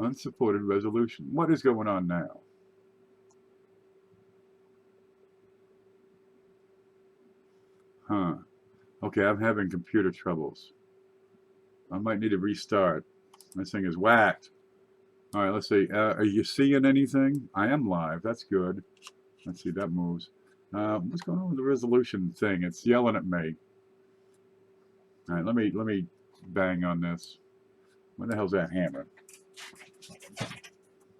Unsupported resolution. What is going on now? Huh. Okay, I'm having computer troubles. I might need to restart. This thing is whacked. All right, let's see. Are you seeing anything? I am live. That's good. Let's see. That moves. What's going on with the resolution thing? It's yelling at me. All right, let me bang on this. What the hell's that hammer?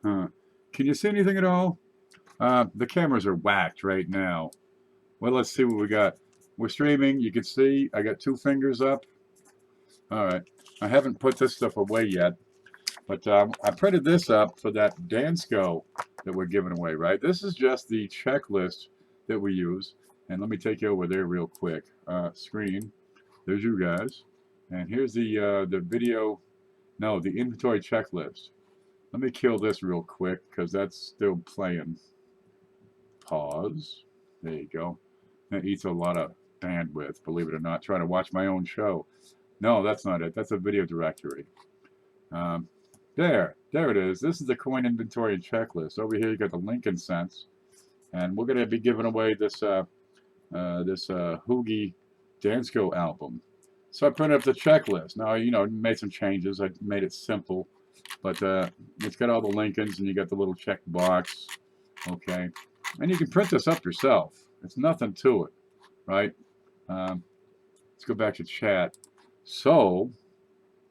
Huh. Can you see anything at all? The cameras are whacked right now. Well, let's see what we got. We're streaming. You can see I got 2 fingers up. All right. I haven't put this stuff away yet, but I printed this up for that Dansco that we're giving away, right? This is just the checklist that we use. And let me take you over there real quick. Screen. There's you guys. And here's the video. No, the inventory checklist. Let me kill this real quick because that's still playing. Pause. There you go. That eats a lot of bandwidth, believe it or not, trying to watch my own show. No, that's not it. That's a video directory. There it is. This is the coin inventory and checklist. Over here you got the Lincoln cents. And we're going to be giving away this Hoogie Dansco album. So I printed up the checklist. Now, you know, made some changes. I made it simple. But it's got all the Lincolns, and you got the little check box. Okay. And you can print this up yourself. It's nothing to it, right? Let's go back to chat. So,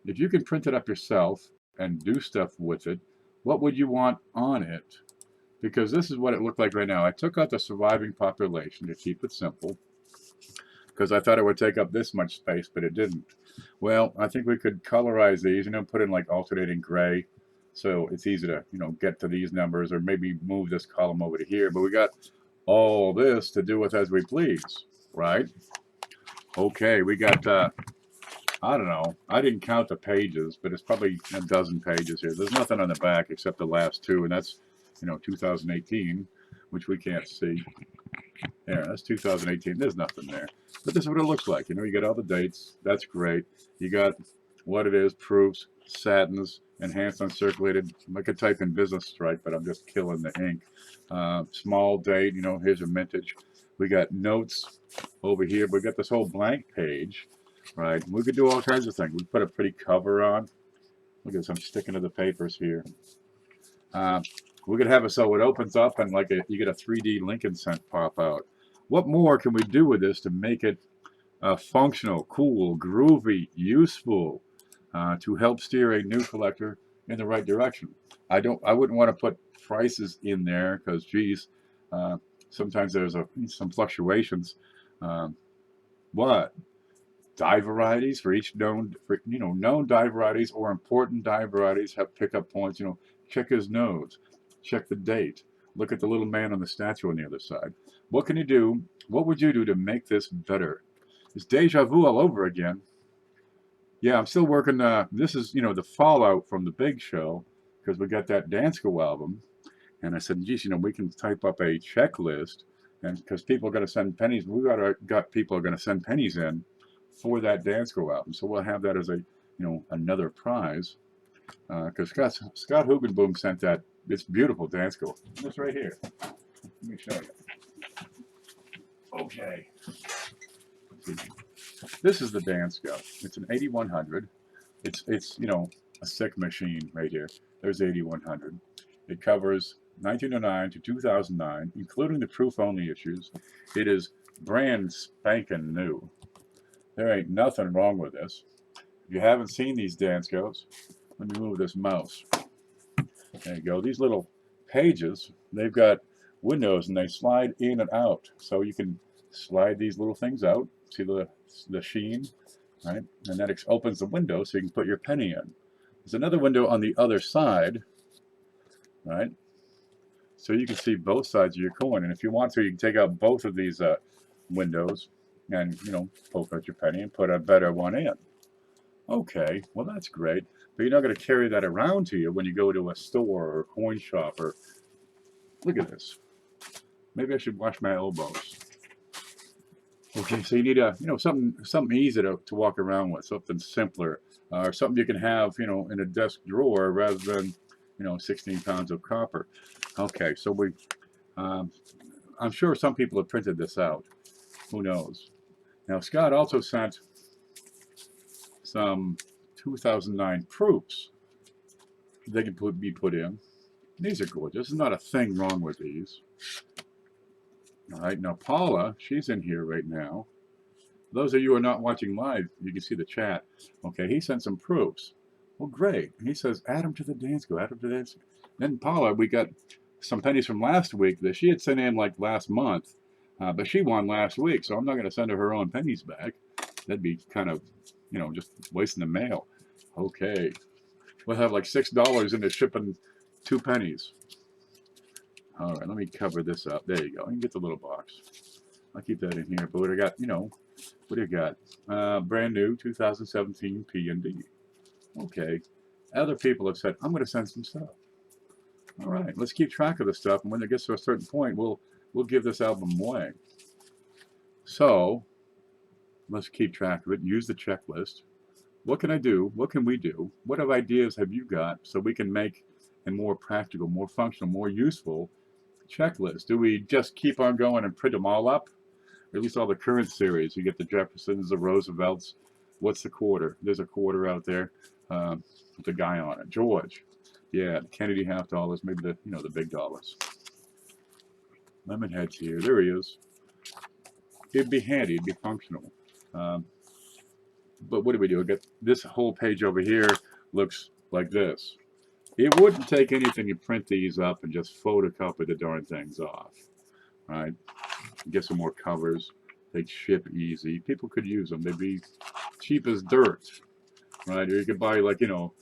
if you can print it up yourself and do stuff with it, what would you want on it? Because this is what it looked like right now. I took out the surviving population to keep it simple, because I thought it would take up this much space, but it didn't. Well, I think we could colorize these, you know, put in like alternating gray, so it's easy to, you know, get to these numbers, or maybe move this column over to here. But we got all this to do with as we please, right? Okay, we got, I don't know, I didn't count the pages, but it's probably a dozen pages here. There's nothing on the back except the last 2, and that's, you know, 2018, which we can't see. There, that's 2018. There's nothing there. But this is what it looks like. You know, you got all the dates. That's great. You got what it is, proofs, satins, enhanced uncirculated. I could type in business strike, but I'm just killing the ink. Small date, you know, here's a mintage. We got notes over here. We got this whole blank page, right? We could do all kinds of things. We put a pretty cover on. Look at this. I'm sticking to the papers here. We could have it so it opens up and like you get a 3D Lincoln cent pop out. What more can we do with this to make it functional, cool, groovy, useful, to help steer a new collector in the right direction? I wouldn't want to put prices in there because, geez, sometimes there's some fluctuations. What? Die varieties for each known die varieties or important die varieties have pickup points. You know, check his nose. Check the date. Look at the little man on the statue on the other side. What can you do? What would you do to make this better? It's deja vu all over again. Yeah, I'm still working. This is, you know, the fallout from the big show, because we got that Dansco album. And I said, geez, you know, we can type up a checklist, and because people are going to send pennies, got people are going to send pennies in for that Dansco album. So we'll have that as a, you know, another prize. Because Scott Hugenboom sent that. It's beautiful Dansco. It's right here. Let me show you. Okay. This is the Dansco. It's an 8100. It's you know, a sick machine right here. There's 8100. It covers 1909 to 2009, including the proof-only issues. It is brand spanking new. There ain't nothing wrong with this. If you haven't seen these Danscos, let me move this mouse. There you go. These little pages, they've got windows and they slide in and out. So you can slide these little things out. See the sheen, right? And that opens the window so you can put your penny in. There's another window on the other side, right? So you can see both sides of your coin. And if you want to, you can take out both of these windows and, you know, poke out your penny and put a better one in. Okay, well that's great. But you're not going to carry that around to you when you go to a store or a coin shop. Or look at this. Maybe I should wash my elbows. Okay, so you need a, you know, something easy to walk around with, something simpler, or something you can have, you know, in a desk drawer rather than, you know, 16 pounds of copper. Okay, so I'm sure some people have printed this out. Who knows? Now, Scott also sent some 2009 proofs they can be put in. These are gorgeous. There's not a thing wrong with these. All right, now Paula, she's in here right now. Those of you who are not watching live, you can see the chat. Okay, he sent some proofs. Well, great. He says, add them to the dance go, add them to the dance. Then Paula, we got some pennies from last week that she had sent in like last month, but she won last week, so I'm not going to send her own pennies back. That'd be kind of, you know, just wasting the mail. Okay. We'll have like $6 into shipping 2 pennies. All right, let me cover this up. There you go. You can get the little box. I'll keep that in here. But what I got, you know, what do you got? Brand new 2017 P&D. Okay. Other people have said, I'm going to send some stuff. All right, let's keep track of the stuff. And when it gets to a certain point, we'll give this album away. So let's keep track of it. Use the checklist. What can I do? What can we do? What ideas have you got so we can make a more practical, more functional, more useful checklist? Do we just keep on going and print them all up? Or at least all the current series. You get the Jeffersons, the Roosevelts. What's the quarter? There's a quarter out there with a guy on it. George. Yeah, Kennedy $50, maybe the, you know, the big dollars. Lemonhead's here. There he is. It'd be handy. It'd be functional. But what do? We get this whole page over here looks like this. It wouldn't take anything to print these up and just photocopy the darn things off. Right? Get some more covers. They'd ship easy. People could use them. They'd be cheap as dirt. Right? Or you could buy, like, you know,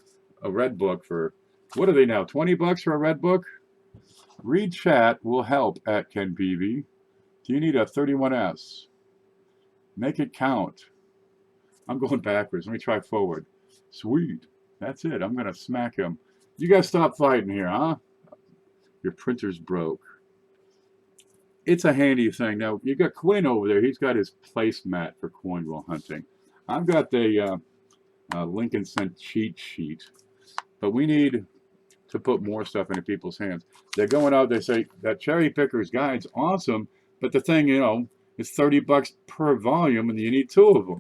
a red book for, what are they now, 20 bucks for a red book? Read chat will help at Ken Peavy. Do you need a 31S? Make it count. I'm going backwards. Let me try forward. Sweet. That's it. I'm going to smack him. You guys stop fighting here, huh? Your printer's broke. It's a handy thing. Now, you got Quinn over there. He's got his placemat for coin roll hunting. I've got the Lincoln Cent cheat sheet. But we need to put more stuff into people's hands. They're going out, they say, that Cherry Picker's Guide's awesome, but the thing, you know, is 30 bucks per volume, and you need 2 of them.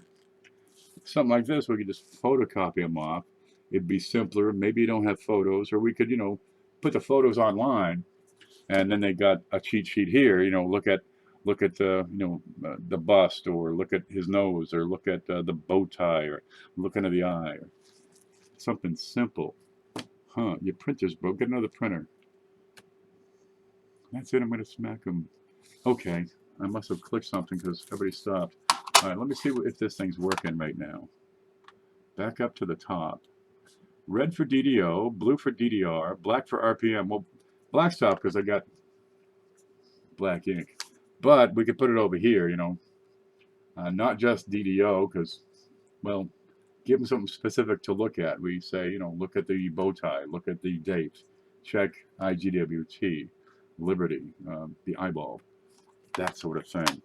Something like this, we could just photocopy them off. It'd be simpler. Maybe you don't have photos, or we could, you know, put the photos online, and then they got a cheat sheet here. You know, look at you know, the bust, or look at his nose, or look at the bow tie, or look into the eye, or something simple. Huh? Your printer's broke. Get another printer. That's it. I'm going to smack them. Okay, I must have clicked something because everybody stopped. All right, let me see if this thing's working right now. Back up to the top. Red for DDO, blue for DDR, black for RPM. Well, black stopped because I got black ink. But we could put it over here, you know. Not just DDO because, well, give them something specific to look at. We say, you know, look at the bow tie, look at the date, check IGWT, Liberty, the eyeball, that sort of thing.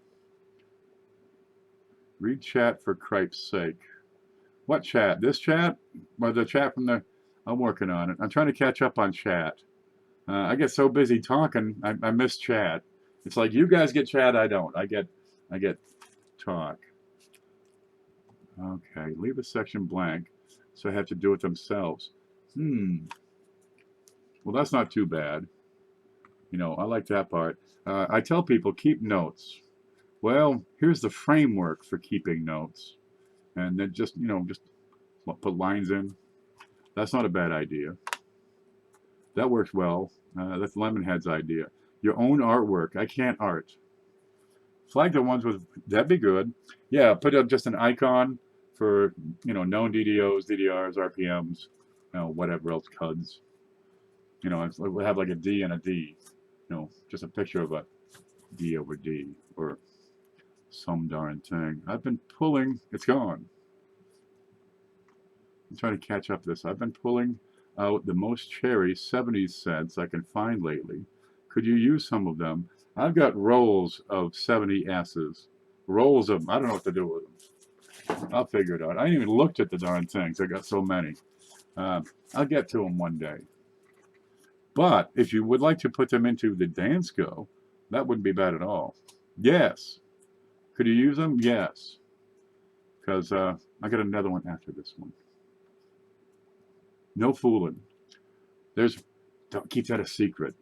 Read chat for Cripe's sake. What chat? This chat? Or the chat from the... I'm working on it. I'm trying to catch up on chat. I get so busy talking, I miss chat. It's like you guys get chat, I don't. I get talk. Okay, leave a section blank, so I have to do it themselves. Well, that's not too bad. You know, I like that part. I tell people, keep notes. Well, here's the framework for keeping notes. And then just, you know, just put lines in. That's not a bad idea. That works well. That's Lemonhead's idea. Your own artwork. I can't art. Flag the ones with, that'd be good. Yeah, put up just an icon for, you know, known DDOs, DDRs, RPMs, you know, whatever else, CUDs. You know, we'll have like a D and a D. You know, just a picture of a D over D or some darn thing. I've been pulling, it's gone. I'm trying to catch up this. I've been pulling out the most cherry 70s cents I can find lately. Could you use some of them? I've got rolls of 70S's. Rolls of them. I don't know what to do with them. I'll figure it out. I ain't even looked at the darn things. I got so many. I'll get to them one day. But if you would like to put them into the Dansco, that wouldn't be bad at all. Yes. Could you use them? Yes. Because I got another one after this one. No fooling. Don't keep that a secret.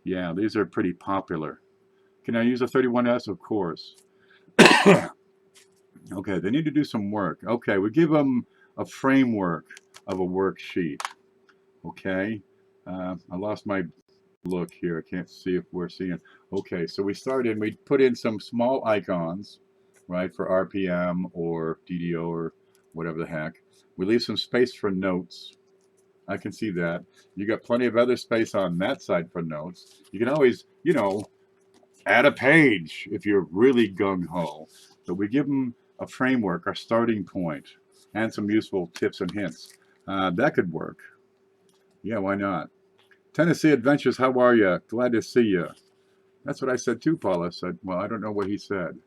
Yeah, these are pretty popular. Can I use a 31S? Of course. Okay, they need to do some work. Okay, we give them a framework of a worksheet. Okay, I lost my look here. I can't see if we're seeing. Okay, so we started, we put in some small icons, right, for RPM or DDO or whatever the heck. We leave some space for notes. I can see that. You got plenty of other space on that side for notes. You can always, you know, add a page if you're really gung-ho. But we give them a framework, our starting point, and some useful tips and hints. That could work. Yeah, why not? Tennessee Adventures, how are you? Glad to see you. That's what I said too, Paula said. Well, I don't know what he said.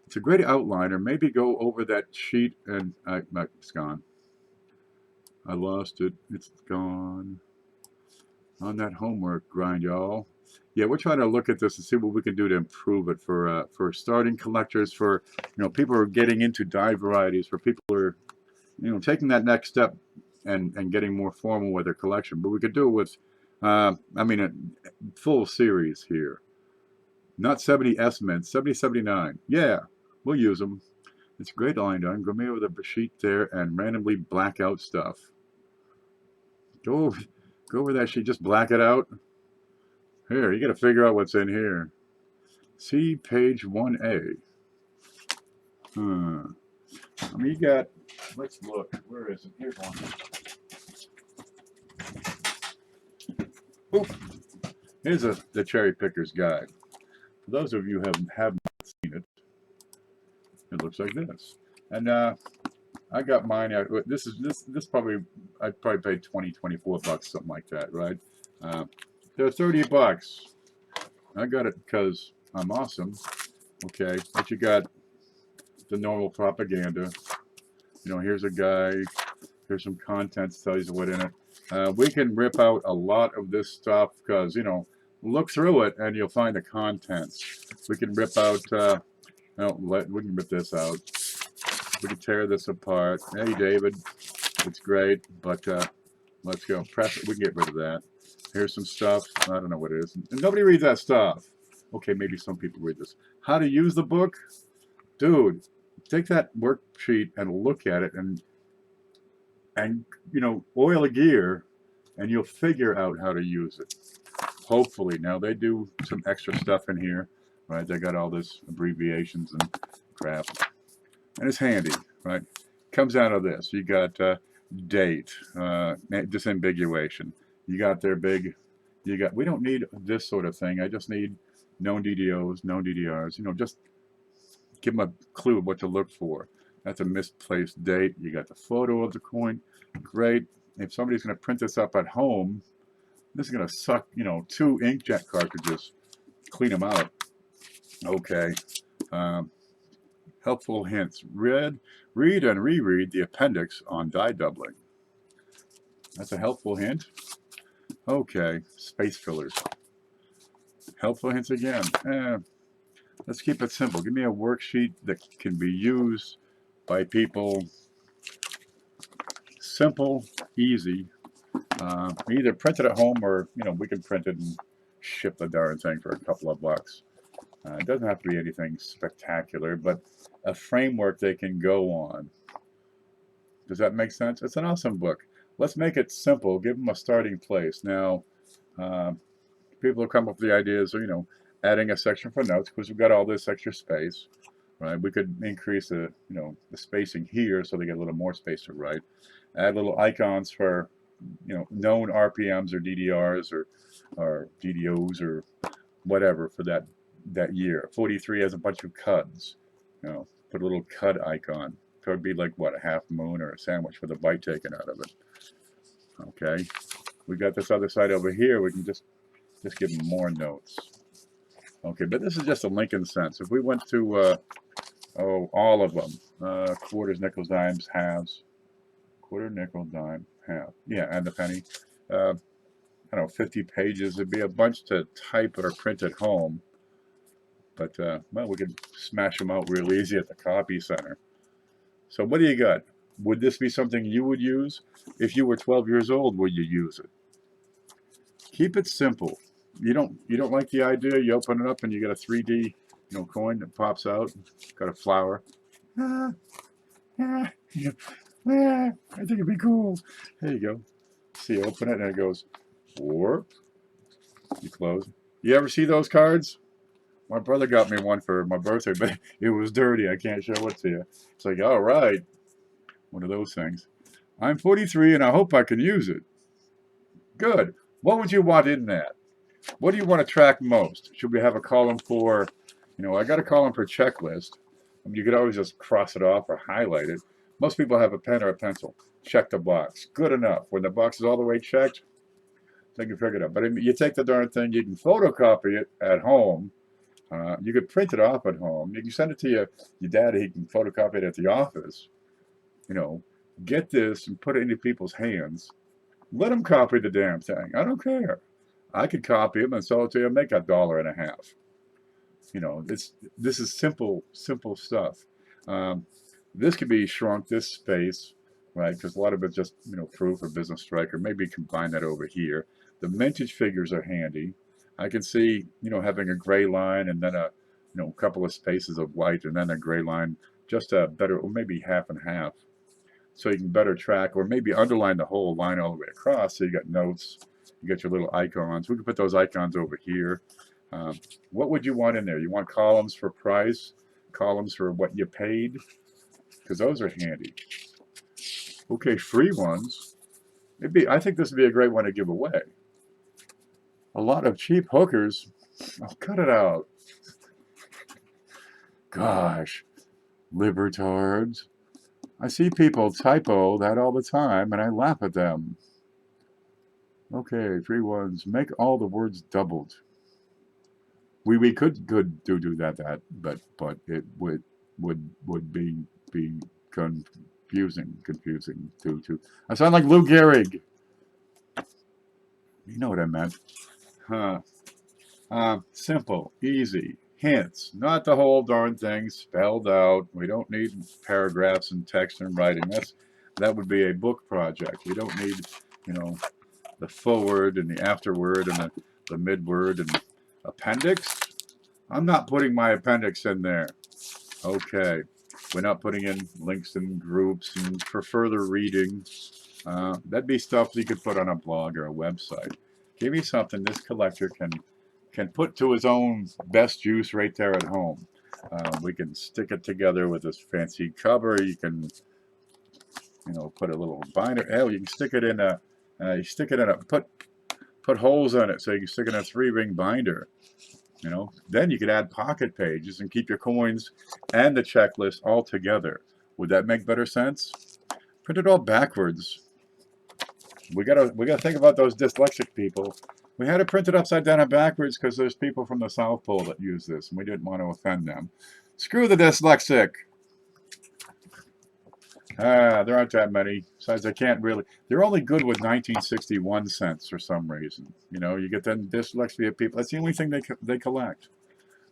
It's a great outliner. Maybe go over that sheet and it's gone. I lost it. It's gone. On that homework grind, y'all. Yeah, we're trying to look at this and see what we can do to improve it for starting collectors, for people who are getting into die varieties, for people who are taking that next step and getting more formal with their collection. But we could do it with, I mean, a full series here. Not 70 S-Mints, 7079. Yeah, we'll use them. It's a great line done. Go me over the sheet there and randomly black out stuff. Go over that sheet, just black it out. Here, you got to figure out what's in here. See page 1A. I mean, you got, let's look. Where is it? Here's one. Oof. Here's the Cherry Picker's Guide. For those of you who haven't seen it, it looks like this. And I got mine out. This probably, I probably paid 20, 24 bucks, something like that, right? They're 30 bucks. I got it because I'm awesome. Okay, but you got the normal propaganda. Here's a guy. Here's some contents, tells you what in it. We can rip out a lot of this stuff because, look through it and you'll find the contents. We can rip out, we can rip this out. We can tear this apart. Hey, David, it's great, but let's go. Press it. We can get rid of that. Here's some stuff. I don't know what it is. And nobody reads that stuff. Okay, maybe some people read this. How to use the book? Dude, take that worksheet and look at it and oil a gear and you'll figure out how to use it. Hopefully. Now they do some extra stuff in here, right? They got all this abbreviations and crap. And it's handy, right? Comes out of this. You got date, disambiguation. You got their big, we don't need this sort of thing. I just need known DDOs, known DDRs, just give them a clue of what to look for. That's a misplaced date. You got the photo of the coin. Great. If somebody's going to print this up at home, this is going to suck, 2 inkjet cartridges. Clean them out. Okay. Helpful hints. Read and reread the appendix on die doubling. That's a helpful hint. Okay. Space fillers. Helpful hints again. Let's keep it simple. Give me a worksheet that can be used by people. Simple, easy. Either print it at home or, we can print it and ship the darn thing for a couple of bucks. It doesn't have to be anything spectacular, but a framework they can go on. Does that make sense? It's an awesome book. Let's make it simple. Give them a starting place. Now, people have come up with the ideas of, adding a section for notes because we've got all this extra space, right? We could increase the, the spacing here so they get a little more space to write. Add little icons for, known RPMs or DDRs or DDOs or whatever for that year. 43 has a bunch of cuds. Put a little cud icon. It would be like what, a half moon or a sandwich with a bite taken out of it. Okay, we got this other side over here. We can just give them more notes. Okay, but this is just a Lincoln cents. If we went to all of them, quarters, nickels, dimes, halves, quarter, nickel, dime, half. Yeah, and the penny. I don't know, 50 pages. It'd be a bunch to type or print at home. But, well, we could smash them out real easy at the copy center. So what do you got? Would this be something you would use? If you were 12 years old, would you use it? Keep it simple. You don't like the idea, you open it up and you get a 3D, coin that pops out, got a flower. I think it'd be cool. There you go. See, you open it and it goes, warp. You close. You ever see those cards? My brother got me one for my birthday, but it was dirty. I can't show it to you. It's like, all right, one of those things. I'm 43 and I hope I can use it. Good. What would you want in that? What do you want to track most? Should we have a column for, I got a column for checklist. I mean, you could always just cross it off or highlight it. Most people have a pen or a pencil. Check the box. Good enough. When the box is all the way checked, they can figure it out. But you take the darn thing, you can photocopy it at home. You could print it off at home. You can send it to your dad. He can photocopy it at the office. Get this and put it into people's hands. Let them copy the damn thing. I don't care. I could copy them and sell it to you and make $1.50. This is simple stuff. This could be shrunk, this space, right? Because a lot of it's just, proof or business strike, or maybe combine that over here. The mintage figures are handy. I can see, having a gray line and then a, couple of spaces of white and then a gray line, just a better, or maybe half and half. So you can better track, or maybe underline the whole line all the way across. So you got notes, you got your little icons. We can put those icons over here. What would you want in there? You want columns for price, columns for what you paid, because those are handy. Okay, free ones. I think this would be a great one to give away. A lot of cheap hookers. I'll cut it out. Gosh, libertards. I see people typo that all the time, and I laugh at them. Okay, free ones. Make all the words doubled. We could do that, but it would be confusing too. I sound like Lou Gehrig. You know what I meant. Simple, easy, hints, not the whole darn thing spelled out. We don't need paragraphs and text and writing. That would be a book project. We don't need, the forward and the afterword and the midword and appendix. I'm not putting my appendix in there. Okay, we're not putting in links and groups and for further reading. That'd be stuff you could put on a blog or a website. Give me something this collector can put to his own best use right there at home. We can stick it together with this fancy cover. You can, put a little binder. Hell, you can stick it in a, put holes on it so you can stick it in a 3-ring binder. Then you could add pocket pages and keep your coins and the checklist all together. Would that make better sense? Print it all backwards. We gotta think about those dyslexic people. We had it printed upside down and backwards because there's people from the South Pole that use this, and we didn't want to offend them. Screw the dyslexic. There aren't that many. Besides, I can't really. They're only good with 1961 cents for some reason. You get them dyslexia people. That's the only thing they collect.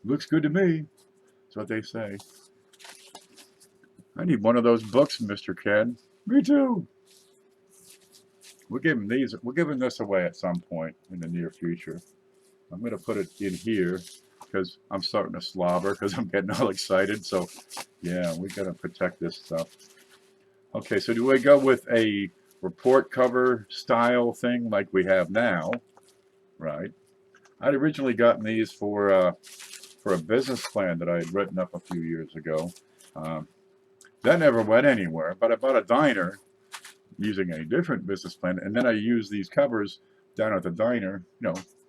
Looks good to me. That's what they say. I need one of those books, Mr. Ken. Me too. We're giving this away at some point in the near future. I'm going to put it in here because I'm starting to slobber because I'm getting all excited. So, yeah, we got to protect this stuff. Okay, so do we go with a report cover style thing like we have now? Right. I'd originally gotten these for a business plan that I had written up a few years ago. That never went anywhere, but I bought a diner using a different business plan, and then I used these covers down at the diner,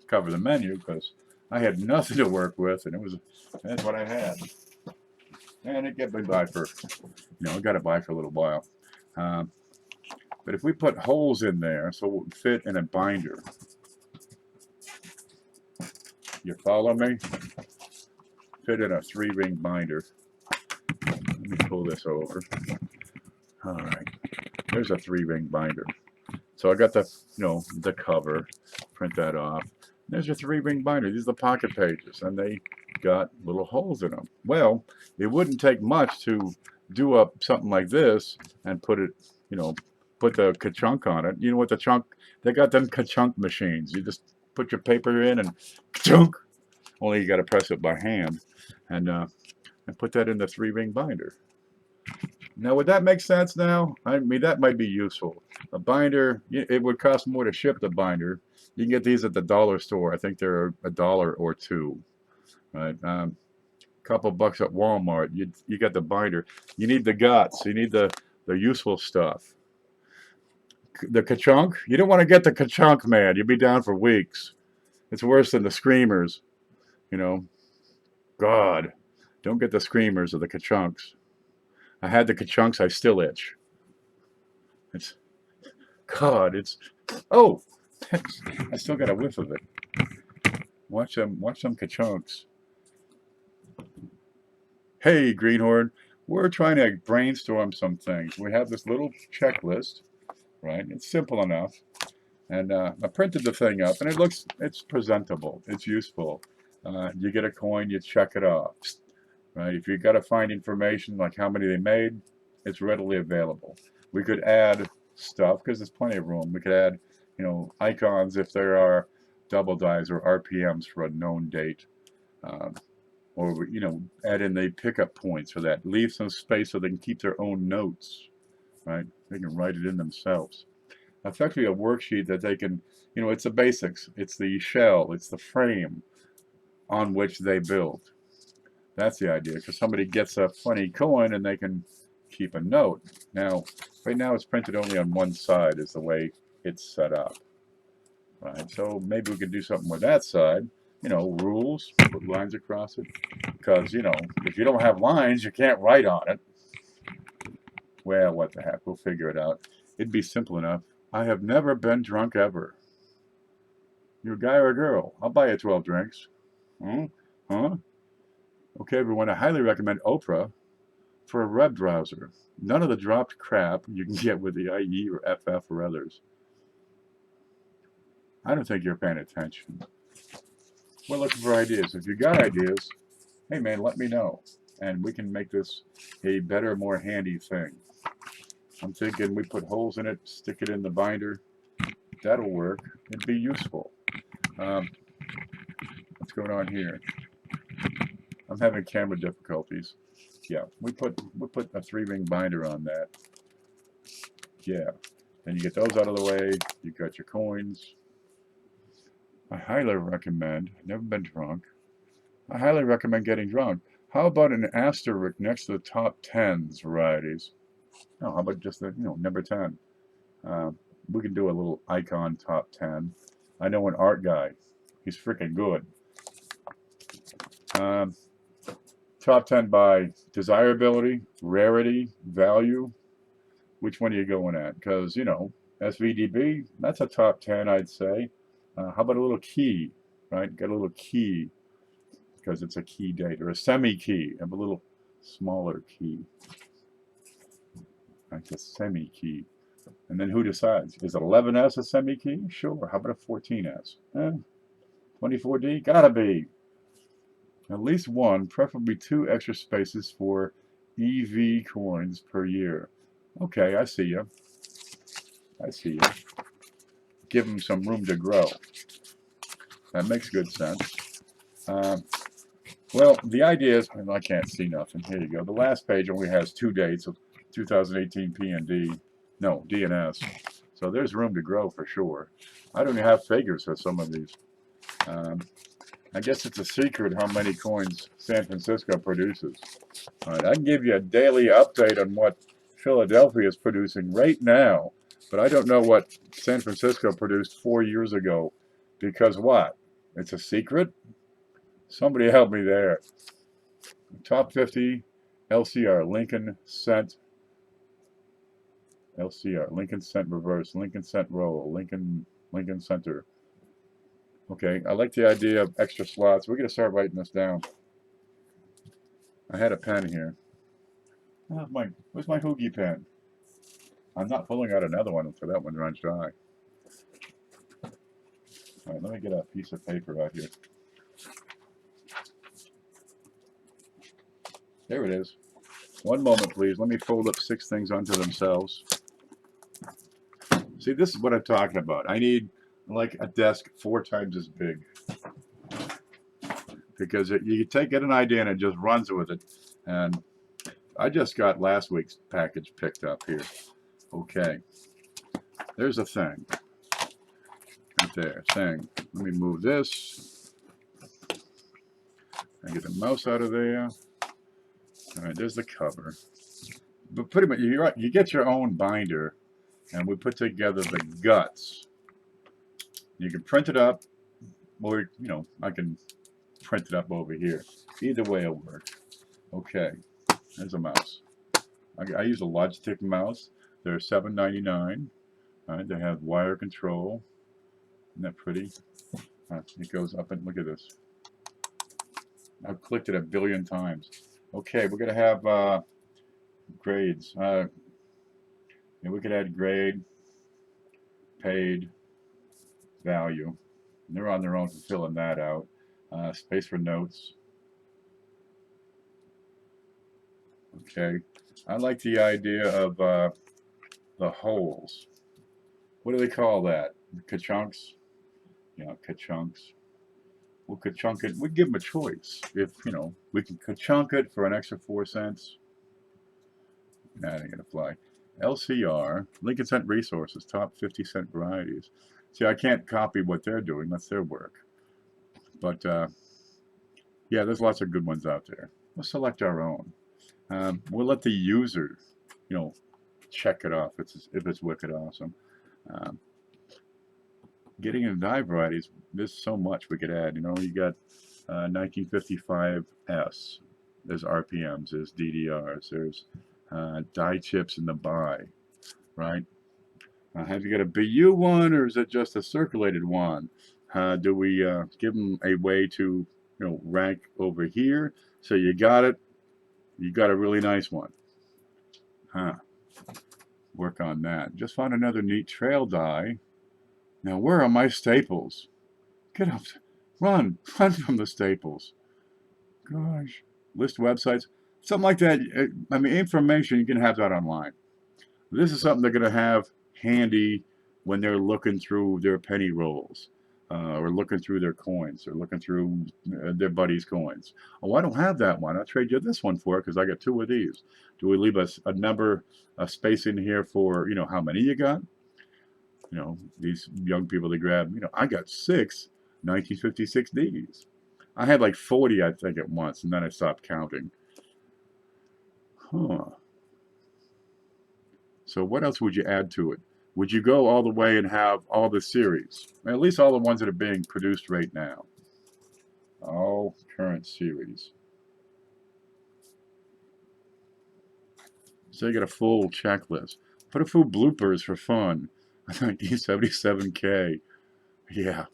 cover the menu, because I had nothing to work with, and that's what I had. And it get me by for, I got it by for a little while. But if we put holes in there so it would fit in a binder, you follow me? Fit in a 3-ring binder. Let me pull this over. All right. There's a 3-ring binder. So I got the, the cover, print that off. There's your 3-ring binder. These are the pocket pages, and they got little holes in them. Well, it wouldn't take much to do up something like this and put it, put the ka-chunk on it. You know what the chunk, they got them ka-chunk machines. You just put your paper in and ka-chunk. Only you got to press it by hand, and put that in the 3-ring binder. Now, would that make sense now? I mean, that might be useful. A binder, it would cost more to ship the binder. You can get these at the dollar store. I think they're $1 or $2, right? Couple bucks at Walmart. You get the binder. You need the guts. You need the useful stuff. The ka-chunk, you don't want to get the ka-chunk, man. You'll be down for weeks. It's worse than the screamers, God, don't get the screamers or the ka-chunks. I had the ka-chunks, I still itch. It's, God, it's, oh, I still got a whiff of it. Watch some ka-chunks. Hey, Greenhorn, we're trying to brainstorm some things. We have this little checklist, right? It's simple enough. And I printed the thing up, and it's presentable. It's useful. You get a coin, you check it off, right? If you've got to find information like how many they made, it's readily available. We could add stuff because there's plenty of room. We could add, icons if there are double dies or RPMs for a known date, or add in the pickup points for that. Leave some space so they can keep their own notes, right? They can write it in themselves. Effectively a worksheet that they can, it's the basics. It's the shell. It's the frame on which they build. That's the idea, because somebody gets a funny coin and they can keep a note. Now, right now it's printed only on one side is the way it's set up. Right, so maybe we could do something with that side. Rules, put lines across it. Because, if you don't have lines, you can't write on it. Well, what the heck, we'll figure it out. It'd be simple enough. I have never been drunk ever. You're a guy or a girl? I'll buy you 12 drinks. Huh? Okay, everyone, I highly recommend Opera for a web browser. None of the dropped crap you can get with the IE or FF or others. I don't think you're paying attention. We're looking for ideas. If you got ideas, hey man, let me know. And we can make this a better, more handy thing. I'm thinking we put holes in it, stick it in the binder. That'll work. It'd be useful. What's going on here? I'm having camera difficulties. Yeah, we put a 3-ring binder on that. Yeah, then you get those out of the way. You got your coins. I highly recommend. Never been drunk. I highly recommend getting drunk. How about an asterisk next to the top 10s varieties? No, how about just the number 10? We can do a little icon top 10. I know an art guy. He's freaking good. Top 10 by desirability, rarity, value. Which one are you going at? Because, SVDB, that's a top 10, I'd say. How about a little key, right? Get a little key, because it's a key date, or a semi-key. Have a little smaller key. Like a semi-key. And then who decides? Is 11S a semi-key? Sure. How about a 14S? 24D? Gotta be. At least one, preferably 2 extra spaces for EV coins per year. Okay, I see you. Give them some room to grow. That makes good sense. Well, the idea is, I can't see nothing. Here you go. The last page only has 2 dates of 2018 P&D. No, DNS. So there's room to grow for sure. I don't even have figures for some of these. I guess it's a secret how many coins San Francisco produces. All right, I can give you a daily update on what Philadelphia is producing right now, but I don't know what San Francisco produced 4 years ago. Because what? It's a secret? Somebody help me there. Top 50 LCR, Lincoln Cent. LCR, Lincoln Cent Reverse, Lincoln Cent Roll, Lincoln Center. Okay, I like the idea of extra slots. We're going to start writing this down. I had a pen here. Oh, where's my Hoogie pen? I'm not pulling out another one until that one runs dry. All right, let me get a piece of paper out here. There it is. One moment, please. Let me fold up 6 things onto themselves. See, this is what I'm talking about. I need like a desk 4 times as big. Because you get an idea and it just runs with it. And I just got last week's package picked up here. Okay. There's a thing. Right there. Thing. Let me move this. I get the mouse out of there. All right, there's the cover. But pretty much, you're right. You get your own binder, and we put together the guts. You can print it up, or I can print it up over here. Either way will work. Okay, there's a mouse. I use a Logitech mouse. They're $7.99. All right, they have wire control. Isn't that pretty? It goes up and look at this. I've clicked it a billion times. Okay, we're gonna have grades. We could add grade, paid, value. And they're on their own for filling that out. Space for notes. Okay, I like the idea of the holes. What do they call that? Ka-chunks? Yeah, ka-chunks. We'll ka-chunk it. We give them a choice. If, we can ka-chunk it for an extra 4 cents. That ain't gonna fly. LCR, Lincoln Cent Resources, top 50-cent varieties. See, I can't copy what they're doing. That's their work. But, yeah, there's lots of good ones out there. We'll select our own. We'll let the user, check it off if it's wicked awesome. Getting into die varieties, there's so much we could add. You got 1955S. There's RPMs. There's DDRs. There's die chips in the buy, right? Have you got a BU one, or is it just a circulated one? Do we give them a way to, rank over here? So you got it. You got a really nice one. Work on that. Just found another neat trail die. Now, where are my staples? Get up. Run from the staples. Gosh. List websites. Something like that. I mean, information, you can have that online. This is something they're going to have handy when they're looking through their penny rolls, or looking through their coins, or looking through their buddies' coins. Oh, I don't have that one. I'll trade you this one for it because I got 2 of these. Do we leave a number, a space in here for, how many you got? These young people, they grab, I got 6 1956 Ds. I had like 40, I think, at once, and then I stopped counting. So what else would you add to it? Would you go all the way and have all the series? At least all the ones that are being produced right now. All current series. So you get a full checklist. Put a few bloopers for fun. 1977K. Yeah.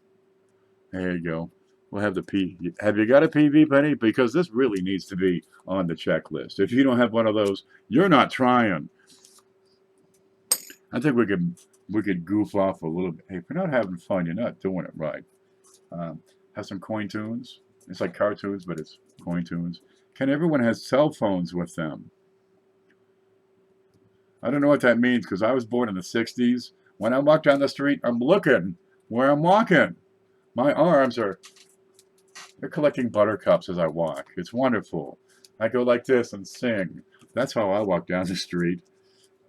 There you go. We'll have the P. Have you got a PV, Penny? Because this really needs to be on the checklist. If you don't have one of those, you're not trying. I think we could goof off a little bit. Hey, if you're not having fun, you're not doing it right. Have some coin tunes. It's like cartoons, but it's coin tunes. Everyone has cell phones with them. I don't know what that means because I was born in the 60s. When I walk down the street, I'm looking where I'm walking. My arms they're collecting buttercups as I walk. It's wonderful. I go like this and sing. That's how I walk down the street.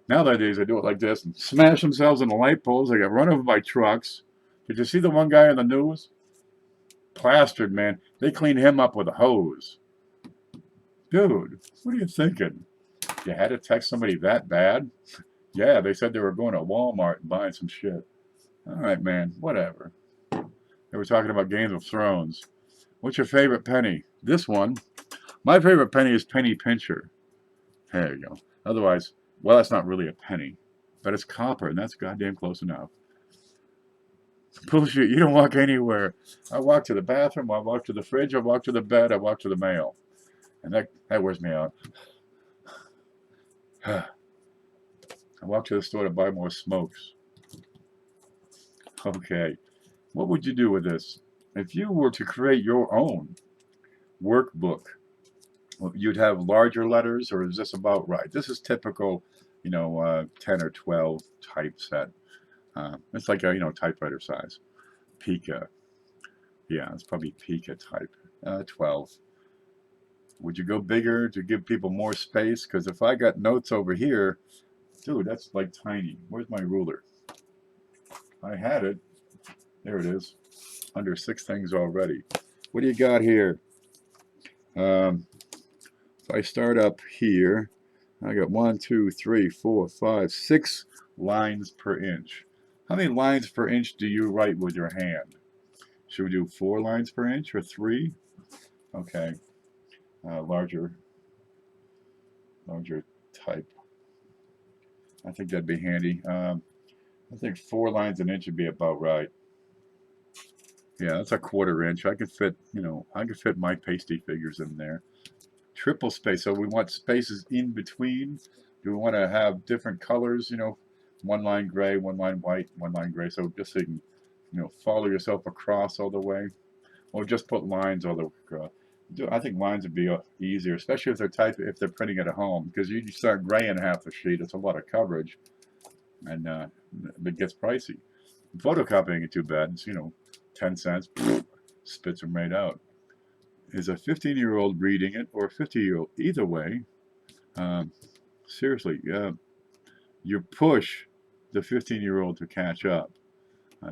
Nowadays, they do it like this and smash themselves into light poles. They get run over by trucks. Did you see the one guy on the news? Plastered, man. They cleaned him up with a hose. Dude, what are you thinking? You had to text somebody that bad? Yeah, they said they were going to Walmart and buying some shit. All right, man, whatever. They were talking about Game of Thrones. What's your favorite penny? This one. My favorite penny is Penny Pincher. There you go. Otherwise, well, that's not really a penny, but it's copper, and that's goddamn close enough. Bullshit, you don't walk anywhere. I walk to the bathroom, I walk to the fridge, I walk to the bed, I walk to the mail. And that wears me out. I walk to the store to buy more smokes. Okay. What would you do with this? If you were to create your own workbook, you'd have larger letters, or is this about right? This is typical, 10 or 12 typeset. It's like a, typewriter size. Pica. Yeah, it's probably Pica type. 12. Would you go bigger to give people more space? Because if I got notes over here, dude, that's like tiny. Where's my ruler? I had it. There it is. Under 6 things already. What do you got here? If I start up here, I got 1, 2, 3, 4, 5, 6 lines per inch. How many lines per inch do you write with your hand? Should we do 4 lines per inch or 3? Okay. Larger type. I think that'd be handy. I think 4 lines an inch would be about right. Yeah, that's a 1/4 inch. I could fit, I could fit my pasty figures in there. Triple space. So we want spaces in between. Do we want to have different colors? 1 line gray, 1 line white, 1 line gray. So just so you can, follow yourself across all the way, or just put lines all the way across. I think lines would be easier, especially if they're printing at home, because you start graying half the sheet. It's a lot of coverage, and it gets pricey. Photocopying it too bad. It's 10 cents. Spits are made out. Is a 15-year-old reading it or a 50-year-old? Either way, seriously, you push the 15-year-old to catch up.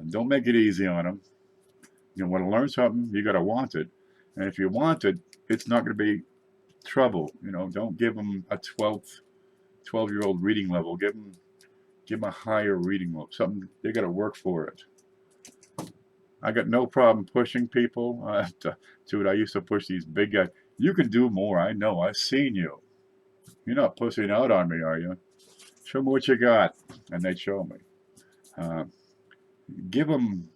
Don't make it easy on them. You want to learn something, you got to want it. And if you want it, it's not going to be trouble. Don't give them a 12-year-old reading level. Give them a higher reading level. Something they got to work for it. I got no problem pushing people. Dude, I used to push these big guys. You can do more. I know. I've seen you. You're not pushing out on me, are you? Show me what you got. And they'd show me. Give them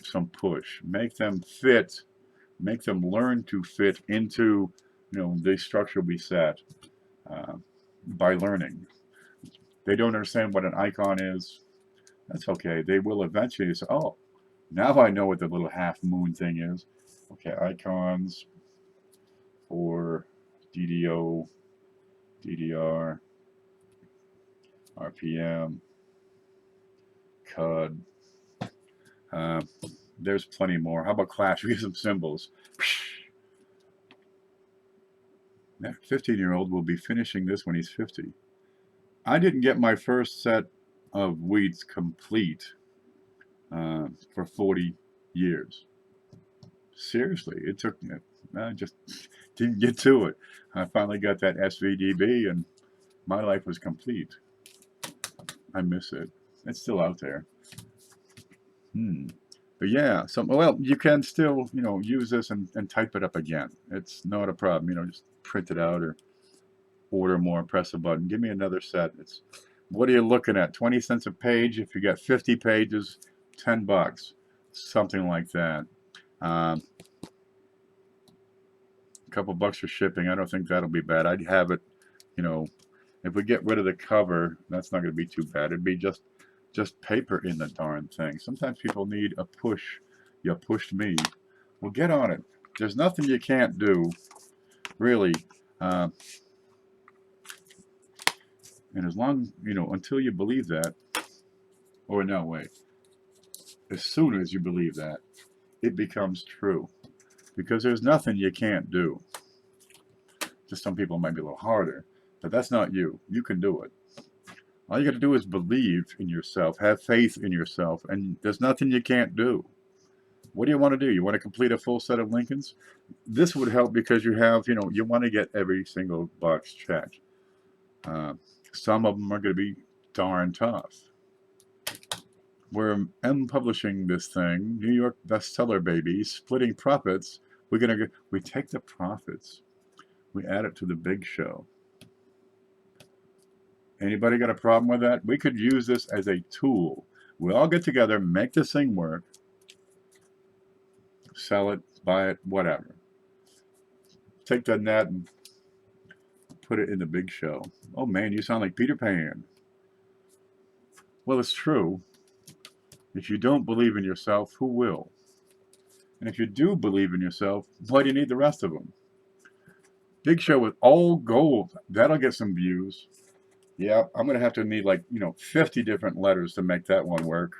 some push. Make them fit. Make them learn to fit into, the structure we set by learning. They don't understand what an icon is. That's okay. They will eventually say, oh, now I know what the little half moon thing is. Okay, icons for DDO, DDR, RPM, CUD. There's plenty more. How about Clash? We get some symbols. That 15-year-old will be finishing this when he's 50. I didn't get my first set of weeds complete for 40 years. Seriously, it took me. I just didn't get to it. I finally got that SVDB and my life was complete. I miss it. It's still out there. But yeah, well, you can still, use this and type it up again. It's not a problem. Just print it out or order more, press a button. Give me another set. What are you looking at? 20 cents a page. If you got 50 pages, $10. Something like that. A couple bucks for shipping. I don't think that'll be bad. I'd have it, if we get rid of the cover, that's not going to be too bad. It'd be just paper in the darn thing. Sometimes people need a push. You pushed me. Well, get on it. There's nothing you can't do, really. And as long, until you believe that, or no, wait. As soon as you believe that, it becomes true. Because there's nothing you can't do. Just some people might be a little harder, but that's not you. You can do it. All you got to do is believe in yourself, have faith in yourself, and there's nothing you can't do. What do you want to do? You want to complete a full set of Lincolns? This would help because you have, you want to get every single box checked. Some of them are going to be darn tough. We're publishing this thing, New York bestseller, baby, splitting profits. We take the profits, we add it to the big show. Anybody got a problem with that? We could use this as a tool. We all get together, make this thing work, sell it, buy it, whatever. Take the net and put it in the big show. Oh man, you sound like Peter Pan. Well, it's true. If you don't believe in yourself, who will? And if you do believe in yourself, why do you need the rest of them? Big show with all gold. That'll get some views. Yeah, I'm going to have to need like, 50 different letters to make that one work.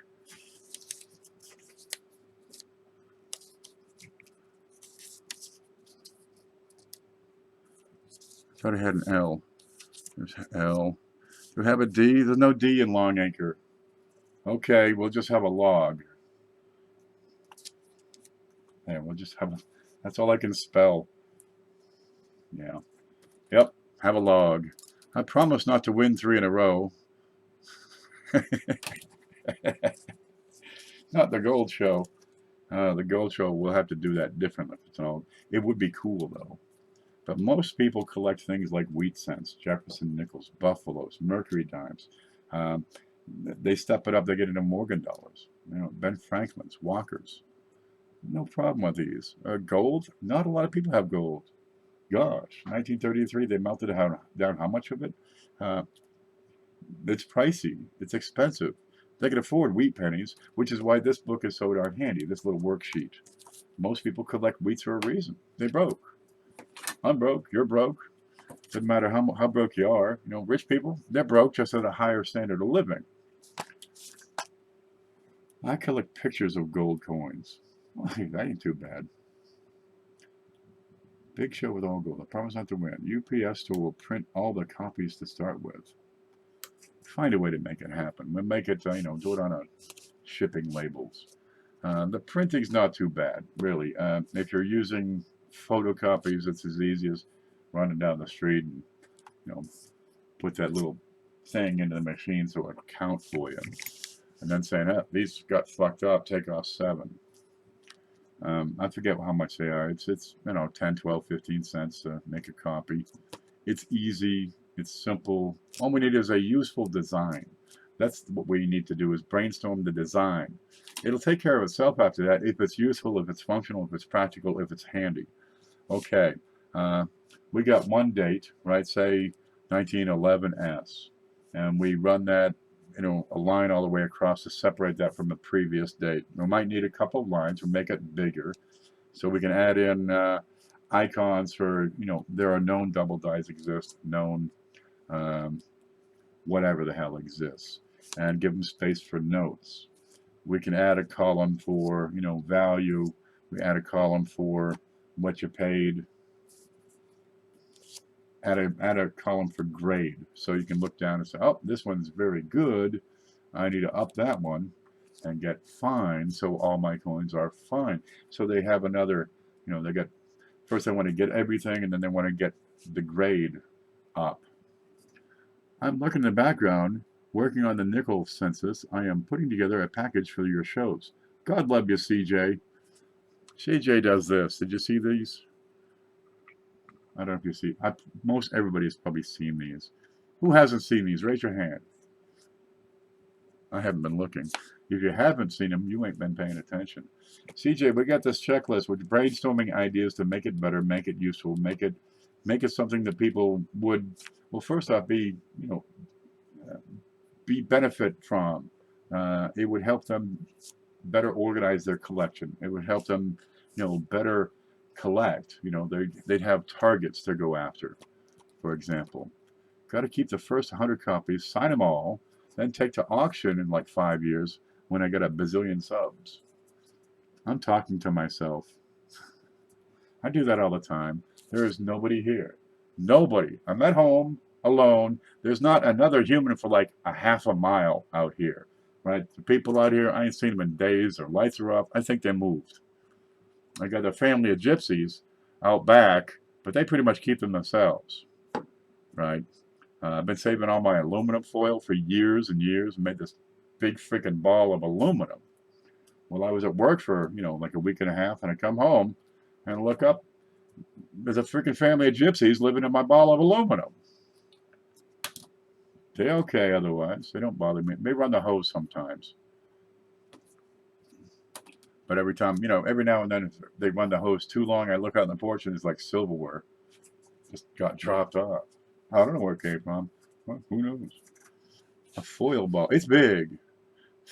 Thought I had an L. There's L. Do we have a D? There's no D in long anchor. Okay, we'll just have a log. Yeah, we'll just have, that's all I can spell. Yeah. Yep, have a log. I promise not to win 3 in a row. Not the gold show. The gold show, we'll have to do that differently. So it would be cool, though. But most people collect things like wheat cents, Jefferson nickels, buffaloes, mercury dimes. Um, they step it up, they get into Morgan dollars, Ben Franklin's, Walker's. No problem with these. Gold, not a lot of people have gold. Gosh, 1933, they melted down how much of it? It's pricey. It's expensive. They can afford wheat pennies, which is why this book is so darn handy, this little worksheet. Most people collect wheats for a reason. They broke. I'm broke. You're broke. Doesn't matter how broke you are. Rich people, they're broke just at a higher standard of living. I collect pictures of gold coins. Well, hey, that ain't too bad. Big show with all gold. I promise not to win. UPS store will print all the copies to start with. Find a way to make it happen. We'll make it, do it on a shipping labels. The printing's not too bad, really. If you're using photocopies, it's as easy as running down the street and, put that little thing into the machine so it'll count for you. And then saying, these got fucked up, take off 7. I forget how much they are. It's 10, 12, 15 cents to make a copy. It's easy. It's simple. All we need is a useful design. That's what we need to do, is brainstorm the design. It'll take care of itself after that, if it's useful, if it's functional, if it's practical, if it's handy. Okay. We got one date, right? Say 1911S. And we run that, a line all the way across to separate that from the previous date. We might need a couple of lines. We'll make it bigger. So we can add in icons for, there are known double dies exist, known whatever the hell exists, and give them space for notes. We can add a column for, value. We add a column for what you paid. Add a column for grade, so you can look down and say, oh, this one's very good. I need to up that one and get fine, so all my coins are fine. So they have another, they got, first they want to get everything, and then they want to get the grade up. I'm looking in the background, working on the nickel census. I am putting together a package for your shows. God love you, CJ. CJ does this. Did you see these? I don't know if you see. Most everybody has probably seen these. Who hasn't seen these? Raise your hand. I haven't been looking. If you haven't seen them, you ain't been paying attention. CJ, we got this checklist with brainstorming ideas to make it better, make it useful, make it something that people would, well, first off, be benefit from. It would help them better organize their collection. It would help them, better collect. They'd have targets to go after, for example. Got to keep the first 100 copies, sign them all, then take to auction in like 5 years when I get a bazillion subs. I'm talking to myself. I do that all the time. There is nobody here. Nobody. I'm at home, alone. There's not another human for like a half a mile out here, right? The people out here, I ain't seen them in days. Their lights are off. I think they moved. I got a family of gypsies out back, but they pretty much keep them themselves, right? I've been saving all my aluminum foil for years and years and made this big freaking ball of aluminum. Well, I was at work for, like a week and a half, and I come home and look up, there's a freaking family of gypsies living in my ball of aluminum. They're okay otherwise. They don't bother me. They run the hose sometimes. But every time, every now and then, if they run the hose too long, I look out on the porch and it's like silverware. Just got dropped off. I don't know where it came from. Well, who knows? A foil ball. It's big.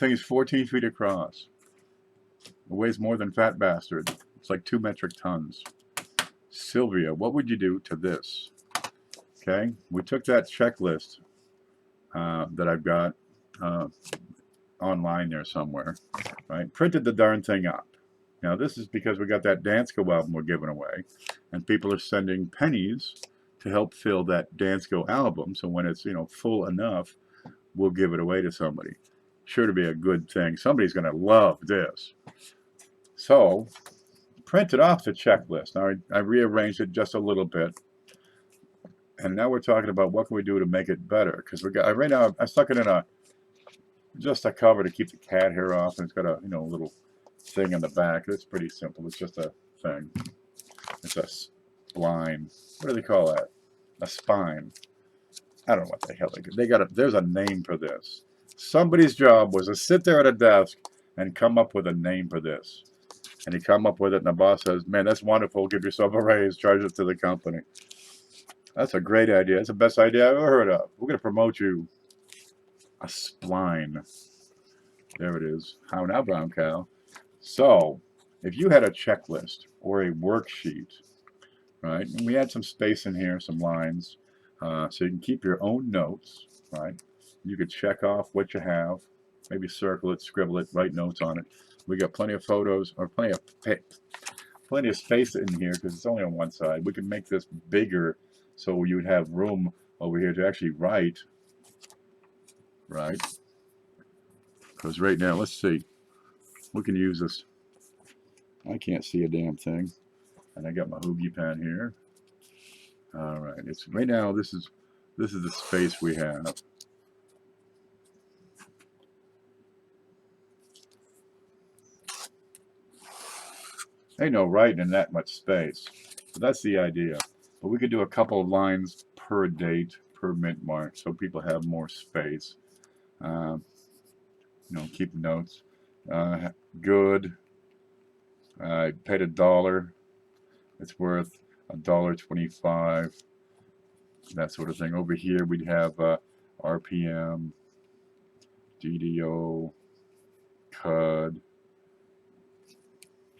thing is 14 feet across. It weighs more than Fat Bastard. It's like 2 metric tons. Sylvia, what would you do to this? Okay, we took that checklist that I've got online there somewhere, right? Printed the darn thing up. Now this is because we got that Dansko album we're giving away, and people are sending pennies to help fill that Dansko album. So when it's, you know, full enough, we'll give it away to somebody. Sure to be a good thing. Somebody's going to love this. So printed off the checklist. Now I rearranged it just a little bit, and now we're talking about what can we do to make it better. Because we got right now I stuck it in just a cover to keep the cat hair off, and it's got a, you know, little thing in the back. It's pretty simple. It's just a thing. It's a spline. What do they call that? A spine. I don't know what the hell they got. There's a name for this. Somebody's job was to sit there at a desk and come up with a name for this. And he come up with it, and the boss says, "Man, that's wonderful. Give yourself a raise. Charge it to the company." That's a great idea. That's the best idea I've ever heard of. We're going to promote you. A spline. There it is. How now, brown cow? So, if you had a checklist or a worksheet, right, and we had some space in here, some lines, so you can keep your own notes, right? You could check off what you have, maybe circle it, scribble it, write notes on it. We got plenty of photos, or plenty of space in here because it's only on one side. We can make this bigger so you would have room over here to actually write, right? Because right now, let's see, we can use this. I can't see a damn thing, and I got my hoagie pen here. All right, it's right now. This is the space we have. Ain't no writing in that much space, but that's the idea. But we could do a couple of lines per date, per mint mark, so people have more space. You know, keep notes. Good. I paid $1. It's worth $1.25. That sort of thing. Over here we'd have RPM, DDO, CUD.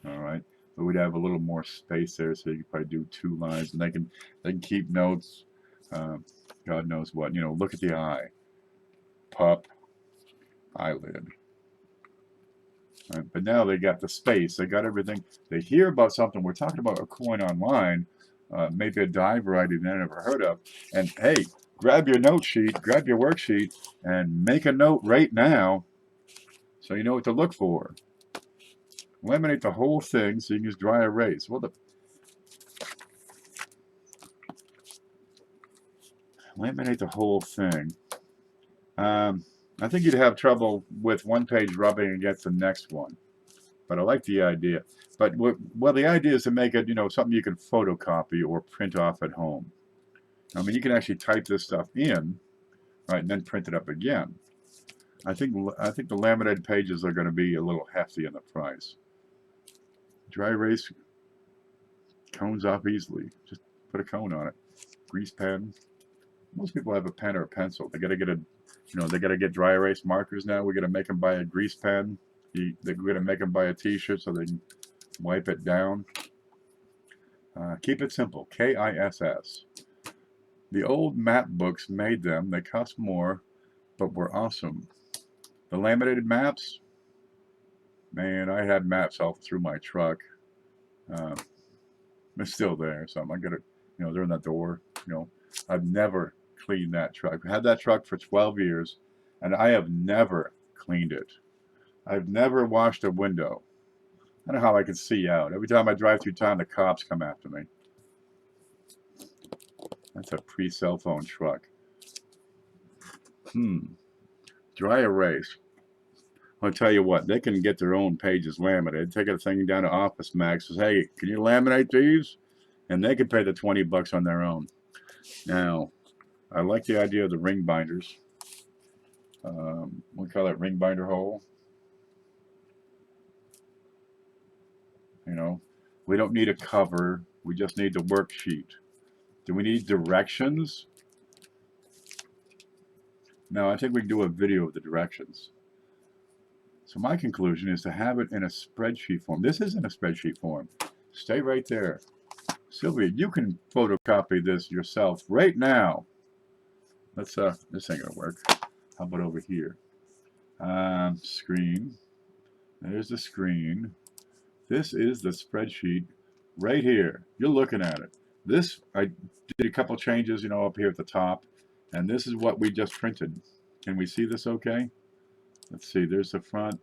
All right. But we'd have a little more space there, so you could probably do 2 lines, and they can keep notes. God knows what. You know, look at the eye. Pup. Eyelid. Right, but now they got the space. They got everything. They hear about something. We're talking about a coin online, maybe a dive variety they never heard of. And hey, grab your note sheet, grab your worksheet, and make a note right now, so you know what to look for. Eliminate the whole thing so you can use dry erase. Well, eliminate the whole thing. I think you'd have trouble with one page rubbing against the next one, but I like the idea. But well, the idea is to make it, you know, something you can photocopy or print off at home. I mean, you can actually type this stuff in, right, and then print it up again. I think the laminated pages are going to be a little hefty in the price. Dry erase cones off easily. Just put a cone on it. Grease pen. Most people have a pen or a pencil. They got to get they got to get dry erase markers now. We got to make them buy a grease pen. They're going to make them buy a T-shirt so they can wipe it down. Keep it simple. KISS. The old map books made them. They cost more, but were awesome. The laminated maps, man, I had maps all through my truck. They're still there, so I got it. You know, they're in the door. You know, I've never cleaned that truck. I had that truck for 12 years, and I have never cleaned it. I've never washed a window. I don't know how I can see out. Every time I drive through town, the cops come after me. That's a pre-cell phone truck. Dry erase. I'll tell you what, they can get their own pages laminated. Take a thing down to Office Max. Says, hey, can you laminate these? And they can pay the $20 on their own. Now, I like the idea of the ring binders. We call it ring binder hole. You know, we don't need a cover. We just need the worksheet. Do we need directions? No, I think we can do a video of the directions. So my conclusion is to have it in a spreadsheet form. This isn't a spreadsheet form. Stay right there. Sylvia, you can photocopy this yourself right now. Let's, this ain't gonna work. How about over here? Screen. There's the screen. This is the spreadsheet right here. You're looking at it. This, I did a couple changes, you know, up here at the top. And this is what we just printed. Can we see this okay? Let's see, there's the front.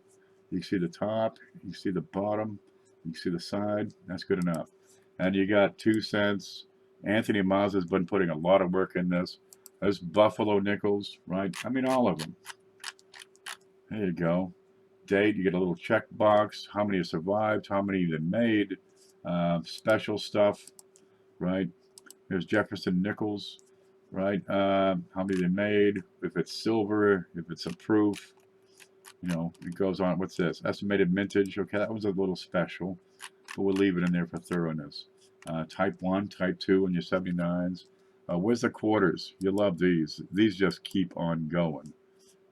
You can see the top, you can see the bottom, you can see the side. That's good enough. And you got 2 cents. Anthony Maz has been putting a lot of work in this. There's Buffalo nickels, right? I mean, all of them. There you go. Date, you get a little check box. How many have survived? How many have been made? Special stuff, right? There's Jefferson nickels, right? How many they made? If it's silver, if it's a proof. You know, it goes on. What's this? Estimated mintage. Okay, that was a little special, but we'll leave it in there for thoroughness. Type 1, Type 2, and your 79s. Where's the quarters? You love these. These just keep on going.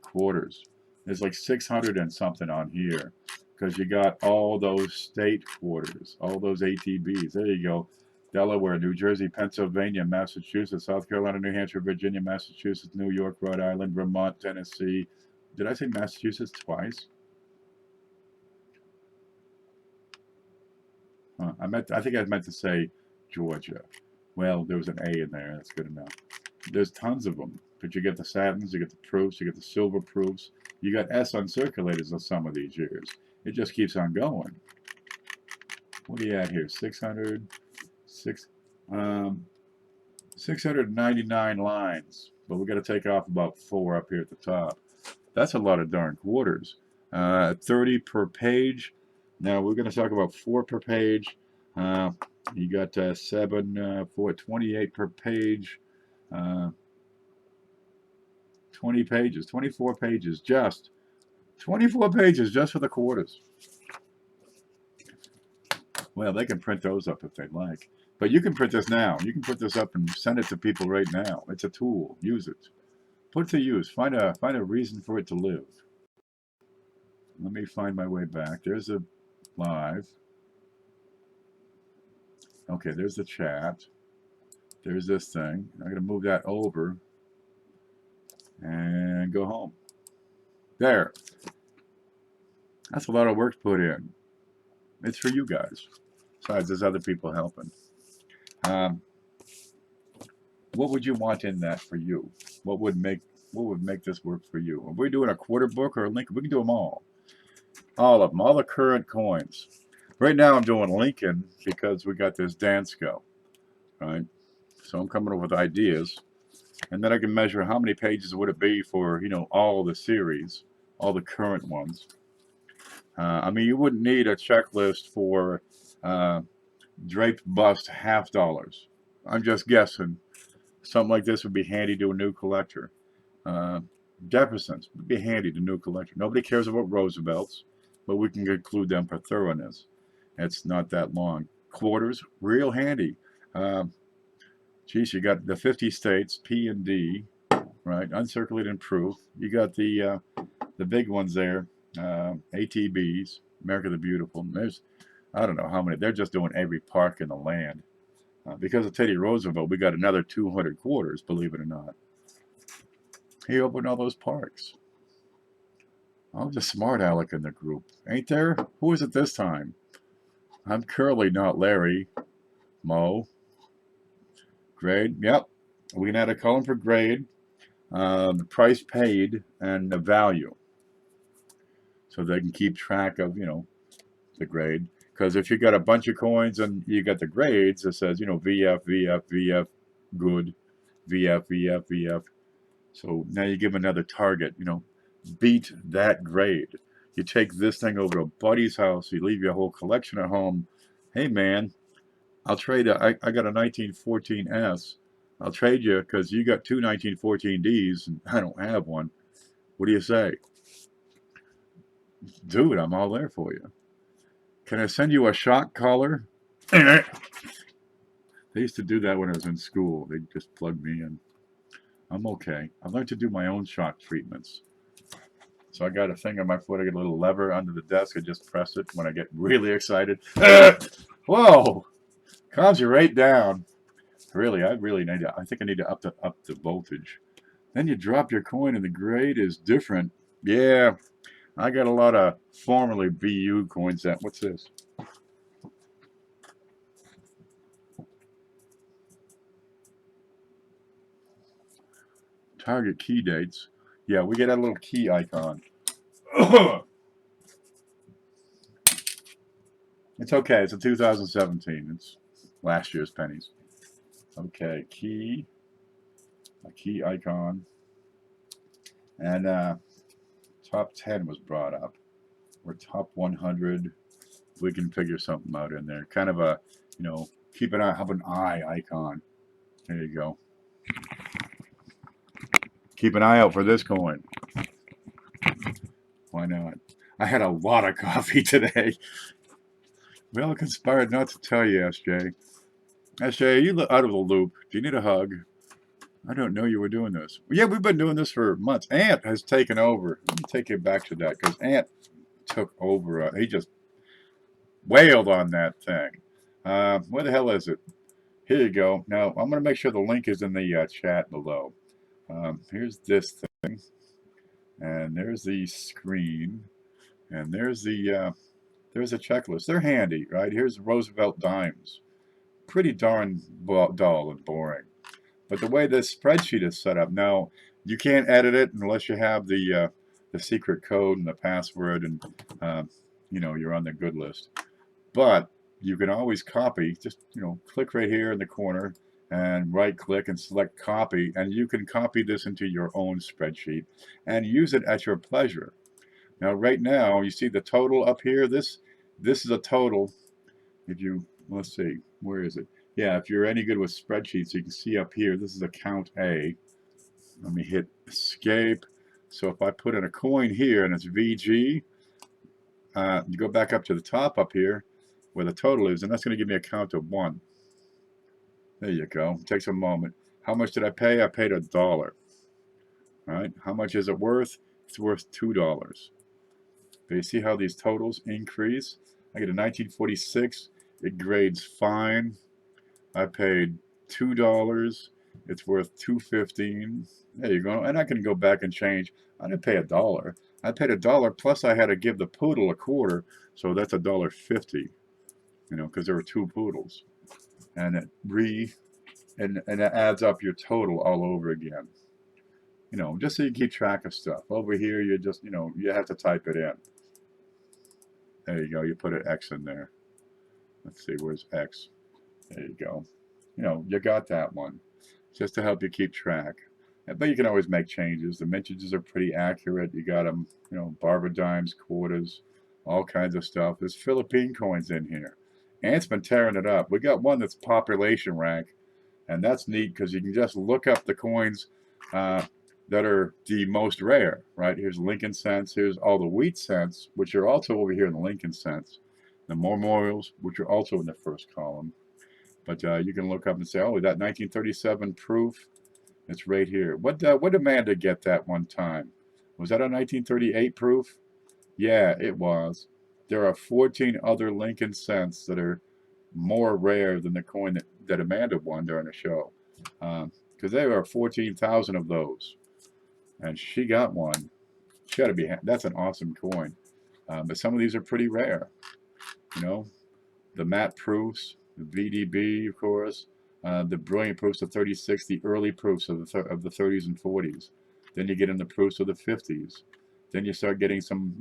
Quarters. There's like 600 and something on here because you got all those state quarters, all those ATBs. There you go. Delaware, New Jersey, Pennsylvania, Massachusetts, South Carolina, New Hampshire, Virginia, Massachusetts, New York, Rhode Island, Vermont, Tennessee. Did I say Massachusetts twice? I think I meant to say Georgia. Well, there was an A in there. That's good enough. There's tons of them. But you get the satins, you get the proofs, you get the silver proofs. You got S uncirculators on some of these years. It just keeps on going. What are you at here? 699 lines. But we got to take off about 4 up here at the top. That's a lot of darn quarters. 30 per page. Now we're going to talk about 4 per page. You got 28 per page. 20 pages, 24 pages, just 24 pages just for the quarters. Well, they can print those up if they like. But you can print this now. You can put this up and send it to people right now. It's a tool. Use it. Put it to use. Find a reason for it to live. Let me find my way back. There's a live. Okay, there's the chat. There's this thing. I'm going to move that over and go home. There. That's a lot of work put in. It's for you guys. Besides, there's other people helping. What would you want in that for you? What would make this work for you? If we're doing a quarter book or a Lincoln, we can do them all. All of them, all the current coins. Right now I'm doing Lincoln because we got this Dansko, right? So I'm coming up with ideas. And then I can measure how many pages would it be for, you know, all the series, all the current ones. I mean, you wouldn't need a checklist for draped bust $50. I'm just guessing. Something like this would be handy to a new collector. Jeffersons would be handy to a new collector. Nobody cares about Roosevelts, but we can include them for thoroughness. It's not that long. Quarters, real handy. Geez, you got the 50 states, P and D, right? Uncirculated proof. You got the big ones there, ATBs, America the Beautiful. And there's, I don't know how many. They're just doing every park in the land. Because of Teddy Roosevelt, we got another 200 quarters, believe it or not. He opened all those parks. I'm the smart aleck in the group. Ain't there? Who is it this time? I'm Curly, not Larry. Mo. Grade. Yep. We can add a column for grade, the price paid, and the value. So they can keep track of, you know, the grade. Because if you got a bunch of coins and you got the grades, it says, you know, VF, VF, VF, good, VF, VF, VF. So now you give another target, you know, beat that grade. You take this thing over to a buddy's house, you leave your whole collection at home. Hey, man, I'll trade, I got a 1914S. I'll trade you because you got 2 1914Ds and I don't have one. What do you say? Dude, I'm all there for you. Can I send you a shock collar? They used to do that when I was in school. They'd just plug me in. I'm okay. I learned to do my own shock treatments. So I got a thing on my foot. I get a little lever under the desk. I just press it when I get really excited. Whoa! Calms you right down. Really, I think I need to up the voltage. Then you drop your coin and the grade is different. Yeah, I got a lot of formerly BU coins. What's this? Target key dates. Yeah, we get a little key icon. It's okay. It's a 2017. It's last year's pennies. Okay, a key icon. And top 10 was brought up. Or top 100. We can figure something out in there. Kind of a, keep an eye, have an eye icon. There you go. Keep an eye out for this coin. Why not? I had a lot of coffee today. Well, conspired not to tell you, SJ. SJ, you out of the loop. Do you need a hug? I don't know you were doing this. Yeah, we've been doing this for months. Ant has taken over. Let me take you back to that because Ant took over. He just wailed on that thing. Where the hell is it? Here you go. Now, I'm going to make sure the link is in the chat below. Here's this thing. And there's the screen. And there's a checklist. They're handy, right? Here's Roosevelt dimes. Pretty darn dull and boring. But the way this spreadsheet is set up, now, you can't edit it unless you have the secret code and the password and, you're on the good list. But you can always copy, just, click right here in the corner and right-click and select copy, and you can copy this into your own spreadsheet and use it at your pleasure. Now, right now, you see the total up here? This is a total. If you, let's see, where is it? Yeah, if you're any good with spreadsheets, you can see up here, this is account A. Let me hit escape. So if I put in a coin here and it's VG, you go back up to the top up here where the total is, and that's going to give me a count of 1. There you go. It takes a moment. How much did I pay? I paid $1. All right. How much is it worth? It's worth $2. But you see how these totals increase? I get a 1946. It grades fine. I paid $2. It's worth $2.15. There you go. And I can go back and change. I didn't pay $1. I paid $1 plus I had to give the poodle a quarter, so that's $1.50. Because there were 2 poodles, and it adds up your total all over again. Just so you keep track of stuff. Over here, you just you have to type it in. There you go. You put an X in there. Let's see, where's X? There you go. You got that one, just to help you keep track. But you can always make changes. The mintages are pretty accurate. You got them, barber dimes, quarters, all kinds of stuff. There's Philippine coins in here. Ant's been tearing it up. We got one that's population rank, and that's neat because you can just look up the coins that are the most rare, right? Here's Lincoln cents. Here's all the wheat cents, which are also over here in the Lincoln cents. The memorials, which are also in the first column. But you can look up and say, oh, that 1937 proof, it's right here. What did Amanda get that one time? Was that a 1938 proof? Yeah, it was. There are 14 other Lincoln cents that are more rare than the coin that Amanda won during the show. Because there are 14,000 of those. And she got one. She ought to be, that's an awesome coin. But some of these are pretty rare. The matte proofs, the VDB, of course, the brilliant proofs of 36, the early proofs of the 30s and 40s. Then you get in the proofs of the 50s. Then you start getting some,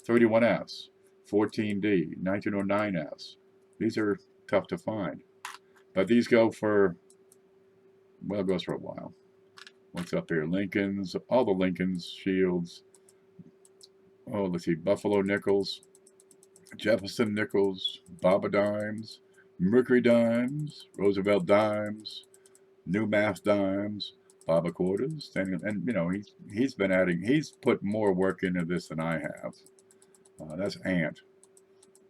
31Fs, 14D, 1909Fs. These are tough to find. But these go for, well, it goes for a while. What's up here? Lincolns, all the Lincolns, Shields. Oh, let's see, Buffalo nickels, Jefferson nickels, Baba dimes, Mercury dimes, Roosevelt dimes, New Math dimes, Baba quarters, and he's been adding. He's put more work into this than I have. That's Ant.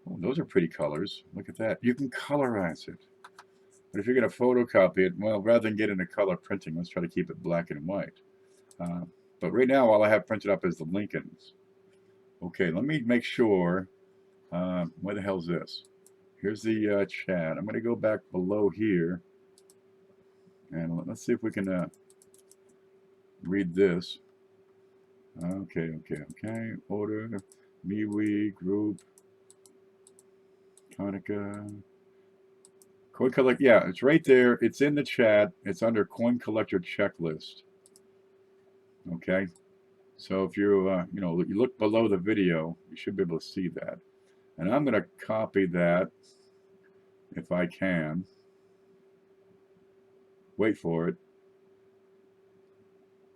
Oh, those are pretty colors. Look at that. You can colorize it. But if you're going to photocopy it, well, rather than get into color printing, let's try to keep it black and white. But right now, all I have printed up is the Lincolns. Okay, let me make sure. Where the hell's this? Here's the chat. I'm going to go back below here. And let's see if we can read this. Okay. Order, MeWe, group, Coddington. Coin Collect, yeah, it's right there. It's in the chat. It's under Coin Collector Checklist. Okay, so if you you look below the video, you should be able to see that. And I'm going to copy that if I can. Wait for it.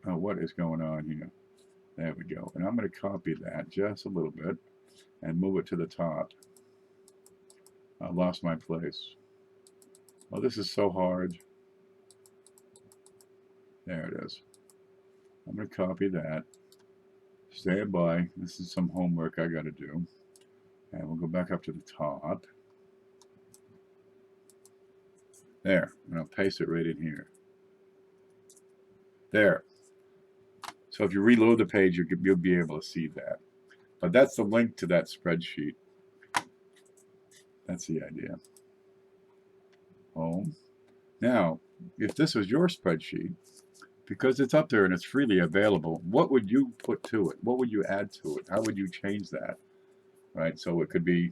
Oh, what is going on here? There we go. And I'm going to copy that just a little bit and move it to the top. I lost my place. Oh, this is so hard. There it is. I'm going to copy that. Stand by. This is some homework I got to do. And we'll go back up to the top. There. And I'll paste it right in here. There. So if you reload the page, you'll be able to see that. But that's the link to that spreadsheet. That's the idea. Home. Now, if this was your spreadsheet, because it's up there and it's freely available, what would you put to it? What would you add to it? How would you change that? Right? So it could be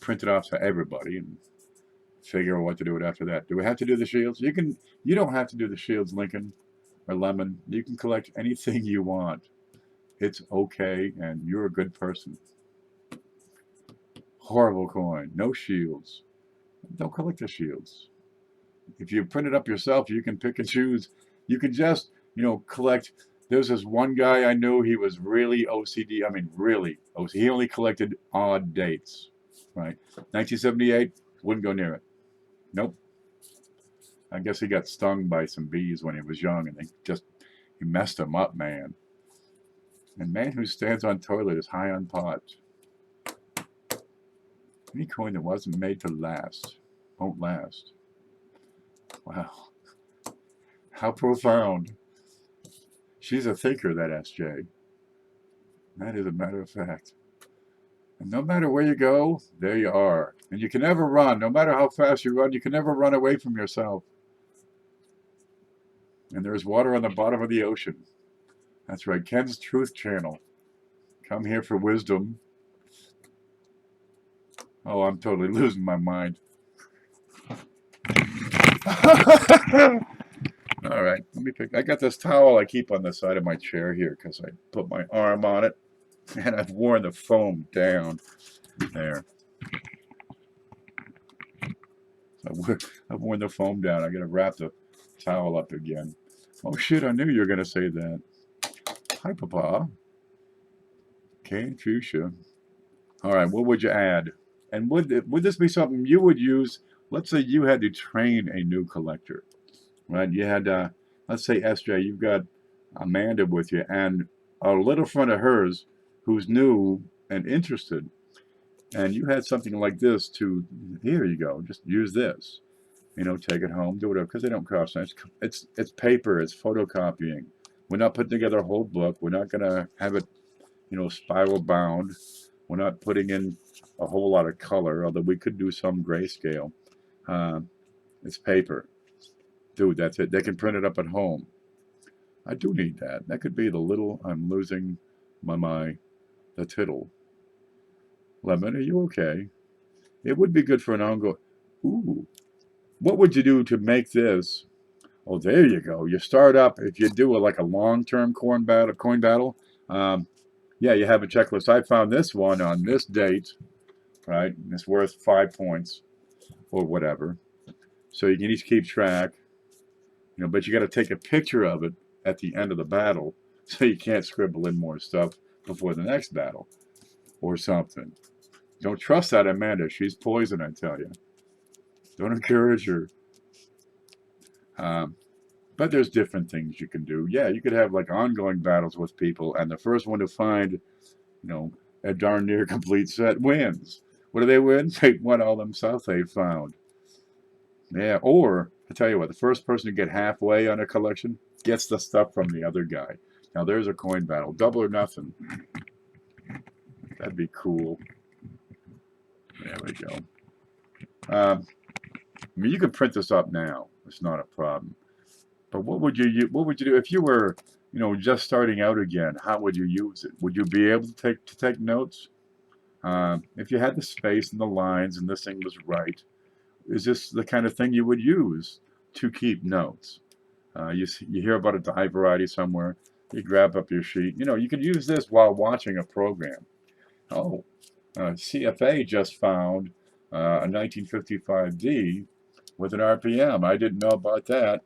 printed off to everybody and figure out what to do with after that. Do we have to do the shields? You don't have to do the shields, Lincoln or Lemon. You can collect anything you want. It's okay, and you're a good person. Horrible coin. No shields. Don't collect the shields. If you print it up yourself, you can pick and choose. You can just, collect. There's this one guy I knew, he was really OCD. I mean, really OCD. He only collected odd dates, right? 1978, wouldn't go near it. Nope. I guess he got stung by some bees when he was young, and he messed him up, man. And man who stands on toilet is high on pot. Any coin that wasn't made to last won't last. Wow. How profound. She's a thinker, that SJ. That is a matter of fact. And no matter where you go, there you are. And you can never run. No matter how fast you run, you can never run away from yourself. And there's water on the bottom of the ocean. That's right, Ken's Truth Channel. Come here for wisdom. Oh, I'm totally losing my mind. All right, let me pick. I got this towel I keep on the side of my chair here because I put my arm on it, and I've worn the foam down. There. I've worn the foam down. I got to wrap the towel up again. Oh shit! I knew you were gonna say that. Hi, Papa. Okay, fuchsia. All right, what would you add? And would this be something you would use? Let's say you had to train a new collector, right? You had, let's say SJ, you've got Amanda with you, and a little friend of hers who's new and interested, and you had something like this to, here you go, just use this, take it home, do whatever, because they don't cost much. It's paper, it's photocopying. We're not putting together a whole book. We're not going to have it, spiral bound. We're not putting in a whole lot of color, although we could do some grayscale. It's paper. Dude, that's it. They can print it up at home. I do need that. That could be the little, I'm losing the tittle. Lemon, are you okay? It would be good for an ongoing. Ooh. What would you do to make this? Oh, there you go. You start up, if you do a long-term coin battle, yeah, you have a checklist. I found this one on this date, right? And it's worth 5 points or whatever. So you can each keep track, but you got to take a picture of it at the end of the battle so you can't scribble in more stuff before the next battle or something. Don't trust that Amanda. She's poison, I tell you. Don't encourage her. But there's different things you can do. Yeah, you could have ongoing battles with people, and the first one to find, a darn near complete set wins. What do they win? They won all them stuff they found. Yeah, or I tell you what, the first person to get halfway on a collection, gets the stuff from the other guy. Now there's a coin battle, double or nothing. That'd be cool. There we go. I mean, you can print this up now. It's not a problem. But what would you do if you were, just starting out again? How would you use it? Would you be able to take notes? If you had the space and the lines and this thing was right, is this the kind of thing you would use to keep notes? You hear about a die variety somewhere. You grab up your sheet. You can use this while watching a program. Oh, CFA just found a 1955D with an RPM. I didn't know about that.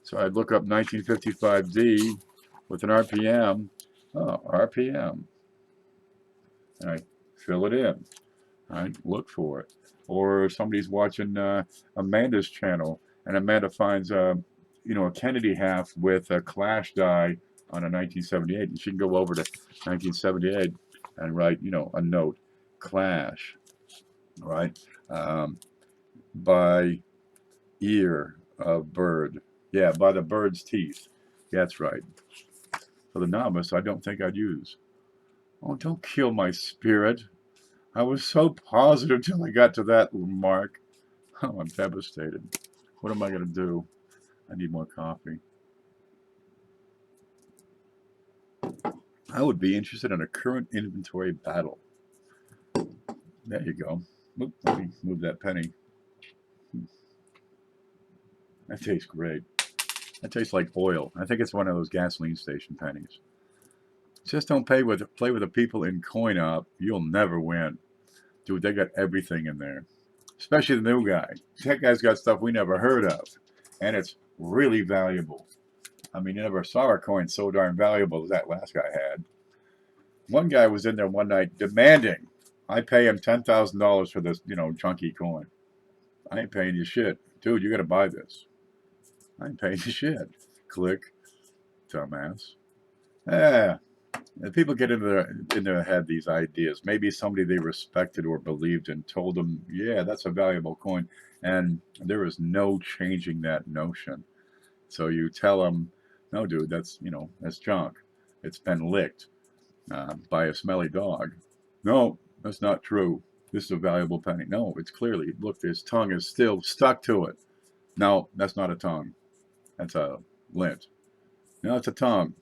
So I'd look up 1955D with an RPM. Oh, RPM. And I fill it in. I look for it. Or somebody's watching Amanda's channel, and Amanda finds a Kennedy half with a Clash die on a 1978, and she can go over to 1978 and write, a note, Clash, right? By ear of bird. Yeah, by the bird's teeth. That's right. For the novice, I don't think I'd use. Oh, don't kill my spirit. I was so positive till I got to that mark. Oh, I'm devastated. What am I going to do? I need more coffee. I would be interested in a current inventory battle. There you go. Oop, let me move that penny. That tastes great. That tastes like oil. I think it's one of those gasoline station pennies. Just don't play with the people in coin op. You'll never win. Dude, they got everything in there. Especially the new guy. That guy's got stuff we never heard of. And it's really valuable. I mean, you never saw a coin so darn valuable as that last guy had. One guy was in there one night demanding I pay him $10,000 for this, junky coin. I ain't paying you shit. Dude, you got to buy this. I ain't paying you shit. Click. Dumbass. Yeah. And people get in their head these ideas. Maybe somebody they respected or believed in told them, yeah, that's a valuable coin. And there is no changing that notion. So you tell them, no, dude, that's junk. It's been licked by a smelly dog. No, that's not true. This is a valuable penny. No, it's clearly, look, his tongue is still stuck to it. No, that's not a tongue. That's a lint. No, it's a tongue.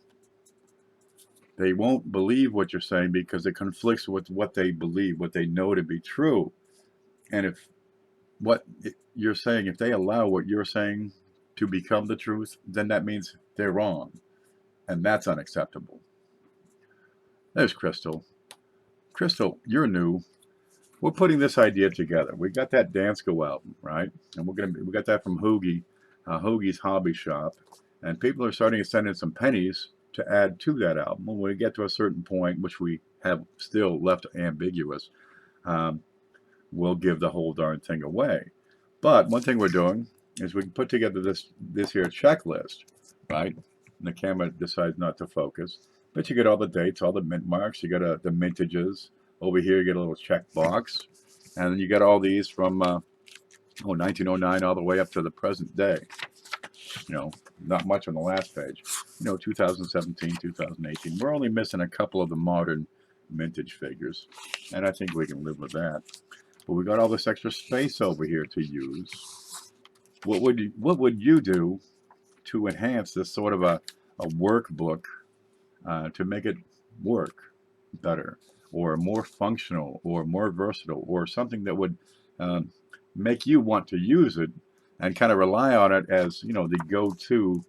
They won't believe what you're saying because it conflicts with what they believe, what they know to be true. And if what you're saying, if they allow what you're saying to become the truth, then that means they're wrong. And that's unacceptable. There's Crystal. Crystal, you're new. We're putting this idea together. We got that Dansko album, right? And we got that from Hoogie, Hoogie's Hobby Shop. And people are starting to send in some pennies to add to that album. When we get to a certain point, which we have still left ambiguous, we'll give the whole darn thing away. But one thing we're doing is we can put together this here checklist, right? And the camera decides not to focus. But you get all the dates, all the mint marks. You got the mintages. Over here, you get a little check box. And then you get all these from 1909 all the way up to the present day. Not much on the last page. 2017, 2018. We're only missing a couple of the modern mintage figures. And I think we can live with that. But we got all this extra space over here to use. What would you do to enhance this sort of a workbook to make it work better, or more functional, or more versatile, or something that would make you want to use it and kind of rely on it as the go-to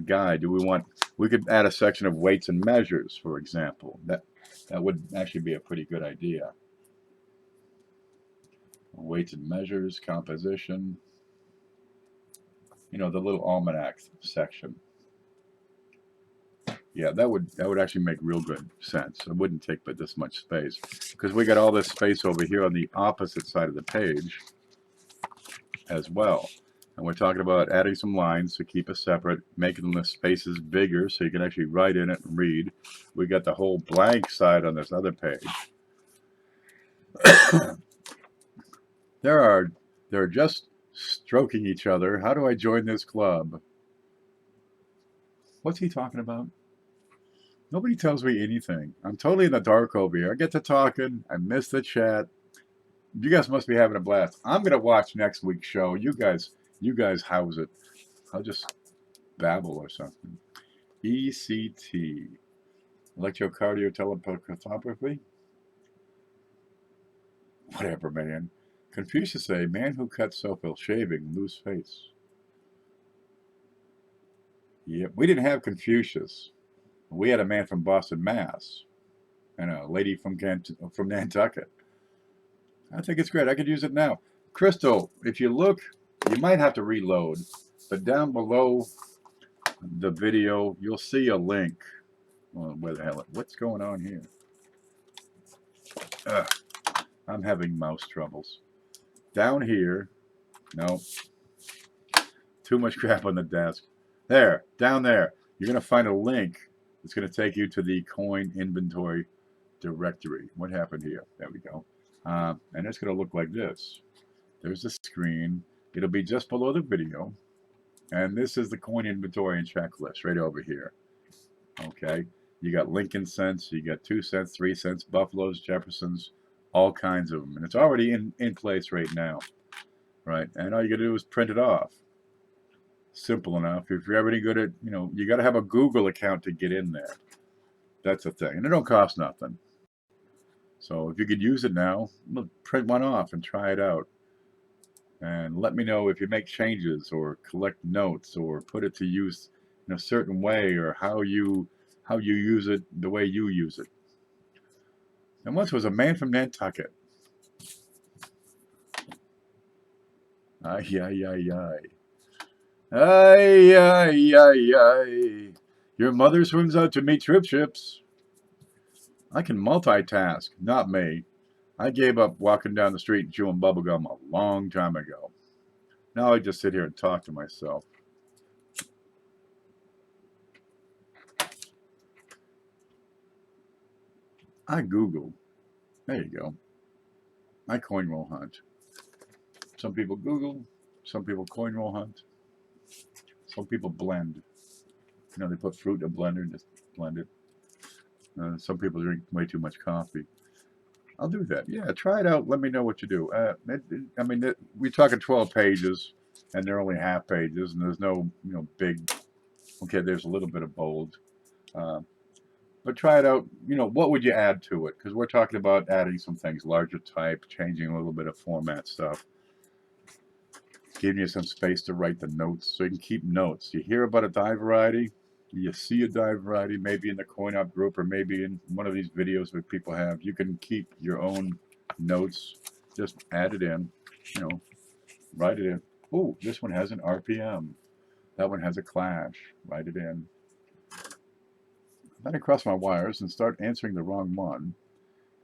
guide? We could add a section of weights and measures, for example. That would actually be a pretty good idea. Weights and measures, composition, the little almanac section. Yeah, that would actually make real good sense. It wouldn't take but this much space, because we got all this space over here on the opposite side of the page as well. And we're talking about adding some lines to keep it separate, making the spaces bigger so you can actually write in it and read. We got the whole blank side on this other page. They're just stroking each other. How do I join this club? What's he talking about? Nobody tells me anything. I'm totally in the dark over here. I get to talking. I miss the chat. You guys must be having a blast. I'm gonna watch next week's show. You guys house it. I'll just babble or something. ECT, electrocardio telepathy. Whatever, man. Confucius say, man who cuts self while shaving, lose face. Yep, we didn't have Confucius. We had a man from Boston, Mass, and a lady from Nantucket. I think it's great. I could use it now. Crystal, if you look, you might have to reload, but down below the video, you'll see a link. Well, where the hell? What's going on here? Ugh, I'm having mouse troubles. Down here, no, too much crap on the desk. There, down there, you're going to find a link that's going to take you to the coin inventory directory. What happened here? There we go. And it's going to look like this. There's the screen. It'll be just below the video. And this is the coin inventory and checklist right over here. Okay. You got Lincoln cents, you got 2 cents, 3 cents, Buffaloes, Jeffersons, all kinds of them. And it's already in place right now. Right. And all you got to do is print it off. Simple enough. If you're ever any good at, you got to have a Google account to get in there. That's the thing. And it don't cost nothing. So if you could use it now, print one off and try it out. And let me know if you make changes or collect notes or put it to use in a certain way, or how you use it the way you use it. And once was a man from Nantucket. Ay, ay, ay, ay. Ay, ay, ay, ay. Your mother swims out to meet trip ships. I can multitask. Not me. I gave up walking down the street and chewing bubblegum a long time ago. Now I just sit here and talk to myself. I Google. There you go. I coin roll hunt. Some people Google. Some people coin roll hunt. Some people blend. They put fruit in a blender and just blend it. Some people drink way too much coffee. I'll do that. Yeah, try it out. Let me know what you do. We're talking 12 pages, and they're only half pages, and there's no, big. Okay, there's a little bit of bold, but try it out. What would you add to it? Because we're talking about adding some things, larger type, changing a little bit of format stuff, giving you some space to write the notes, so you can keep notes. You hear about a die variety. You see a die variety, maybe in the CoinOp group or maybe in one of these videos that people have. You can keep your own notes. Just add it in, write it in. Oh, this one has an RPM. That one has a clash. Write it in. Then I cross my wires and start answering the wrong one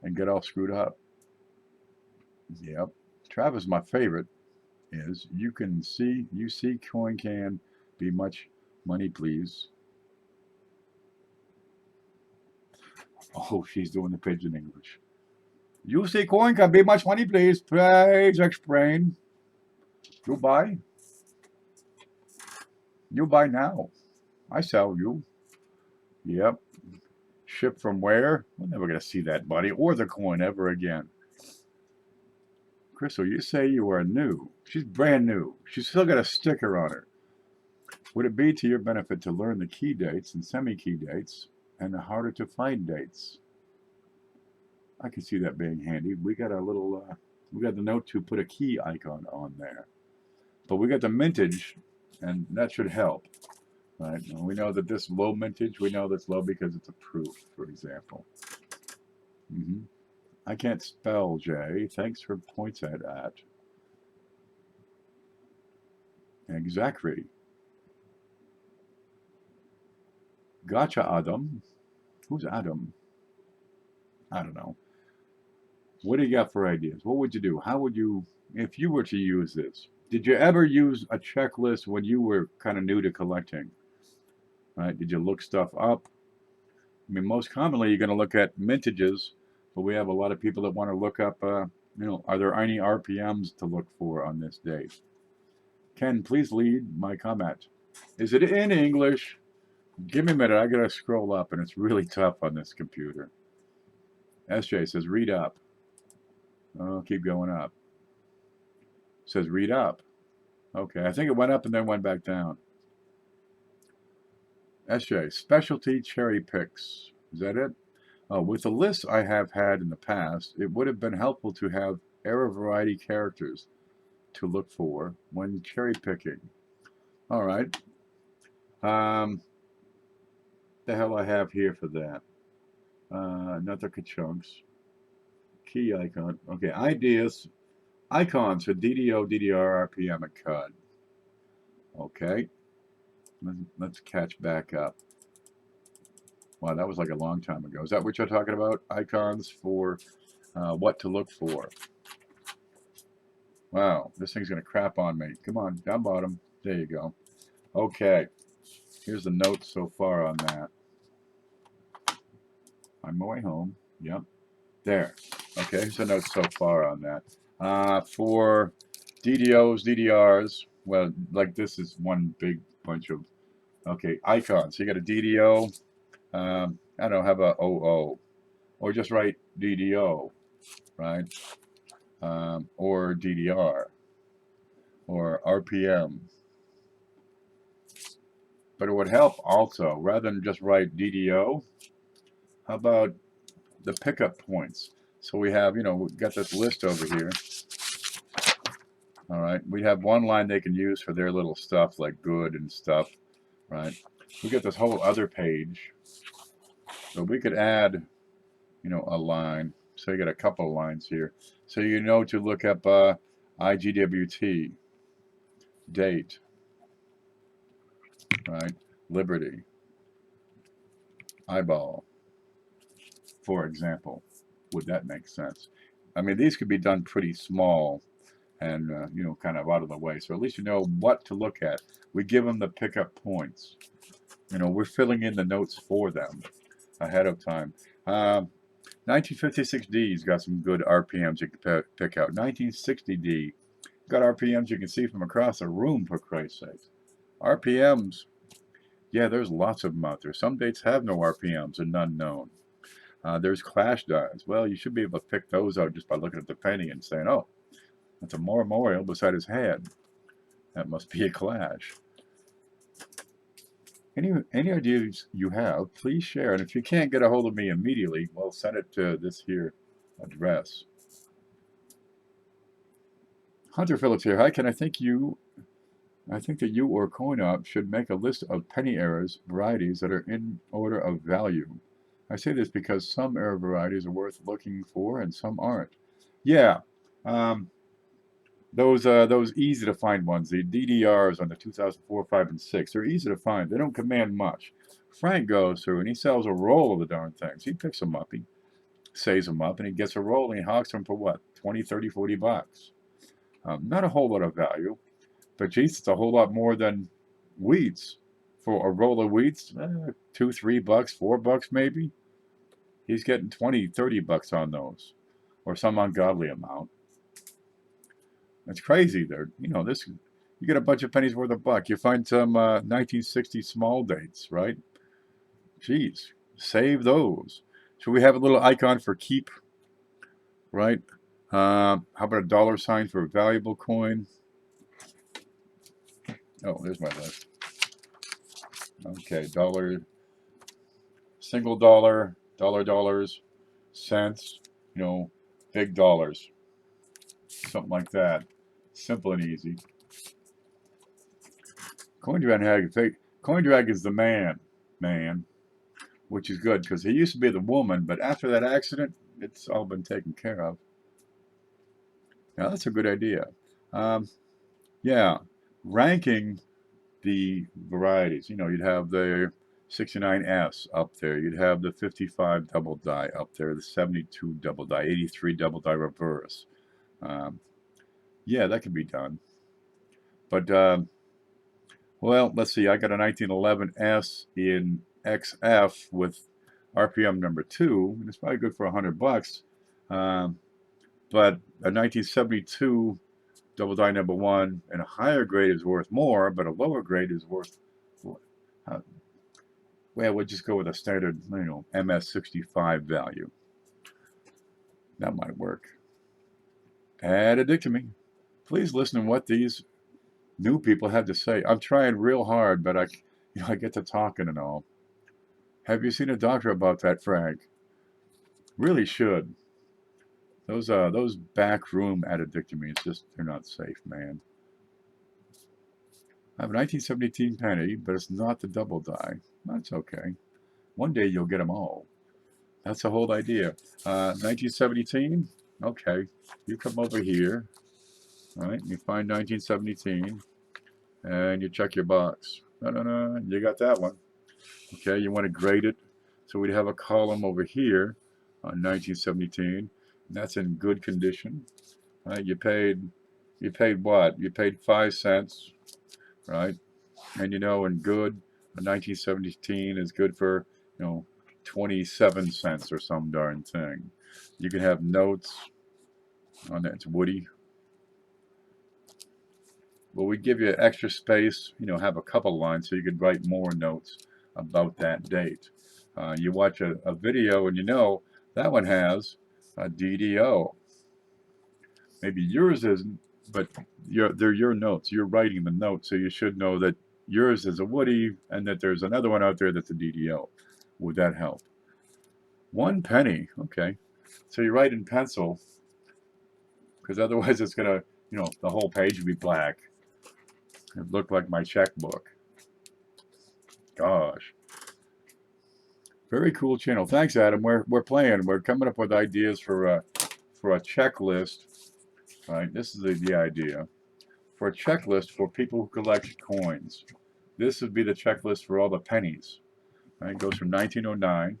and get all screwed up. Yep. Travis, my favorite is you see coin can be much money, please. Oh, she's doing the pigeon English. You see coin can be much money, please. Please explain. You buy? You buy now. I sell you. Yep. Ship from where? We're never going to see that buddy or the coin ever again. Crystal, you say you are new. She's brand new. She's still got a sticker on her. Would it be to your benefit to learn the key dates and semi-key dates and the harder to find dates? I can see that being handy. We got we got the note to put a key icon on there. But we got the mintage, and that should help. Right? And we know that this low mintage, we know that's low because it's a proof, for example. I can't spell, Jay. Thanks for points at. Exactly. Gotcha, Adam. Who's Adam? I don't know. What do you got for ideas? What would you do? How would you, if you were to use this? Did you ever use a checklist when you were kind of new to collecting? Right? Did you look stuff up? Most commonly you're going to look at mintages, but we have a lot of people that want to look up, are there any RPMs to look for on this date? Ken, please lead my comment. Is it in English? Give me a minute. I got to scroll up, and it's really tough on this computer. SJ says, read up. Oh, keep going up. Says, read up. Okay, I think it went up and then went back down. SJ, specialty cherry picks. Is that it? With the lists I have had in the past, it would have been helpful to have error variety characters to look for when cherry picking. All right. The hell I have here for that? Another chunks. Key icon. Okay, ideas. Icons for DDO, DDR, RPM, and CUD. Okay. Let's catch back up. Wow, that was like a long time ago. Is that what you're talking about? Icons for what to look for. Wow, this thing's going to crap on me. Come on, down bottom. There you go. Okay. Here's the notes so far on that. On my way home. Yep. There. Okay, here's the notes so far on that. For DDOs, DDRs, well, like this is one big bunch of, okay, icons. So you got a DDO. I don't know, have a OO. Or just write DDO, right? Or DDR. Or RPM. But it would help also, rather than just write DDO, how about the pickup points? So we have, we've got this list over here. All right, we have one line they can use for their little stuff like good and stuff, right? We got this whole other page. So we could add, a line. So you got a couple of lines here. So to look up IGWT, date, right? Liberty, eyeball, for example. Would that make sense? I mean, these could be done pretty small and, kind of out of the way. So at least you know what to look at. We give them the pickup points. We're filling in the notes for them ahead of time. 1956D's got some good RPMs you can pick out. 1960D got RPMs you can see from across the room, for Christ's sake. RPMs, yeah, there's lots of them out there. Some dates have no RPMs and none known. There's clash dies. Well, you should be able to pick those out just by looking at the penny and saying, oh, that's a memorial beside his head. That must be a clash. Any ideas you have, please share. And if you can't get a hold of me immediately, well, send it to this here address. Hunter Phillips here. Hi, I think that you or CoinOp should make a list of penny errors varieties that are in order of value. I say this because some error varieties are worth looking for and some aren't. Yeah, those easy to find ones, the DDRs on the 2004, 5, and 6, they're easy to find. They don't command much. Frank goes through and he sells a roll of the darn things. He picks them up, he saves them up, and he gets a roll and he hawks them for what? 20, 30, 40 bucks. Not a whole lot of value, but geez, it's a whole lot more than wheats. For a roll of wheats, $2, $3, $4 maybe. He's getting 20, 30 bucks on those, or some ungodly amount. It's crazy. There, this. You get a bunch of pennies worth of buck. You find some 1960 small dates, right? Geez, save those. So we have a little icon for keep, right? How about a dollar sign for a valuable coin? Oh, there's my list. Okay, dollar, single dollar, dollars, cents, big dollars, something like that. Simple and easy. CoinDrag is the man, which is good because he used to be the woman, but after that accident, it's all been taken care of. Now that's a good idea. Yeah, ranking the varieties. You'd have the 69S up there. You'd have the 55 double die up there, the 72 double die, 83 double die reverse. Yeah, that could be done. But, well, let's see. I got a 1911S in XF with RPM number 2, and it's probably good for $100. But a 1972 double die number 1 and a higher grade is worth more, but a lower grade is worth Well, we'll just go with a standard, MS65 value. That might work. Add a dictomy. Please listen to what these new people have to say. I'm trying real hard, but I get to talking and all. Have you seen a doctor about that, Frank? Really should. Those back room addictomies, they're not safe, man. I have a 1917 penny, but it's not the double die. That's okay. One day you'll get them all. That's the whole idea. 1917. Okay, you come over here. All right, you find 1917, and you check your box. No, you got that one. Okay, you want to grade it. So we'd have a column over here on 1917. And that's in good condition. Right? You paid what? You paid 5 cents, right? And in good, a 1917 is good for 27 cents or some darn thing. You can have notes on that. It's Woody. Well, we give you extra space, have a couple lines so you could write more notes about that date. You watch a video and that one has a DDO. Maybe yours isn't, but they're your notes. You're writing the notes, so you should know that yours is a Woody and that there's another one out there that's a DDO. Would that help? 1 penny. Okay. So you write in pencil because otherwise it's going to, the whole page would be black. It looked like my checkbook. Gosh. Very cool channel. Thanks, Adam. We're playing. We're coming up with ideas for a checklist. All right, this is the idea. For a checklist for people who collect coins. This would be the checklist for all the pennies. Right? It goes from 1909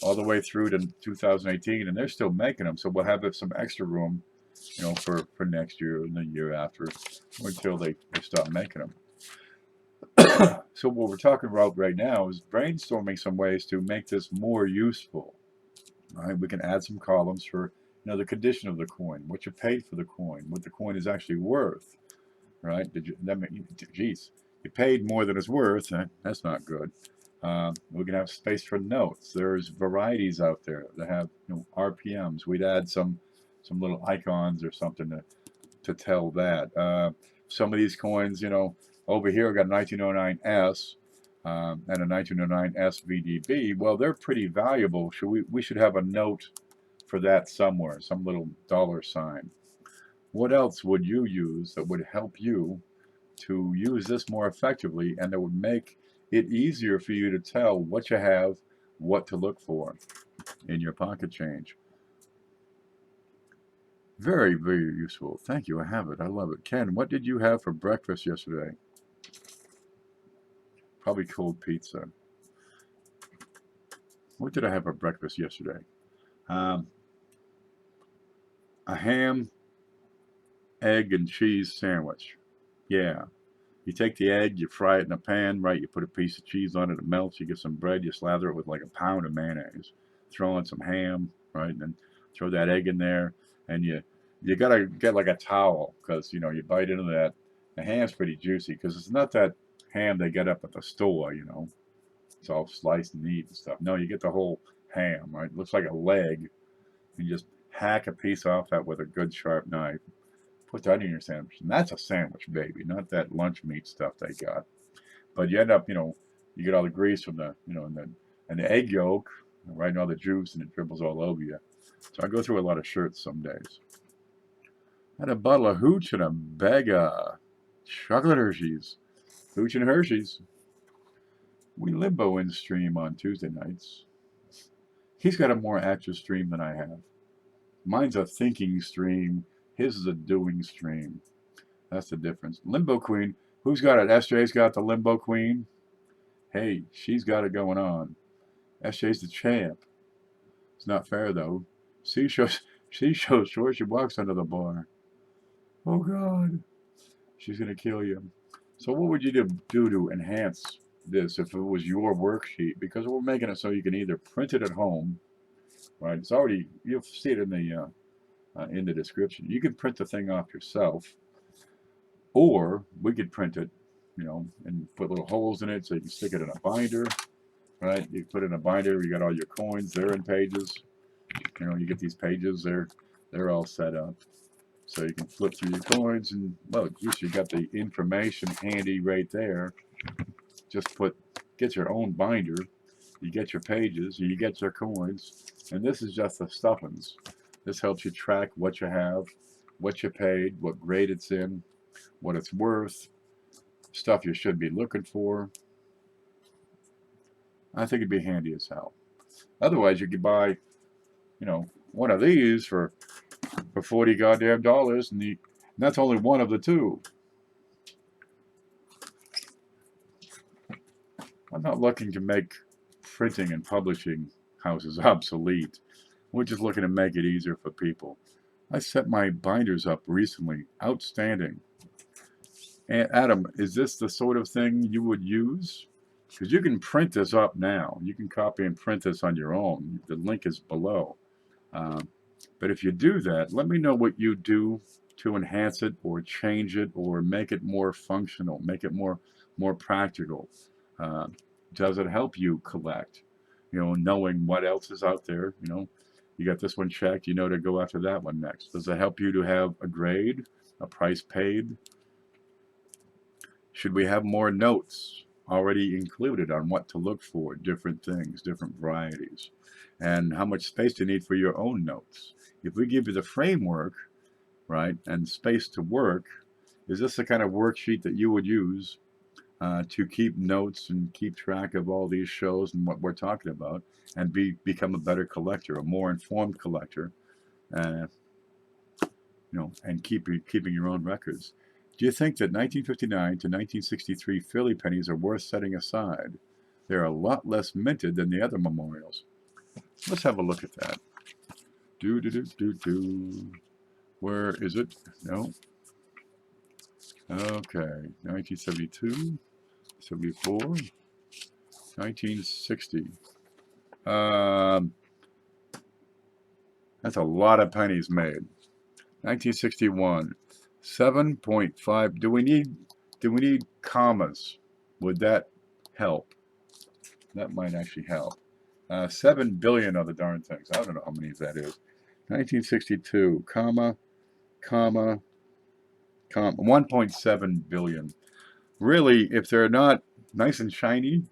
all the way through to 2018, and they're still making them. So we'll have some extra room, for next year and the year after, until they stop making them. So what we're talking about right now is brainstorming some ways to make this more useful. All right, we can add some columns for the condition of the coin, what you paid for the coin, what the coin is actually worth. Right? Geez, you paid more than it's worth. That's not good. We can have space for notes. There's varieties out there that have RPMs. We'd add some little icons or something to tell that. Some of these coins, over here I got a 1909S and a 1909S VDB. Well, they're pretty valuable. We should have a note for that somewhere, some little $sign. What else would you use that would help you to use this more effectively and that would make it easier for you to tell what you have, what to look for in your pocket change? Very, very useful. Thank you. I have it. I love it. Ken, what did you have for breakfast yesterday? Probably cold pizza. What did I have for breakfast yesterday? A ham, egg, and cheese sandwich. Yeah. You take the egg, you fry it in a pan, right? You put a piece of cheese on it, it melts. You get some bread, you slather it with like a pound of mayonnaise. Throw in some ham, right? And then throw that egg in there. And you got to get like a towel because, you bite into that. The ham's pretty juicy because it's not that ham they get up at the store, It's all sliced and neat and stuff. No, you get the whole ham, right? It looks like a leg. You just hack a piece off that with a good sharp knife. Put that in your sandwich. And that's a sandwich, baby, not that lunch meat stuff they got. But you end up, you get all the grease from the, and the egg yolk, right, and all the juice, and it dribbles all over you. So I go through a lot of shirts some days. I had a bottle of Hooch and a bag of chocolate Hershey's. Hooch and Hershey's. We limbo in stream on Tuesday nights. He's got a more active stream than I have. Mine's a thinking stream. His is a doing stream. That's the difference. Limbo Queen. Who's got it? SJ's got the Limbo Queen. Hey, she's got it going on. SJ's the champ. It's not fair, though. She shows short. She walks under the bar. Oh, God. She's going to kill you. So what would you do to enhance this if it was your worksheet? Because we're making it so you can either print it at home, right? It's already, you'll see it in the description. You can print the thing off yourself, or we could print it, and put little holes in it so you can stick it in a binder, right? You put in a binder, you got all your coins, they're in pages. You know, you get these pages, they're all set up. So you can flip through your coins and, well, geez, you got the information handy right there. Just get your own binder, you get your pages, you get your coins, and this is just the stuffings. This helps you track what you have, what you paid, what grade it's in, what it's worth, stuff you should be looking for. I think it'd be handy as hell. Otherwise, you could buy, you know, one of these for 40 goddamn dollars, and that's only one of the two. I'm not looking to make printing and publishing houses obsolete. We're just looking to make it easier for people. I set my binders up recently. Outstanding. And Adam, is this the sort of thing you would use? Because you can print this up now. You can copy and print this on your own. The link is below. But if you do that, let me know what you do to enhance it or change it or make it more functional, make it more practical. Does it help you collect? You know, knowing what else is out there. You know, you got this one checked, you know to go after that one next. Does it help you to have a grade, a price paid? Should we have more notes already included on what to look for, different things, different varieties? And how much space do you need for your own notes? If we give you the framework, right, and space to work, is this the kind of worksheet that you would use to keep notes and keep track of all these shows and what we're talking about, and become a better collector, a more informed collector, you know, and keeping your own records? Do you think that 1959 to 1963 Philly pennies are worth setting aside? They're a lot less minted than the other memorials. Let's have a look at that. Where is it? No. Okay. 1972, 74, 1960. That's a lot of pennies made. 1961, 7.5. Do we need commas? Would that help? That might actually help. 7 billion of the darn things. I don't know how many that is. 1962, comma, 1.7 billion. Really, if they're not nice and shiny,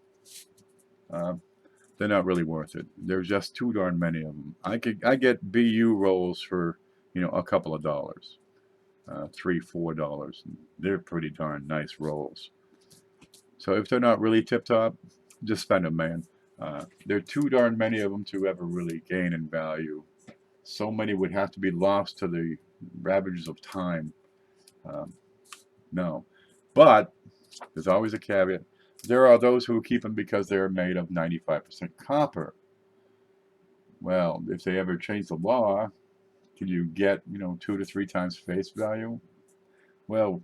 they're not really worth it. There's just too darn many of them. I get BU rolls for, you know, a couple of dollars, $3, $4. They're pretty darn nice rolls. So if they're not really tip top, just spend them, man. There are too darn many of them to ever really gain in value. So many would have to be lost to the ravages of time. No, but there's always a caveat. There are those who keep them because they're made of 95% copper. Well, if they ever change the law, can you get, you know, 2 to 3 times face value? Well,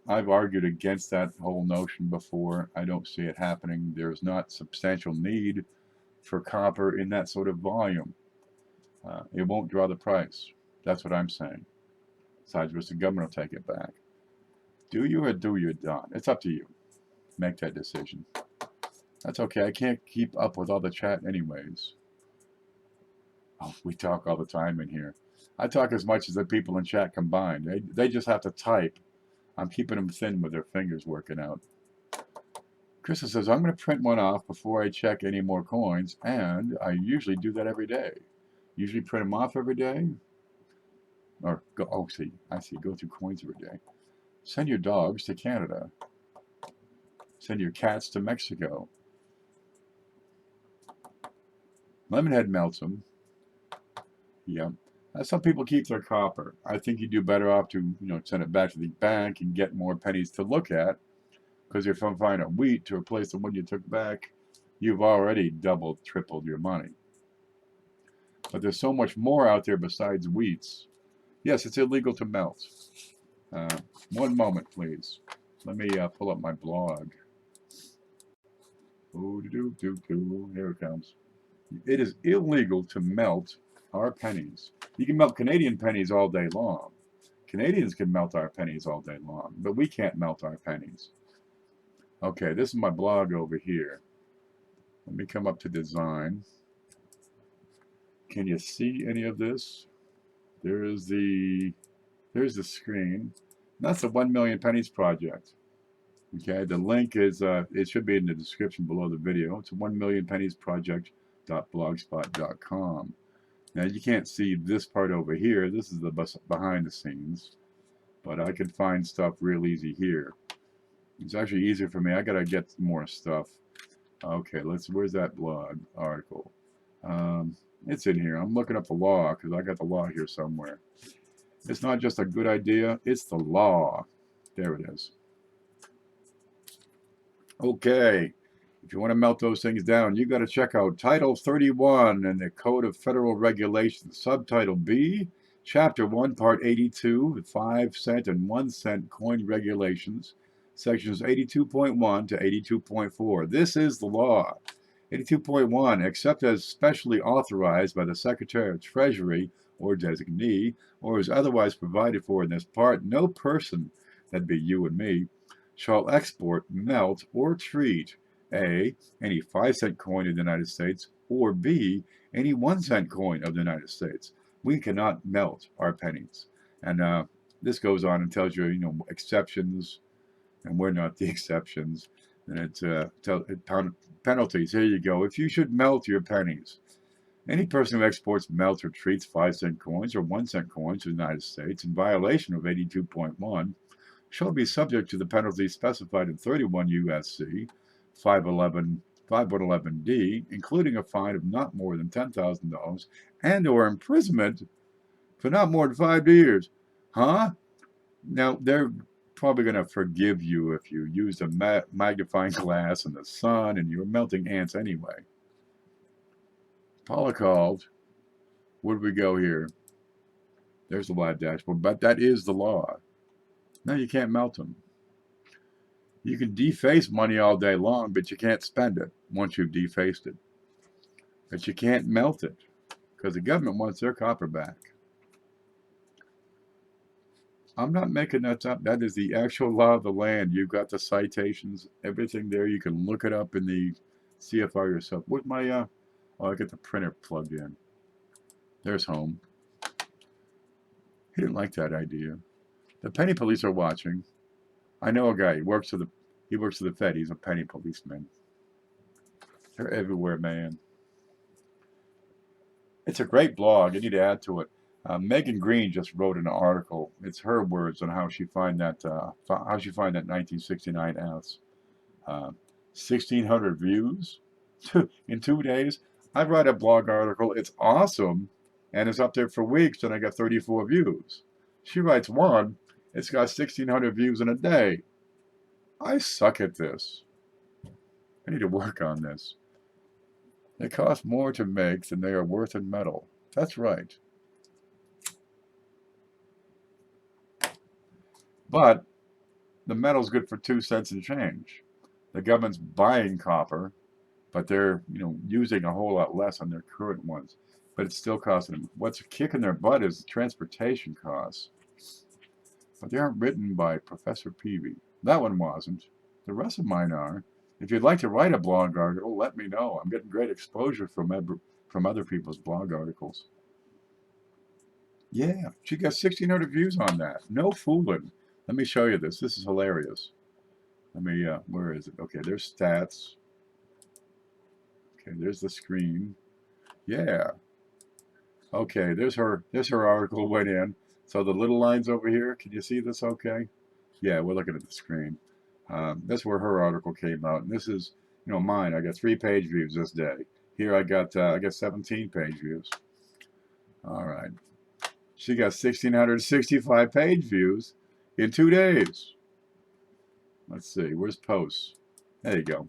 I've argued against that whole notion before. I don't see it happening. There's not substantial need for copper in that sort of volume. It won't draw the price. That's what I'm saying. Besides, the government will take it back. Do you or do you not? It's up to you. Make that decision. That's okay. I can't keep up with all the chat anyways. Oh, we talk all the time in here. I talk as much as the people in chat combined. They just have to type. I'm keeping them thin with their fingers working out. Krista says, I'm going to print one off before I check any more coins, and I usually do that every day. Usually print them off every day. Or go, oh, see, I see, go through coins every day. Send your dogs to Canada. Send your cats to Mexico. Lemonhead melts them. Yeah. Some people keep their copper. I think you do better off to, you know, send it back to the bank and get more pennies to look at. Because if I'm finding a wheat to replace the one you took back, you've already doubled, tripled your money. But there's so much more out there besides wheats. Yes, it's illegal to melt. One moment, please. Let me pull up my blog. Here it comes. It is illegal to melt our pennies. You can melt Canadian pennies all day long. Canadians can melt our pennies all day long, but we can't melt our pennies. Okay, this is my blog over here. Let me come up to design. Can you see any of this? There's the screen. That's the 1 Million Pennies project. Okay, the link is it should be in the description below the video. It's 1 Million Pennies project.blogspot.com. Now you can't see this part over here. This is the behind the scenes, but I can find stuff real easy here. It's actually easier for me. I gotta get more stuff. Okay, where's that blog article? It's in here. I'm looking up the law because I got the law here somewhere. It's not just a good idea, it's the law. There it is. Okay, if you want to melt those things down, you got to check out Title 31 in the Code of Federal Regulations, Subtitle B, Chapter 1, Part 82, 5 cent and 1 cent coin regulations, Sections 82.1 to 82.4. This is the law. 82.1, except as specially authorized by the Secretary of Treasury or designee, or is otherwise provided for in this part, no person, that'd be you and me, shall export, melt, or treat A, any 5 cent coin of the United States, or B, any 1 cent coin of the United States. We cannot melt our pennies. And this goes on and tells you, exceptions, and we're not the exceptions. And it's penalties. Here you go. If you should melt your pennies, any person who exports, melts, or treats 5 cent coins or 1 cent coins to the United States in violation of 82.1 shall be subject to the penalties specified in 31 U.S.C. 511D, including a fine of not more than $10,000 and/or imprisonment for not more than 5 years. Huh? Now, they're probably going to forgive you if you use a magnifying glass in the sun and you're melting ants anyway. Paula called. Where do we go here? There's the live dashboard, but that is the law. No, you can't melt them. You can deface money all day long, but you can't spend it once you've defaced it. But you can't melt it because the government wants their copper back. I'm not making that up. That is the actual law of the land. You've got the citations, everything there. You can look it up in the CFR yourself. Where's my, oh, I get the printer plugged in. There's home. He didn't like that idea. The penny police are watching. I know a guy. He works for the Fed. He's a penny policeman. They're everywhere, man. It's a great blog. I need to add to it. Megan Green just wrote an article. It's her words on how she find that 1969 ounce. 1,600 views in 2 days. I write a blog article. It's awesome, and it's up there for weeks, and I got 34 views. She writes one. It's got 1,600 views in a day. I suck at this. I need to work on this. They cost more to make than they are worth in metal. That's right. But the metal's good for 2 cents and change. The government's buying copper, but they're using a whole lot less on their current ones. But it's still costing them. What's kicking their butt is the transportation costs. But they aren't written by Professor Peavy. That one wasn't. The rest of mine are. If you'd like to write a blog article, let me know. I'm getting great exposure from other people's blog articles. Yeah, she got 1,600 views on that. No fooling. Let me show you this. This is hilarious. Let me, where is it? Okay, there's stats. Okay, there's the screen. Yeah. Okay, there's her article went in. So the little lines over here, can you see this okay? Yeah, we're looking at the screen. That's where her article came out. And this is, mine. I got 3 page views this day. Here I got 17 page views. All right. She got 1,665 page views in 2 days. Let's see, where's posts? There you go.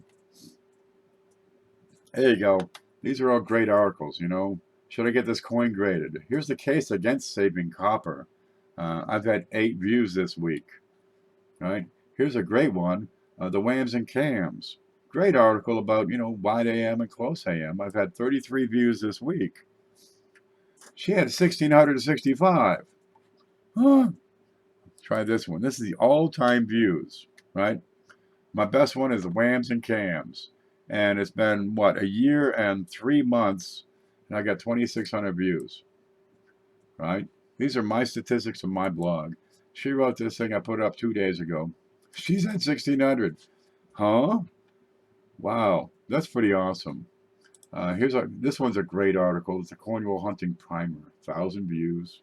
There you go. These are all great articles, Should I get this coin graded? Here's the case against saving copper. I've had 8 views this week. Right? Here's a great one, the whams and cams. Great article about, wide AM and close AM. I've had 33 views this week. She had 1,665. Huh. Try this one. This is the all-time views, right? My best one is the whams and cams. And it's been, what, a year and 3 months, and I got 2,600 views, right? These are my statistics from my blog. She wrote this thing, I put it up 2 days ago. She's at 1,600. Huh? Wow, that's pretty awesome. This one's a great article. It's a Cornwall hunting primer, 1,000 views.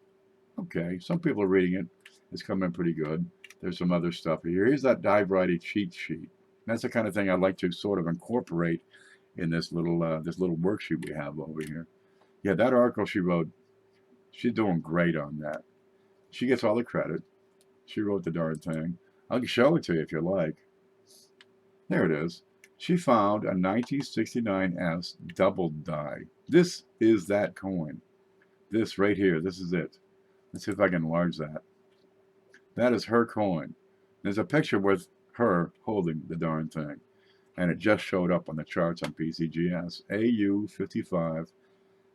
Okay, some people are reading it. It's coming in pretty good. There's some other stuff here. Here's that Rarity cheat sheet. That's the kind of thing I'd like to sort of incorporate in this little worksheet we have over here. Yeah, that article she wrote, she's doing great on that. She gets all the credit. She wrote the darn thing. I can show it to you if you like. There it is. She found a 1969S double die. This is that coin. This right here, this is it. Let's see if I can enlarge that. That is her coin. There's a picture with her holding the darn thing. And it just showed up on the charts on PCGS. AU55.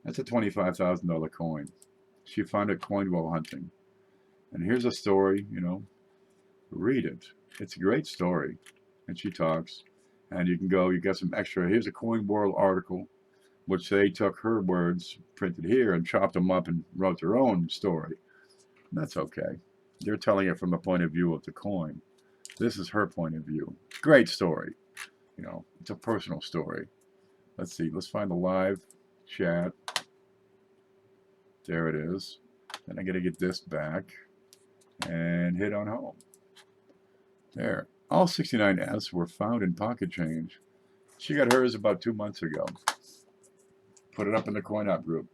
That's a $25,000 coin. She found it coin while hunting. And here's a story, you know. Read it. It's a great story. And she talks. And you can go, you got some extra. Here's a Coin World article, which they took her words printed here and chopped them up and wrote their own story. And that's okay. They're telling it from the point of view of the coin. This is her point of view. Great story. You know, it's a personal story. Let's see. Let's find the live chat. There it is. Then I got to get this back and hit on home. There. All 69S were found in pocket change. She got hers about 2 months ago. Put it up in the coin op group.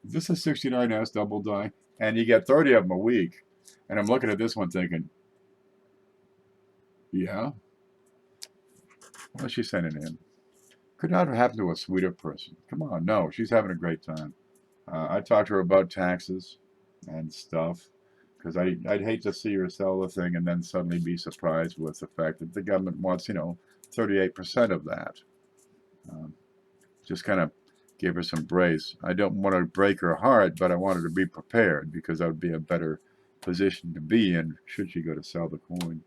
This is 69S double die, and you get 30 of them a week. And I'm looking at this one thinking, yeah, what's she sending in? Could not have happened to a sweeter person. Come on, no, she's having a great time. I talked to her about taxes and stuff, because I'd hate to see her sell the thing and then suddenly be surprised with the fact that the government wants, 38% of that. Just kind of give her some brace. I don't want to break her heart, but I want her to be prepared, because that would be a better position to be in should she go to sell the coin.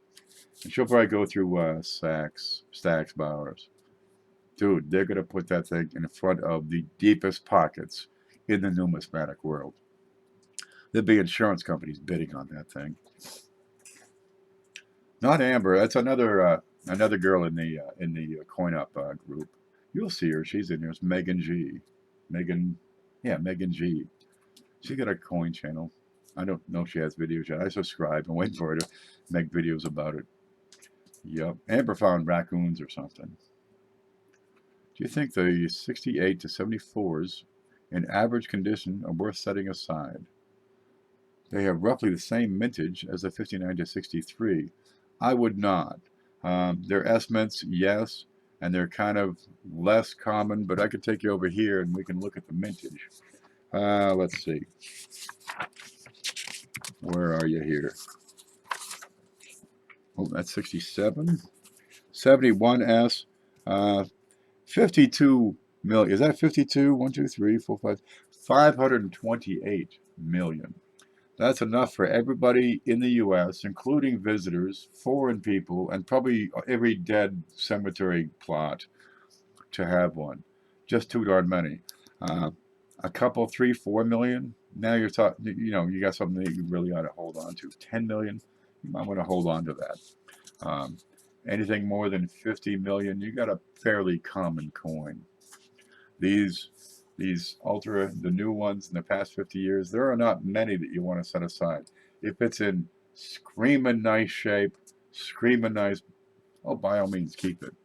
And she'll probably go through Stacks Bowers. Dude, they're going to put that thing in front of the deepest pockets in the numismatic world. There'll be insurance companies bidding on that thing. Not Amber. That's another girl in the coin up group. You'll see her. She's in there. It's Megan G. Megan G. She got a coin channel. I don't know if she has videos yet. I subscribe and wait for her to make videos about it. Yep. Amber found raccoons or something. Do you think the 68 to 74s in average condition are worth setting aside? They have roughly the same mintage as the 59 to 63. I would not. They're estimates, yes, and they're kind of less common, but I could take you over here and we can look at the mintage. Let's see. Where are you here? Oh, that's 67. 71S. 52 million. Is that 52? 1, 2, 3, 4, 5. 528 million. That's enough for everybody in the U.S., including visitors, foreign people, and probably every dead cemetery plot to have one. Just too darn many. A couple, 3, 4 million. Now you're talking, you got something that you really ought to hold on to. 10 million, you might want to hold on to that. Anything more than 50 million, you got a fairly common coin. These the new ones in the past 50 years, there are not many that you want to set aside. If it's in screaming nice shape, screaming nice, oh, by all means, keep it.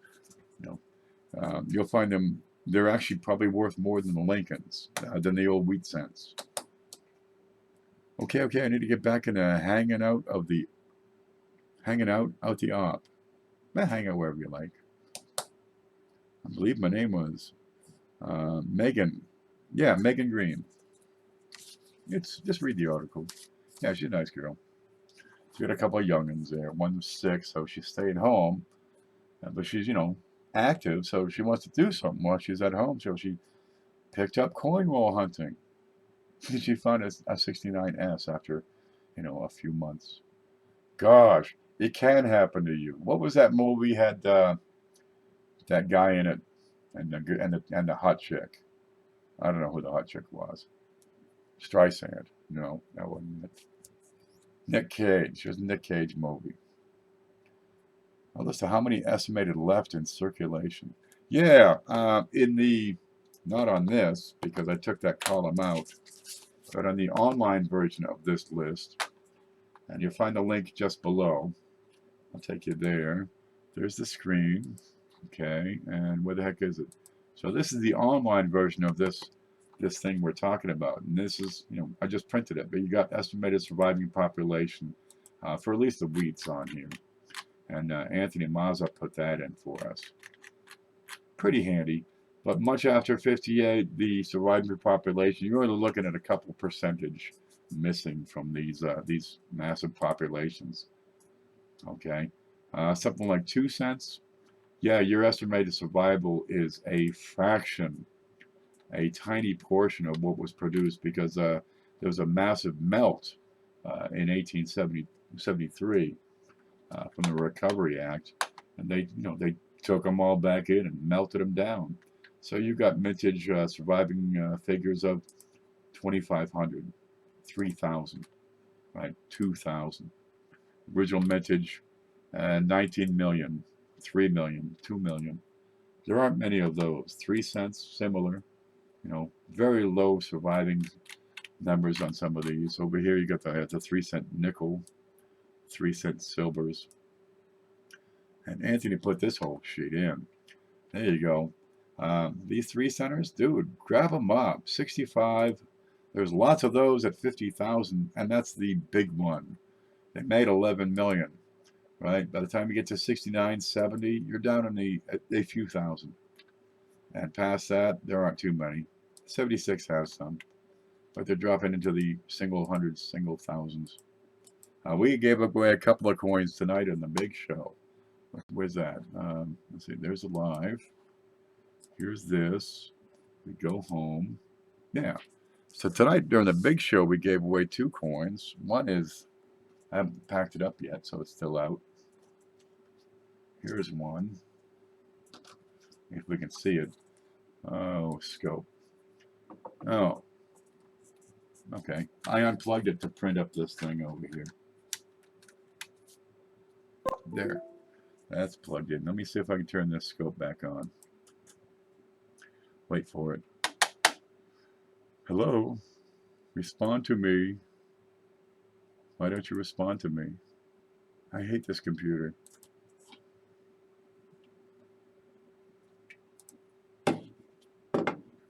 You'll find them, they're actually probably worth more than the Lincolns, than the old wheat cents. Okay, I need to get back into hanging out out the op. Hang out wherever you like. I believe my name was Megan. Yeah, Megan Green. Just read the article. Yeah, she's a nice girl. She got a couple of youngins there. One's 6, so she's staying home. But she's, active, so she wants to do something while she's at home. So she picked up coin wall hunting. She found a 69S after, a few months. Gosh, it can happen to you. What was that movie had that guy in it? and the hot chick. I don't know who the hot chick was. Streisand. No, that wasn't it. Nick Cage. It was a Nick Cage movie. A list of how many estimated left in circulation. Yeah, in the, not on this, because I took that column out, but on the online version of this list, and you'll find the link just below. I'll take you there. There's the screen. Okay, and where the heck is it? So this is the online version of this thing we're talking about. And this is, I just printed it, but you got estimated surviving population for at least the wheats on here. And Anthony Mazza put that in for us. Pretty handy. But much after 58, the surviving population, you're only looking at a couple percentage missing from these massive populations. Okay, something like 2 cents. Yeah, your estimated survival is a fraction, a tiny portion of what was produced, because there was a massive melt in 1873 from the Recovery Act, and they took them all back in and melted them down. So you've got mintage surviving figures of 2,500, 3,000, right? 2,000. Original mintage, 19 million, 3 million, 2 million. There aren't many of those. 3 cents, similar. Very low surviving numbers on some of these. Over here, you got the 3 cent nickel, 3 cent silvers. And Anthony put this whole sheet in. There you go. These 3 centers, dude, grab them up. 65. There's lots of those at 50,000, and that's the big one. They made 11 million, right? By the time you get to 69, 70, you're down in a few thousand. And past that, there aren't too many. 76 has some, but they're dropping into the single hundreds, single thousands. We gave away a couple of coins tonight in the big show. Where's that? Let's see. There's a live. Here's this. We go home. Yeah. So tonight during the big show, we gave away 2 coins. One is, I haven't packed it up yet, so it's still out. Here's one. If we can see it. Oh, scope. Oh. Okay. I unplugged it to print up this thing over here. There. That's plugged in. Let me see if I can turn this scope back on. Wait for it. Hello? Respond to me. Why don't you respond to me? I hate this computer.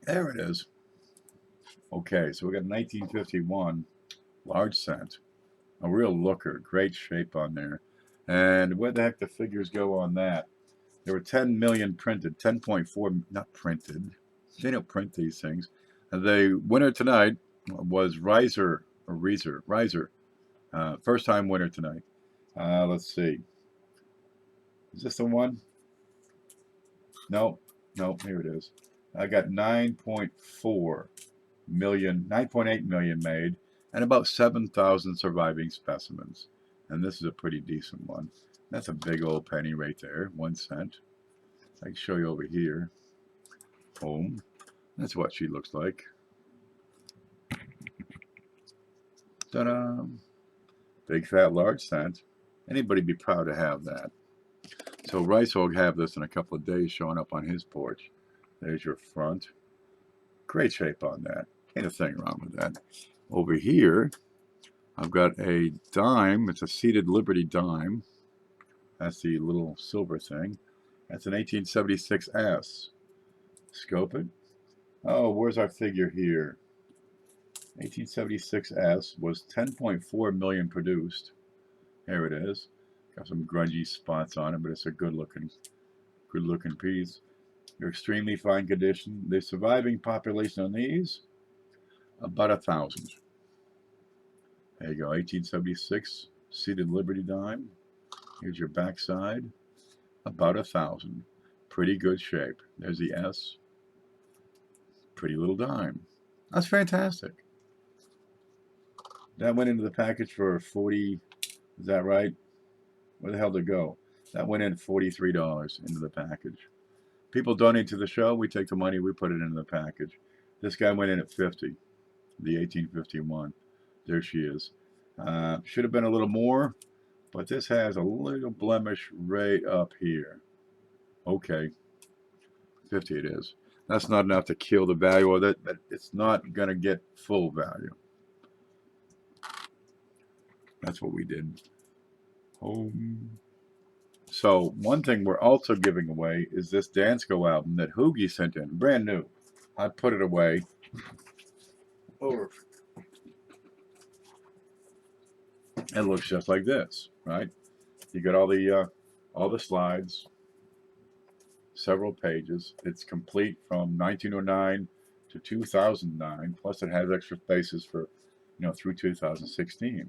There it is. Okay, so we got 1951 large cent. A real looker. Great shape on there. And where the heck the figures go on that? There were 10 million printed. 10.4, not printed. They don't print these things. The winner tonight was Riser. First time winner tonight. Let's see. Is this the one? No, here it is. I got 9.4 million, 9.8 million made, and about 7,000 surviving specimens. And this is a pretty decent one. That's a big old penny right there, 1 cent. I can show you over here. Home. That's what she looks like. Ta-da! Big fat large cent. Anybody'd be proud to have that. So Rice will have this in a couple of days showing up on his porch. There's your front. Great shape on that. Ain't a thing wrong with that. Over here, I've got a dime. It's a seated Liberty dime. That's the little silver thing. That's an 1876S. Scope it. Oh, where's our figure here? 1876S was 10.4 million produced. Here it is. Got some grungy spots on it, but it's a good looking piece. They're extremely fine condition. The surviving population on these, about 1,000. There you go, 1876 seated Liberty dime. Here's your backside, about 1,000. Pretty good shape. There's the S. Pretty little dime. That's fantastic. That went into the package for 40. Is that right? Where the hell did it go? That went in $43 into the package. People donate to the show. We take the money. We put it into the package. This guy went in at 50, the 1851. There she is. Should have been a little more, but this has a little blemish right up here. Okay, 50 it is. That's not enough to kill the value of it, but it's not going to get full value. That's what we did. Home. So one thing we're also giving away is this Dansko album that Hoogie sent in, brand new. I put it away. Over. It looks just like this, right? You got all the slides, several pages. It's complete from 1909 to 2009. Plus, it has extra spaces for, through 2016.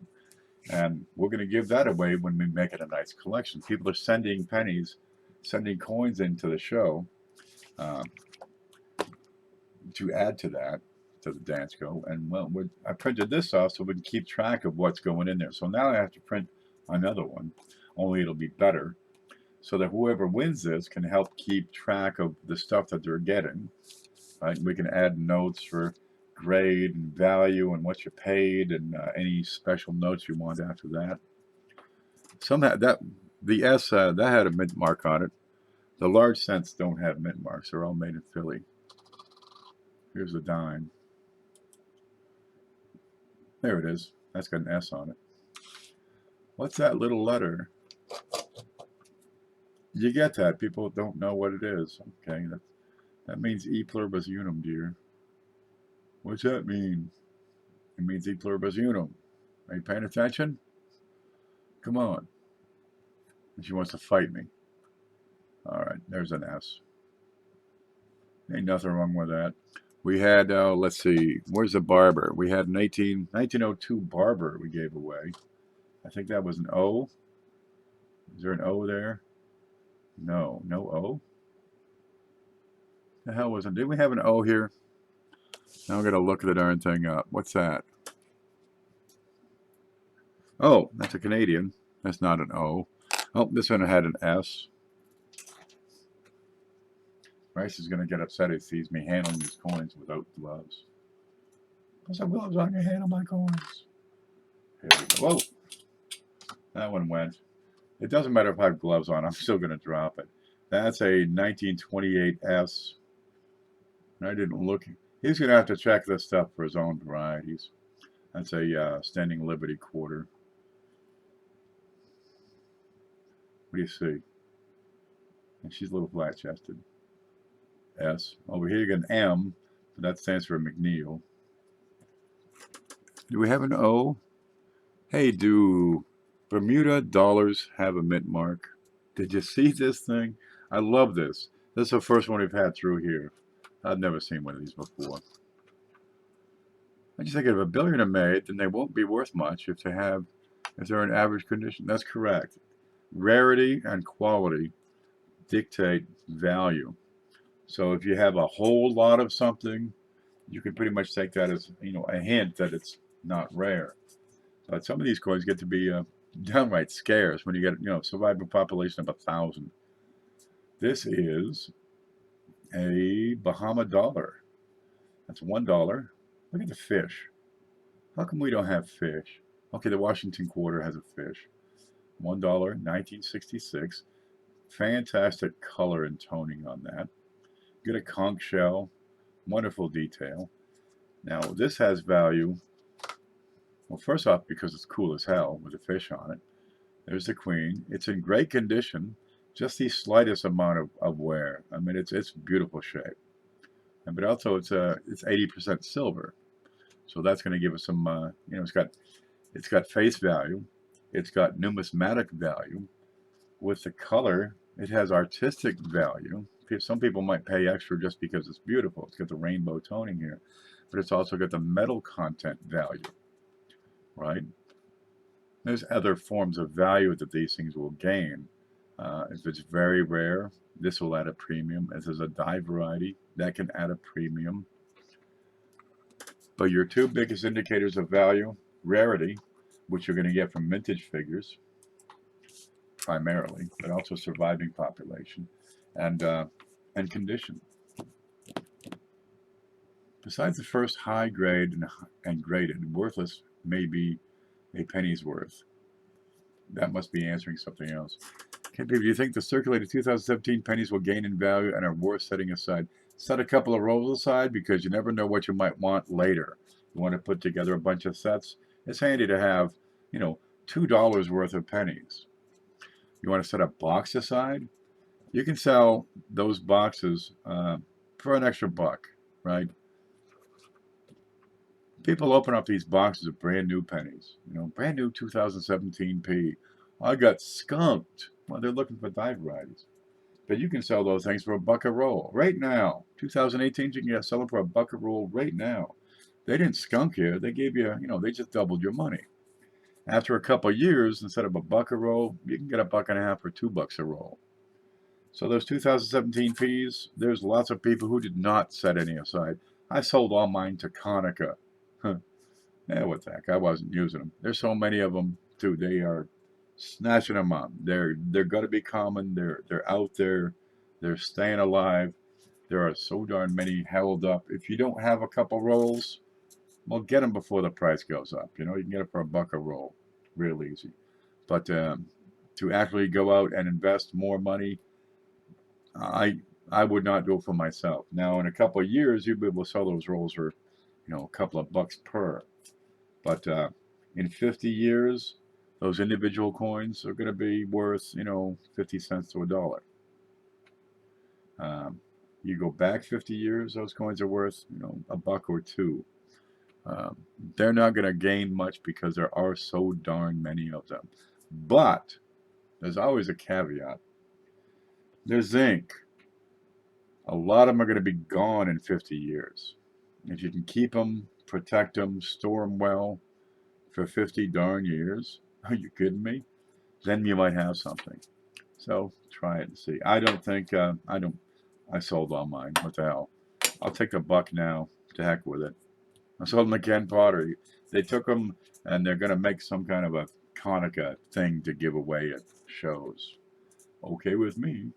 And we're going to give that away when we make it a nice collection. People are sending pennies, sending coins into the show to add to that, to the Dansko. And well, I printed this off so we can keep track of what's going in there. So now I have to print another one, only it'll be better, so that whoever wins this can help keep track of the stuff that they're getting. Right? We can add notes for grade and value and what you paid and any special notes you want after that. Somehow the S that had a mint mark on it. The large cents don't have mint marks. They're all made in Philly. Here's a dime. There it is. That's got an S on it. What's that little letter? You get that. People don't know what it is. Okay, that means E pluribus unum, dear. What's that mean? It means E pluribus unum. Are you paying attention? Come on. And she wants to fight me. All right, there's an S. Ain't nothing wrong with that. We had, let's see, where's the barber? We had an 1902 barber we gave away. I think that was an O. Is there an O there? No, no O. The hell wasn't? Did we have an O here? Now I'm gonna look the darn thing up. What's that? Oh, that's a Canadian. That's not an O. Oh, this one had an S. Bryce is gonna get upset if he sees me handling these coins without gloves. Put some gloves on your handle my coins. Here we go. Whoa! That one went. It doesn't matter if I have gloves on. I'm still gonna drop it. That's a 1928 S. I didn't look. He's going to have to check this stuff for his own varieties. That's a Standing Liberty quarter. What do you see? And she's a little flat-chested. S. Over here you get an M, but that stands for McNeil. Do we have an O? Hey, do Bermuda dollars have a mint mark? Did you see this thing? I love this. This is the first one we've had through here. I've never seen one of these before. I just think if $1 billion are made, then they won't be worth much if they're in average condition. That's correct. Rarity and quality dictate value. So if you have a whole lot of something, you can pretty much take that as a hint that it's not rare. But some of these coins get to be downright scarce when you get surviving population of 1,000. This is a Bahama dollar. That's $1. Look at the fish. How come we don't have fish? Okay, the Washington quarter has a fish. $1, 1966. Fantastic color and toning on that. Get a conch shell. Wonderful detail. Now, this has value. Well, first off, because it's cool as hell with a fish on it. There's the queen. It's in great condition. Just the slightest amount of wear. I mean, it's beautiful shape. But also it's 80% silver, so that's going to give us some. It's got face value. It's got numismatic value. With the color, it has artistic value. Some people might pay extra just because it's beautiful. It's got the rainbow toning here, but it's also got the metal content value, right? There's other forms of value that these things will gain. If it's very rare, this will add a premium. If there's a die variety, that can add a premium. But your two biggest indicators of value, rarity, which you're going to get from vintage figures, primarily, but also surviving population, and and condition. Besides the first high grade and graded, worthless may be a penny's worth. That must be answering something else. Okay, do you think the circulated 2017 pennies will gain in value and are worth setting aside? Set a couple of rolls aside because you never know what you might want later. You want to put together a bunch of sets. It's handy to have, you know, $2 worth of pennies. You want to set a box aside? You can sell those boxes for an extra buck, right? People open up these boxes of brand new pennies, you know, brand new 2017 P. I got skunked. Well, they're looking for die varieties. But you can sell those things for $1 a roll right now. 2018, you can sell them for $1 a roll right now. They didn't skunk you. They gave you, you know, they just doubled your money. After a couple of years, instead of $1 a roll, you can get $1.50 or $2 a roll. So those 2017 Ps, there's lots of people who did not set any aside. I sold all mine to Conica. Yeah, what the heck? I wasn't using them. There's so many of them too. They are snatching them up. They're going to be common. They're out there. They're staying alive. There are so darn many held up. If you don't have a couple rolls, well, get them before the price goes up. You know, you can get it for $1 a roll, real easy. But to actually go out and invest more money, I would not do it for myself. Now, in a couple of years, you'll be able to sell those rolls for, you know, a couple of bucks per. But in 50 years, those individual coins are going to be worth, you know, 50 cents to $1. You go back 50 years, those coins are worth, you know, $1 or $2. They're not going to gain much because there are so darn many of them. But there's always a caveat. There's zinc. A lot of them are going to be gone in 50 years. If you can keep them, protect them, store them well for 50 darn years, are you kidding me? Then you might have something. So try it and see. I don't think, I sold all mine. What the hell? I'll take $1 now. To heck with it. I sold them to Ken Potter. They took them and they're going to make some kind of a Conica thing to give away at shows. Okay with me.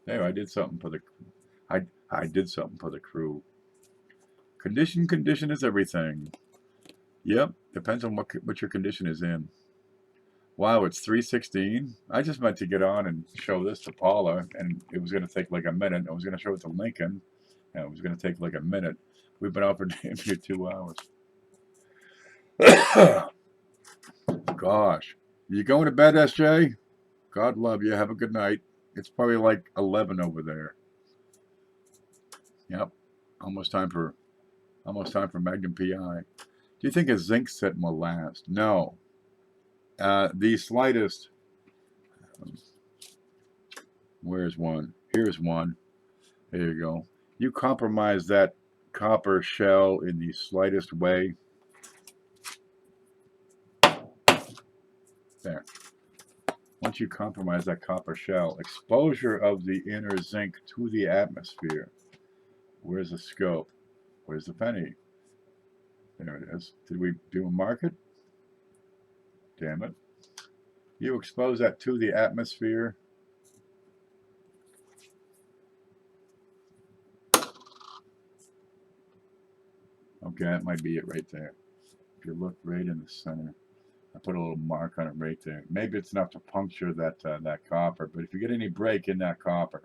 There, I did something for the, I did something for the crew. Condition is everything. Yep, depends on what your condition is in. Wow, it's 3:16. I just meant to get on and show this to Paula, and it was going to take like a minute. I was going to show it to Lincoln, and it was going to take like a minute. We've been out for damn near 2 hours. Gosh. You going to bed, SJ? God love you. Have a good night. It's probably like 11 over there. Yep. Almost time for Magnum PI. Do you think a zinc set will last? No. The slightest. Where's one? Here's one. There you go. You compromise that copper shell in the slightest way. There. Once you compromise that copper shell, exposure of the inner zinc to the atmosphere. Where's the scope? Where's the penny? There it is. Did we do a market? Damn it. You expose that to the atmosphere. Okay, that might be it right there. If you look right in the center, I put a little mark on it right there. Maybe it's enough to puncture that that copper, but if you get any break in that copper,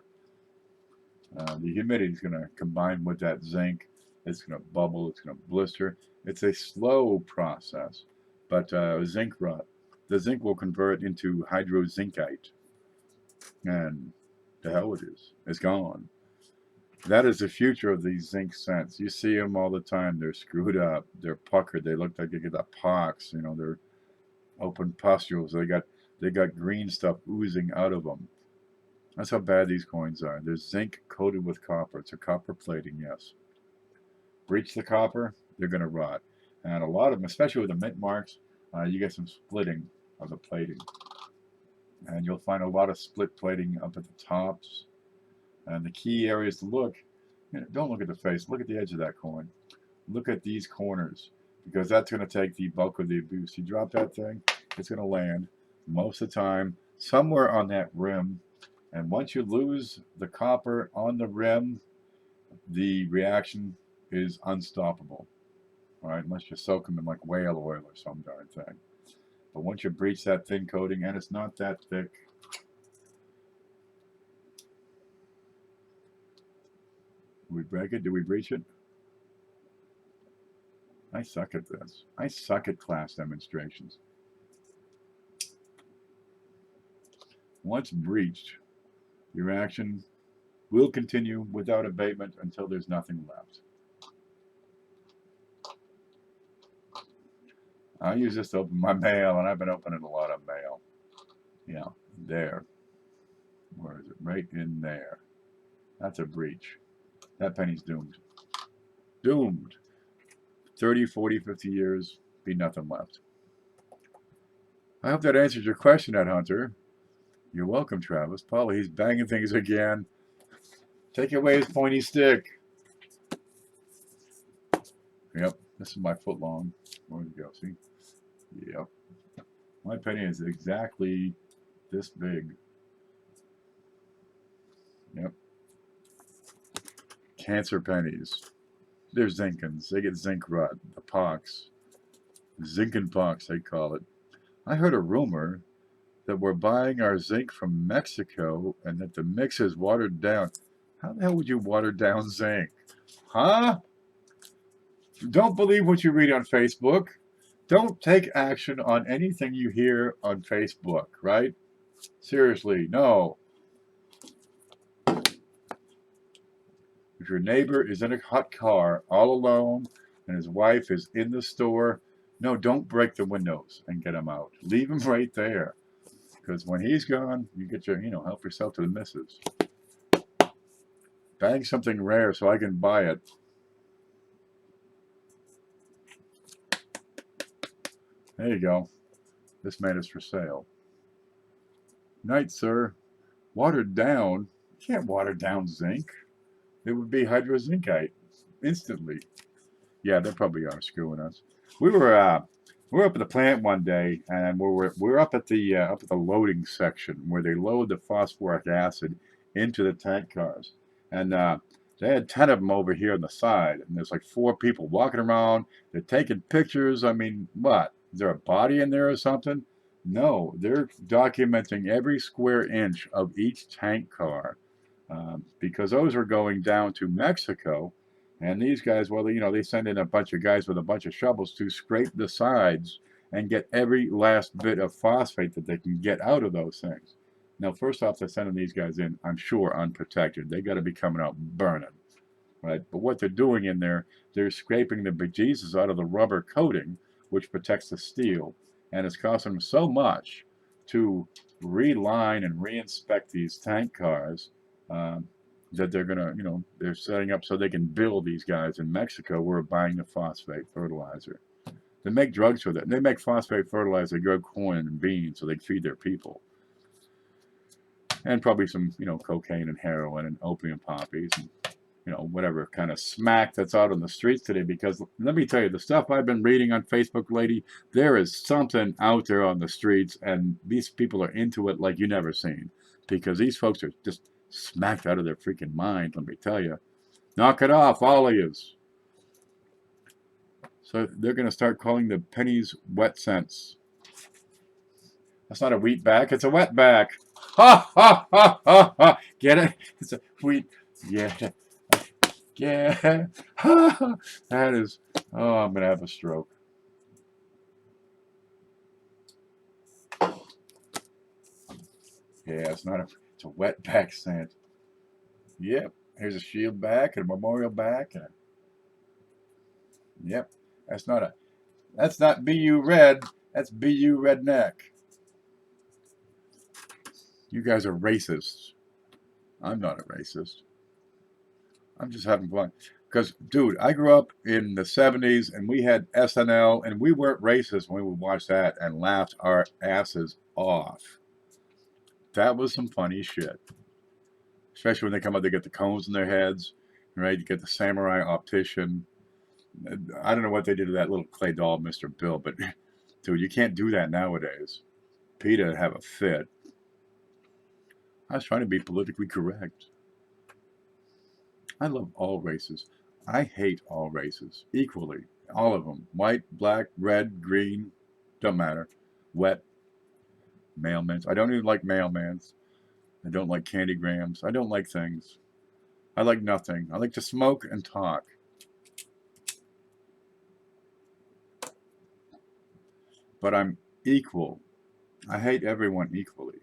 the humidity is going to combine with that zinc. It's going to bubble. It's going to blister. It's a slow process, but zinc rot. The zinc will convert into hydrozincite, and the hell it is. It's gone. That is the future of these zinc scents. You see them all the time. They're screwed up. They're puckered. They look like they get a pox. You know, they're open pustules. They got green stuff oozing out of them. That's how bad these coins are. There's zinc coated with copper. It's a copper plating, yes. Breach the copper, they're going to rot. And a lot of them, especially with the mint marks, you get some splitting of the plating. And you'll find a lot of split plating up at the tops. And the key areas to look, you know, don't look at the face, look at the edge of that coin. Look at these corners, because that's going to take the bulk of the abuse. You drop that thing, it's going to land most of the time somewhere on that rim, And once you lose the copper on the rim, the reaction is unstoppable. All right, unless you soak them in like whale oil or some darn thing. But once you breach that thin coating, and it's not that thick, do we break it? Do we breach it? I suck at this. I suck at class demonstrations. Once breached, your reaction will continue without abatement until there's nothing left. I use this to open my mail, and I've been opening a lot of mail. Yeah, there. Where is it? Right in there. That's a breach. That penny's doomed. Doomed. 30, 40, 50 years, be nothing left. I hope that answers your question, Ed Hunter. You're welcome, Travis. Paula, he's banging things again. Take away his pointy stick. Yep, this is my foot long. Where did it go? See? Yep. My penny is exactly this big. Yep. Cancer pennies. They're Zinkins. They get zinc rot. The pox. Zinc and pox, they call it. I heard a rumor that we're buying our zinc from Mexico and that the mix is watered down. How the hell would you water down zinc? Huh? Don't believe what you read on Facebook. Don't take action on anything you hear on Facebook, right? Seriously, no. If your neighbor is in a hot car all alone and his wife is in the store, no, don't break the windows and get him out. Leave him right there. Because when he's gone, you get your, help yourself to the missus. Bang something rare so I can buy it. There you go. This man is for sale. Night, sir. Watered down? You can't water down zinc. It would be hydrozincite instantly. Yeah, they probably are screwing us. We were up at the plant one day, and we're up at the loading section where they load the phosphoric acid into the tank cars, and they had 10 of them over here on the side, and there's like 4 people walking around. They're taking pictures. I mean, what? Is there a body in there or something? No, they're documenting every square inch of each tank car, because those are going down to Mexico. And these guys, well, they send in a bunch of guys with a bunch of shovels to scrape the sides and get every last bit of phosphate that they can get out of those things. Now, first off, they're sending these guys in, I'm sure, unprotected. They got to be coming out burning, right? But what they're doing in there, they're scraping the bejesus out of the rubber coating, which protects the steel. And it's costing them so much to reline and reinspect these tank cars, that they're gonna, they're setting up so they can bill these guys in Mexico who are buying the phosphate fertilizer. They make drugs with it. They make phosphate fertilizer, they grow corn and beans so they feed their people. And probably some, cocaine and heroin and opium poppies and, whatever kind of smack that's out on the streets today. Because let me tell you, the stuff I've been reading on Facebook, lady, there is something out there on the streets, and these people are into it like you never seen. Because these folks are just smacked out of their freaking mind, let me tell you. Knock it off, all of yous. So they're going to start calling the pennies wet cents. That's not a wheat back, it's a wet back. Ha, ha, ha, ha, ha. Get it? It's a wheat. Yeah. Yeah. That is, oh, I'm going to have a stroke. Yeah, it's not a, it's a wet back cent. Yep. Here's a shield back and a memorial back. And yep. That's not BU red. That's BU redneck. You guys are racists. I'm not a racist. I'm just having fun. Because, dude, I grew up in the 70s and we had SNL and we weren't racist when we would watch that and laughed our asses off. That was some funny shit. Especially when they come out, they get the cones in their heads, right? You get the samurai optician. I don't know what they did to that little clay doll, Mr. Bill, but, dude, you can't do that nowadays. Peter would have a fit. I was trying to be politically correct. I love all races. I hate all races equally. All of them. White, black, red, green, don't matter. Wet, mailmans. I don't even like mailmans. I don't like candygrams. I don't like things. I like nothing. I like to smoke and talk. But I'm equal. I hate everyone equally.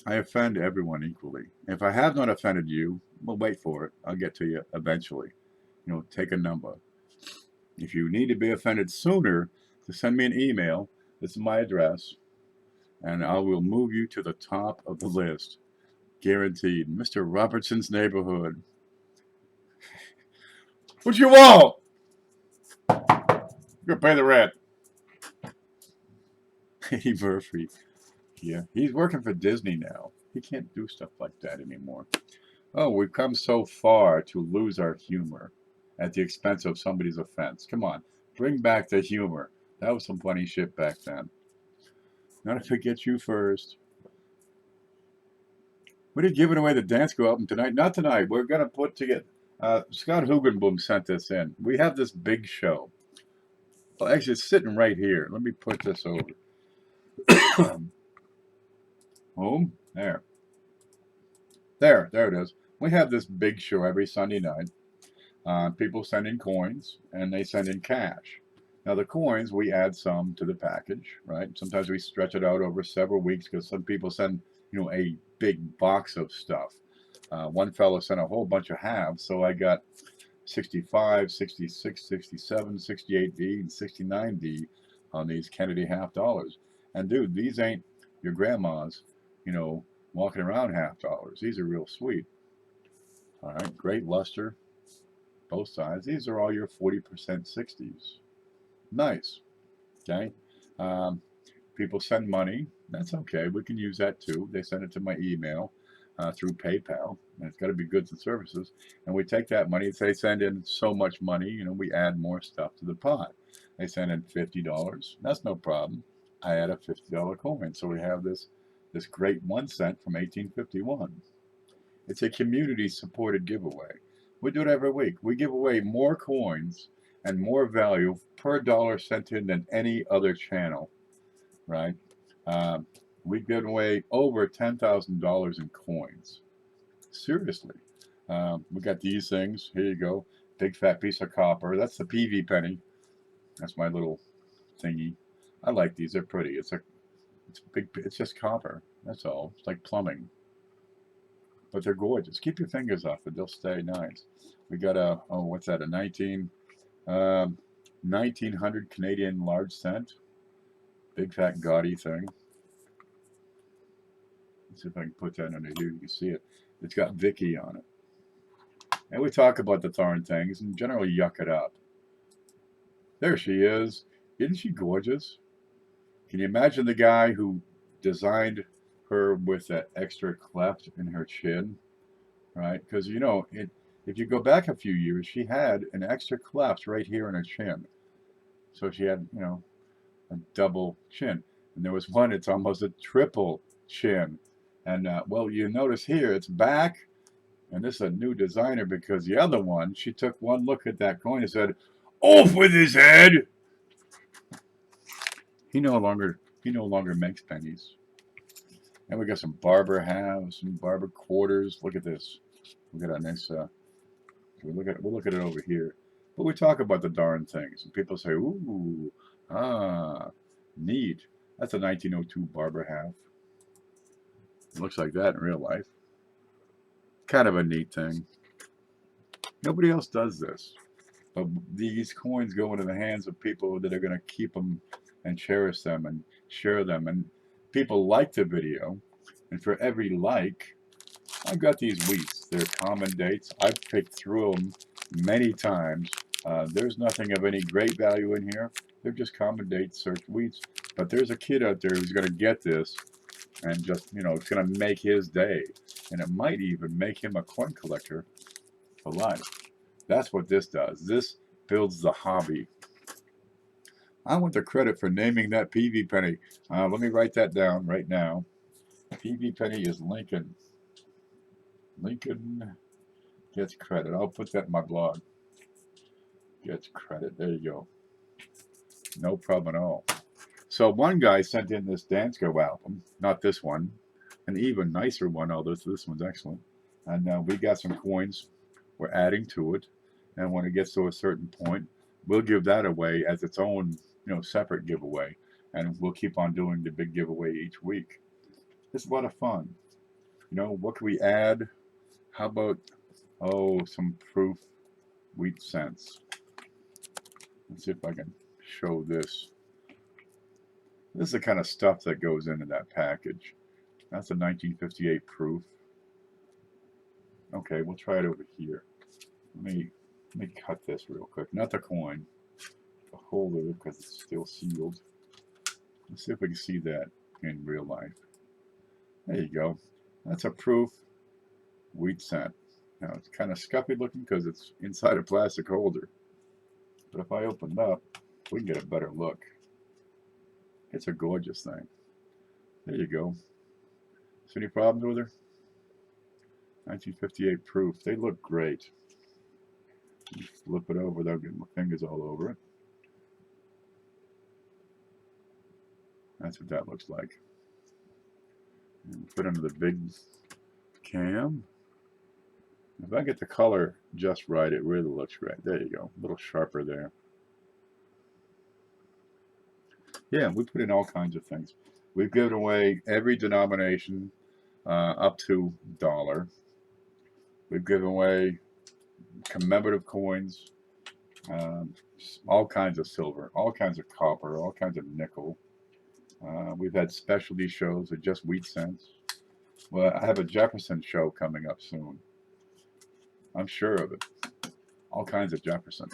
I offend everyone equally. If I have not offended you, well, wait for it. I'll get to you eventually. You know, take a number. If you need to be offended sooner, just send me an email. This is my address, and I will move you to the top of the list. Guaranteed. Mr. Robertson's neighborhood. What you want? You're gonna pay the rent. Eddie Murphy. Yeah, he's working for Disney now. He can't do stuff like that anymore. Oh, we've come so far to lose our humor at the expense of somebody's offense. Come on, bring back the humor. That was some funny shit back then. Not if it gets you first. We're giving away the dance go album tonight. Not tonight. We're gonna put together. Scott Hugenboom sent this in. We have this big show. Well, actually, it's sitting right here. Let me put this over. Home. There. There it is. We have this big show every Sunday night. People send in coins and they send in cash. Now the coins, we add some to the package, right? Sometimes we stretch it out over several weeks because some people send, you know, a big box of stuff. One fellow sent a whole bunch of halves, so I got 65, 66, 67, 68D, and 69D on these Kennedy half dollars. And dude, these ain't your grandma's, you know, walking around half dollars. These are real sweet. All right, great luster, both sides. These are all your 40% 60s. Nice. Okay. People send money. That's okay. We can use that too. They send it to my email through PayPal, and it's got to be goods and services. And we take that money. If they send in so much money, you know, we add more stuff to the pot. They send in $50. That's no problem. I add a $50 coin. So we have this great 1 cent from 1851. It's a community-supported giveaway. We do it every week. We give away more coins and more value per dollar sent in than any other channel, right? We've given away over $10,000 in coins. Seriously. We got these things. Here you go. Big fat piece of copper. That's the PV penny. That's my little thingy. I like these. They're pretty. It's big. It's just copper. That's all. It's like plumbing. But they're gorgeous. Keep your fingers off it. They'll stay nice. We got a, oh, what's that? A 1900 Canadian large cent. Big fat gaudy thing. Let's see if I can put that under here. You can see it. It's got Vicky on it. And we talk about the darn things and generally yuck it up. There she is. Isn't she gorgeous? Can you imagine the guy who designed her with that extra cleft in her chin? Right? Because, you know, if you go back a few years, she had an extra cleft right here in her chin. So she had, you know, a double chin. And there was one, it's almost a triple chin. And, well, you notice here, it's back. And this is a new designer because the other one, she took one look at that coin and said, "Off with his head!" He no longer makes pennies. And we got some barber halves, some barber quarters. Look at this. We got a nice. We'll look at it over here. But we talk about the darn things, and people say, "Ooh, neat." That's a 1902 barber half. It looks like that in real life. Kind of a neat thing. Nobody else does this. But these coins go into the hands of people that are going to keep them and cherish them and share them. And people like the video. And for every like, I've got these wheats. They're common dates. I've picked through them many times. There's nothing of any great value in here. They're just common date search wheats. But there's a kid out there who's going to get this and just, you know, it's going to make his day. And it might even make him a coin collector for life. That's what this does. This builds the hobby. I want the credit for naming that PV penny. Let me write that down right now. PV penny is Lincoln. Lincoln gets credit. I'll put that in my blog. Gets credit. There you go. No problem at all. So one guy sent in this Dansko album, not this one, an even nicer one, although this one's excellent. And we got some coins. We're adding to it, and when it gets to a certain point, we'll give that away as its own, separate giveaway, and we'll keep on doing the big giveaway each week. It's a lot of fun. What can we add? How about, some proof wheat cents? Let's see if I can show this. This is the kind of stuff that goes into that package. That's a 1958 proof. Okay, we'll try it over here. Let me cut this real quick. Not the coin, the holder, because it's still sealed. Let's see if we can see that in real life. There you go. That's a proof wheat cent. Now it's kind of scuffy looking because it's inside a plastic holder. But if I open it up, we can get a better look. It's a gorgeous thing. There you go. So any problems with her? 1958 proof. They look great. Flip it over without getting my fingers all over it. That's what that looks like. And put it under the big cam. If I get the color just right, it really looks great. There you go. A little sharper there. Yeah, we put in all kinds of things. We've given away every denomination up to $1. We've given away commemorative coins, all kinds of silver, all kinds of copper, all kinds of nickel. We've had specialty shows with just wheat cents. Well, I have a Jefferson show coming up soon. I'm sure of it. All kinds of Jeffersons.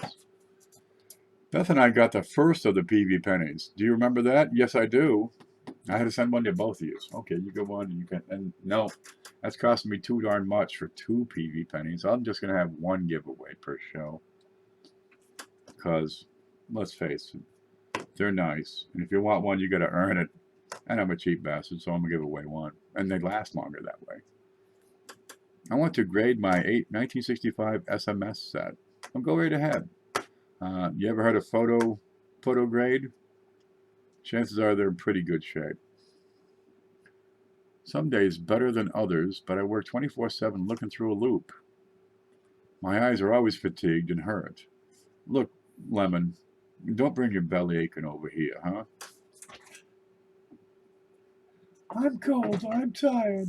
Beth and I got the first of the PV pennies. Do you remember that? Yes, I do. I had to send one to both of you. Okay, you go on and you can. And no, that's costing me too darn much for 2 PV pennies. I'm just going to have one giveaway per show. Because, let's face it, they're nice. And if you want one, you got to earn it. And I'm a cheap bastard, so I'm going to give away one. And they last longer that way. I want to grade my 1965 SMS set. I'll go right ahead. You ever heard of photo grade? Chances are they're in pretty good shape. Some days better than others, but I work 24/7 looking through a loop. My eyes are always fatigued and hurt. Look, Lemon, don't bring your belly aching over here, huh? I'm cold. I'm tired.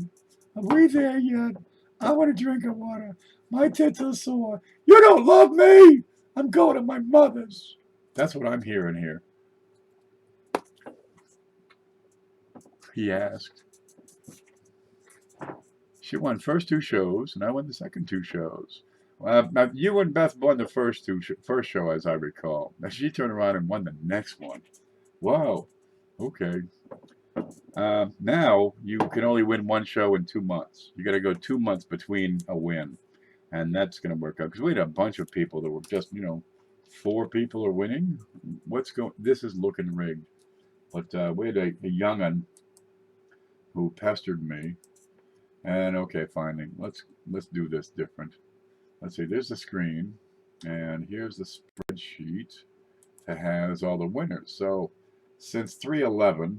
Are we there yet? I want a drink of water. My tits are sore. You don't love me! I'm going to my mother's. That's what I'm hearing here. He asked. She won first 2 shows, and I won the second 2 shows. Now you and Beth won the first show, as I recall. Now she turned around and won the next one. Wow. Okay. Now you can only win 1 show in 2 months. You got to go 2 months between a win, and that's going to work out because we had a bunch of people that were just 4 people are winning. This is looking rigged. But we had a young'un who pestered me, and okay, finally, let's do this different. Let's see. There's the screen, and here's the spreadsheet that has all the winners. So since 3/11.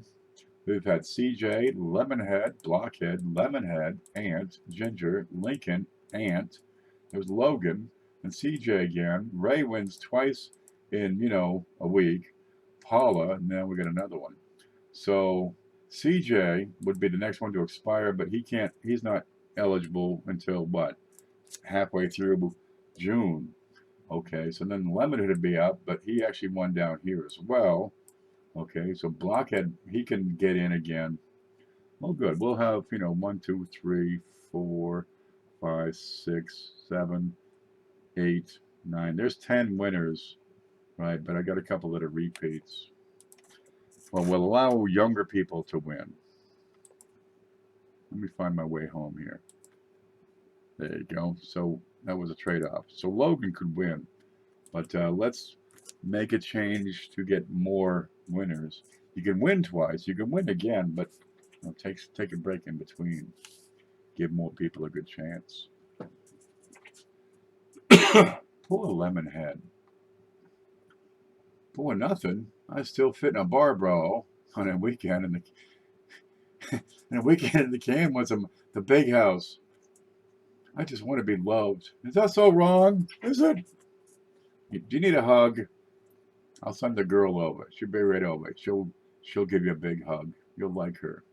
We've had CJ, Lemonhead, Blockhead, Lemonhead, Ant, Ginger, Lincoln, Ant. There's Logan, and CJ again. Ray wins twice in, a week. Paula, and now we got another one. So CJ would be the next one to expire, but he's not eligible until what? Halfway through June. Okay, so then Lemonhead would be up, but he actually won down here as well. Okay, so Blockhead, he can get in again. Well, good. We'll have, 1, 2, 3, 4, 5, 6, 7, 8, 9. There's 10 winners, right? But I got a couple that are repeats. Well, we'll allow younger people to win. Let me find my way home here. There you go. So that was a trade-off. So Logan could win. But let's make a change to get more winners. You can win twice. You can win again, but You know, take a break in between. Give more people a good chance. Poor lemon head. Poor nothing. I still fit in a bar bra on a weekend in the can was the big house. I just want to be loved. Is that so wrong? Is it? Do you need a hug? I'll send the girl over. She'll be right over. She'll give you a big hug. You'll like her.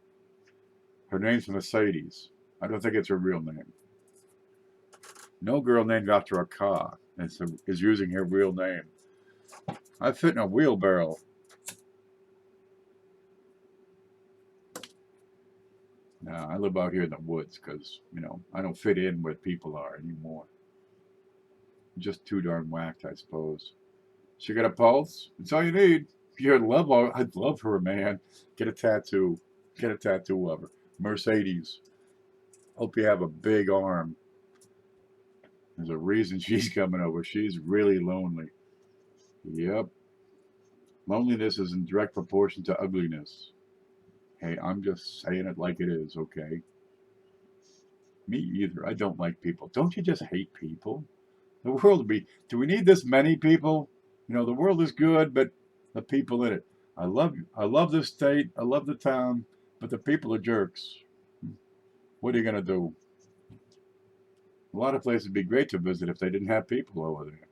Her name's Mercedes. I don't think it's her real name. No girl named after a car is using her real name. I fit in a wheelbarrow. Now, I live out here in the woods because, you know, I don't fit in where people are anymore. Just too darn whacked, I suppose. She got a pulse. That's all you need. I'd love her, man. Get a tattoo. Get a tattoo of her. Mercedes. Hope you have a big arm. There's a reason she's coming over. She's really lonely. Yep. Loneliness is in direct proportion to ugliness. Hey, I'm just saying it like it is, okay? Me either. I don't like people. Don't you just hate people? The world would be... Do we need this many people? You know, the world is good, but the people in it. I love this state. I love the town, but the people are jerks. What are you going to do? A lot of places would be great to visit if they didn't have people over there.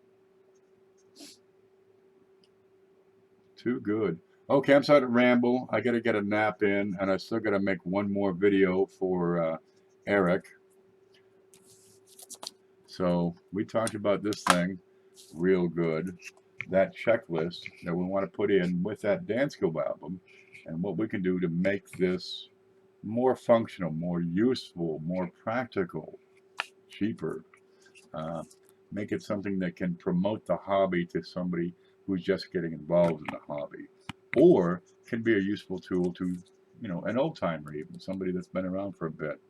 Too good. Okay, I'm starting to ramble. I got to get a nap in, and I still got to make one more video for Eric. So we talked about this thing real good. That checklist that we want to put in with that Dansko album, and what we can do to make this more functional, more useful, more practical, cheaper. Make it something that can promote the hobby to somebody who's just getting involved in the hobby, or can be a useful tool to, you know, an old timer, even somebody that's been around for a bit.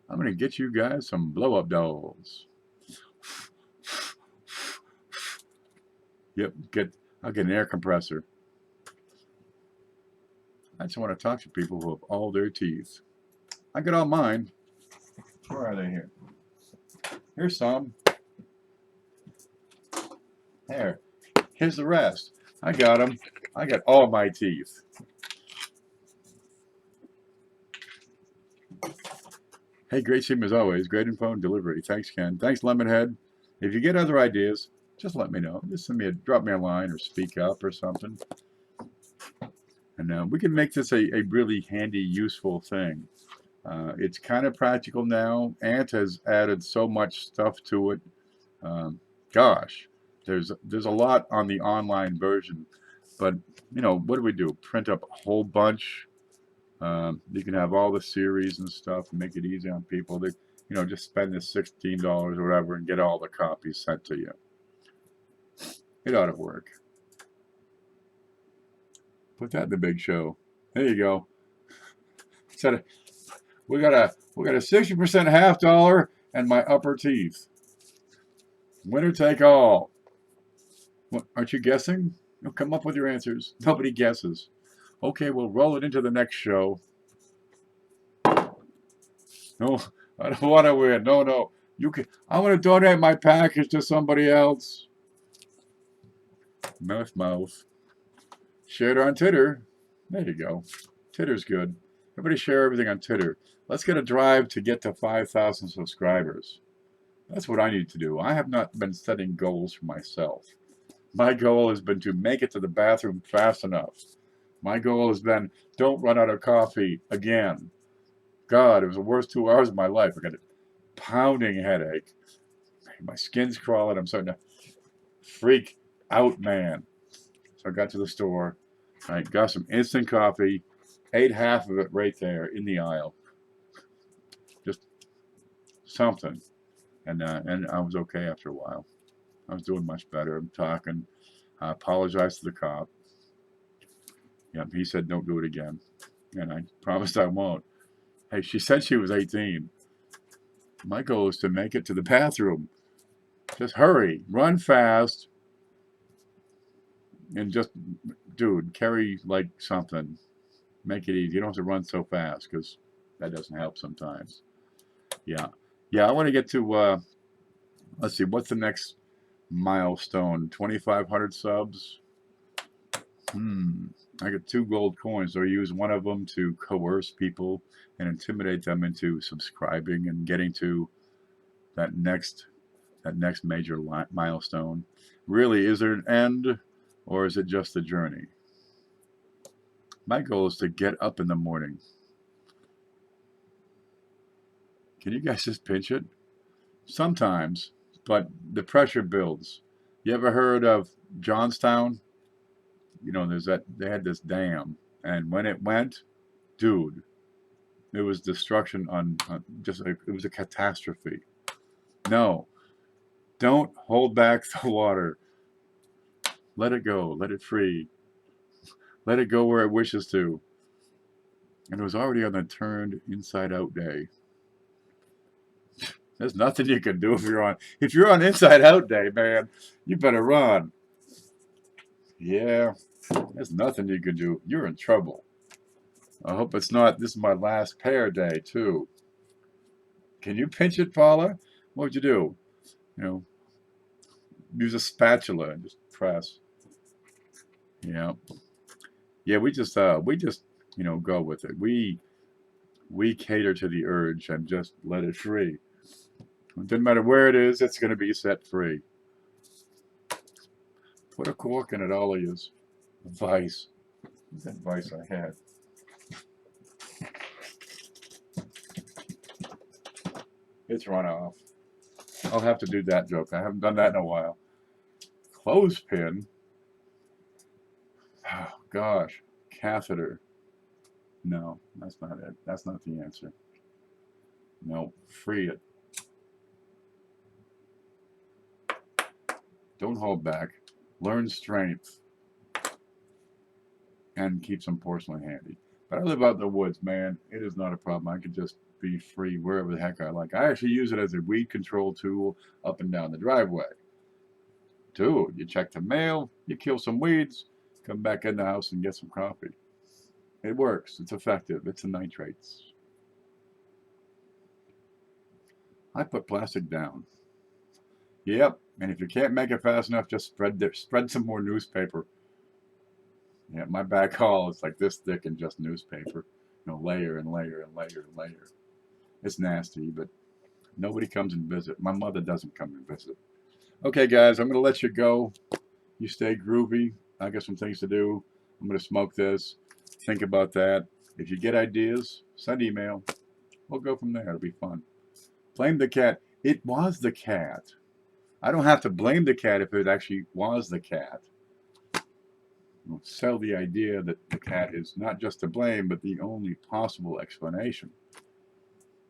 I'm going to get you guys some blow up dolls. Yep, I'll get an air compressor. I just want to talk to people who have all their teeth. I got all mine. Where are they here? Here's some. There. Here's the rest. I got them. I got all my teeth. Hey, great stream as always. Great info and delivery. Thanks, Ken. Thanks, Lemonhead. If you get other ideas, just let me know. Just drop me a line or speak up or something. And we can make this a really handy, useful thing. It's kind of practical now. Ant has added so much stuff to it. Gosh, there's a lot on the online version. But, you know, what do we do? Print up a whole bunch. You can have all the series and stuff and make it easy on people. They, you know, just spend the $16 or whatever and get all the copies sent to you. It ought to work. Put that in the big show. There you go. We got a 60% half dollar and my upper teeth. Winner take all. What, aren't you guessing? You'll come up with your answers. Nobody guesses. Okay, we'll roll it into the next show. No, I don't want to win. No. You can. I want to donate my package to somebody else. Mouth. Share it on Twitter. There you go. Twitter's good. Everybody share everything on Twitter. Let's get a drive to get to 5,000 subscribers. That's what I need to do. I have not been setting goals for myself. My goal has been to make it to the bathroom fast enough. My goal has been, don't run out of coffee again. God, it was the worst 2 hours of my life. I got a pounding headache. My skin's crawling. I'm starting to freak out, man. So I got to the store. I got some instant coffee. Ate half of it right there in the aisle. Just something. And I was okay after a while. I was doing much better. I'm talking. I apologized to the cop. Yep, he said don't do it again. And I promised I won't. Hey, she said she was 18. My goal is to make it to the bathroom. Just hurry. Run fast. And just, dude, carry like something. Make it easy. You don't have to run so fast because that doesn't help sometimes. Yeah. Yeah, I want to get to, let's see, what's the next milestone? 2,500 subs? I got 2 gold coins. So I use one of them to coerce people and intimidate them into subscribing and getting to that next major milestone. Really, is there an end or is it just a journey? My goal is to get up in the morning. Can you guys just pinch it? Sometimes, but the pressure builds. You ever heard of Johnstown? You know, they had this dam, and when it went, dude, it was destruction on just like it was a catastrophe. No, don't hold back the water. Let it go. Let it free. Let it go where it wishes to. And it was already on the turned inside out day. There's nothing you can do if you're on inside out day, man. You better run. Yeah, there's nothing you can do. You're in trouble. I hope it's not. This is my last pair day too. Can you pinch it, Paula? What would you do? You know, use a spatula and just press. Yeah, yeah. We just go with it. We cater to the urge and just let it free. It doesn't matter where it is. It's going to be set free. Put a cork in it, all of yous. Advice. What's that advice I had? It's run off. I'll have to do that joke. I haven't done that in a while. Clothespin? Oh, gosh. Catheter. No, that's not it. That's not the answer. No, free it. Don't hold back. Learn strength. And keep some porcelain handy. But I live out in the woods, man. It is not a problem. I can just be free wherever the heck I like. I actually use it as a weed control tool up and down the driveway. Dude, you check the mail, you kill some weeds, come back in the house and get some coffee. It works. It's effective. It's the nitrates. I put plastic down. Yep. And if you can't make it fast enough, just spread some more newspaper. Yeah, my back hall is like this thick and just newspaper. You know, layer and layer and layer and layer. It's nasty, but nobody comes and visit. My mother doesn't come and visit. Okay, guys, I'm going to let you go. You stay groovy. I got some things to do. I'm going to smoke this. Think about that. If you get ideas, send email. We'll go from there. It'll be fun. Blame the cat. It was the cat. I don't have to blame the cat if it actually was the cat. We'll sell the idea that the cat is not just to blame, but the only possible explanation.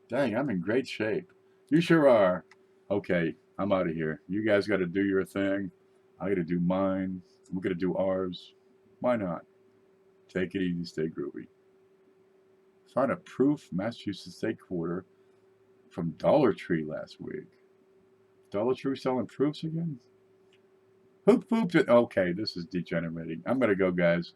Dang, I'm in great shape. You sure are. Okay, I'm out of here. You guys got to do your thing. I got to do mine. We're going to do ours. Why not? Take it easy. Stay groovy. Found a proof Massachusetts State Quarter from Dollar Tree last week. Dollar Tree selling proofs again? Who pooped it? Okay, this is degenerating. I'm going to go, guys.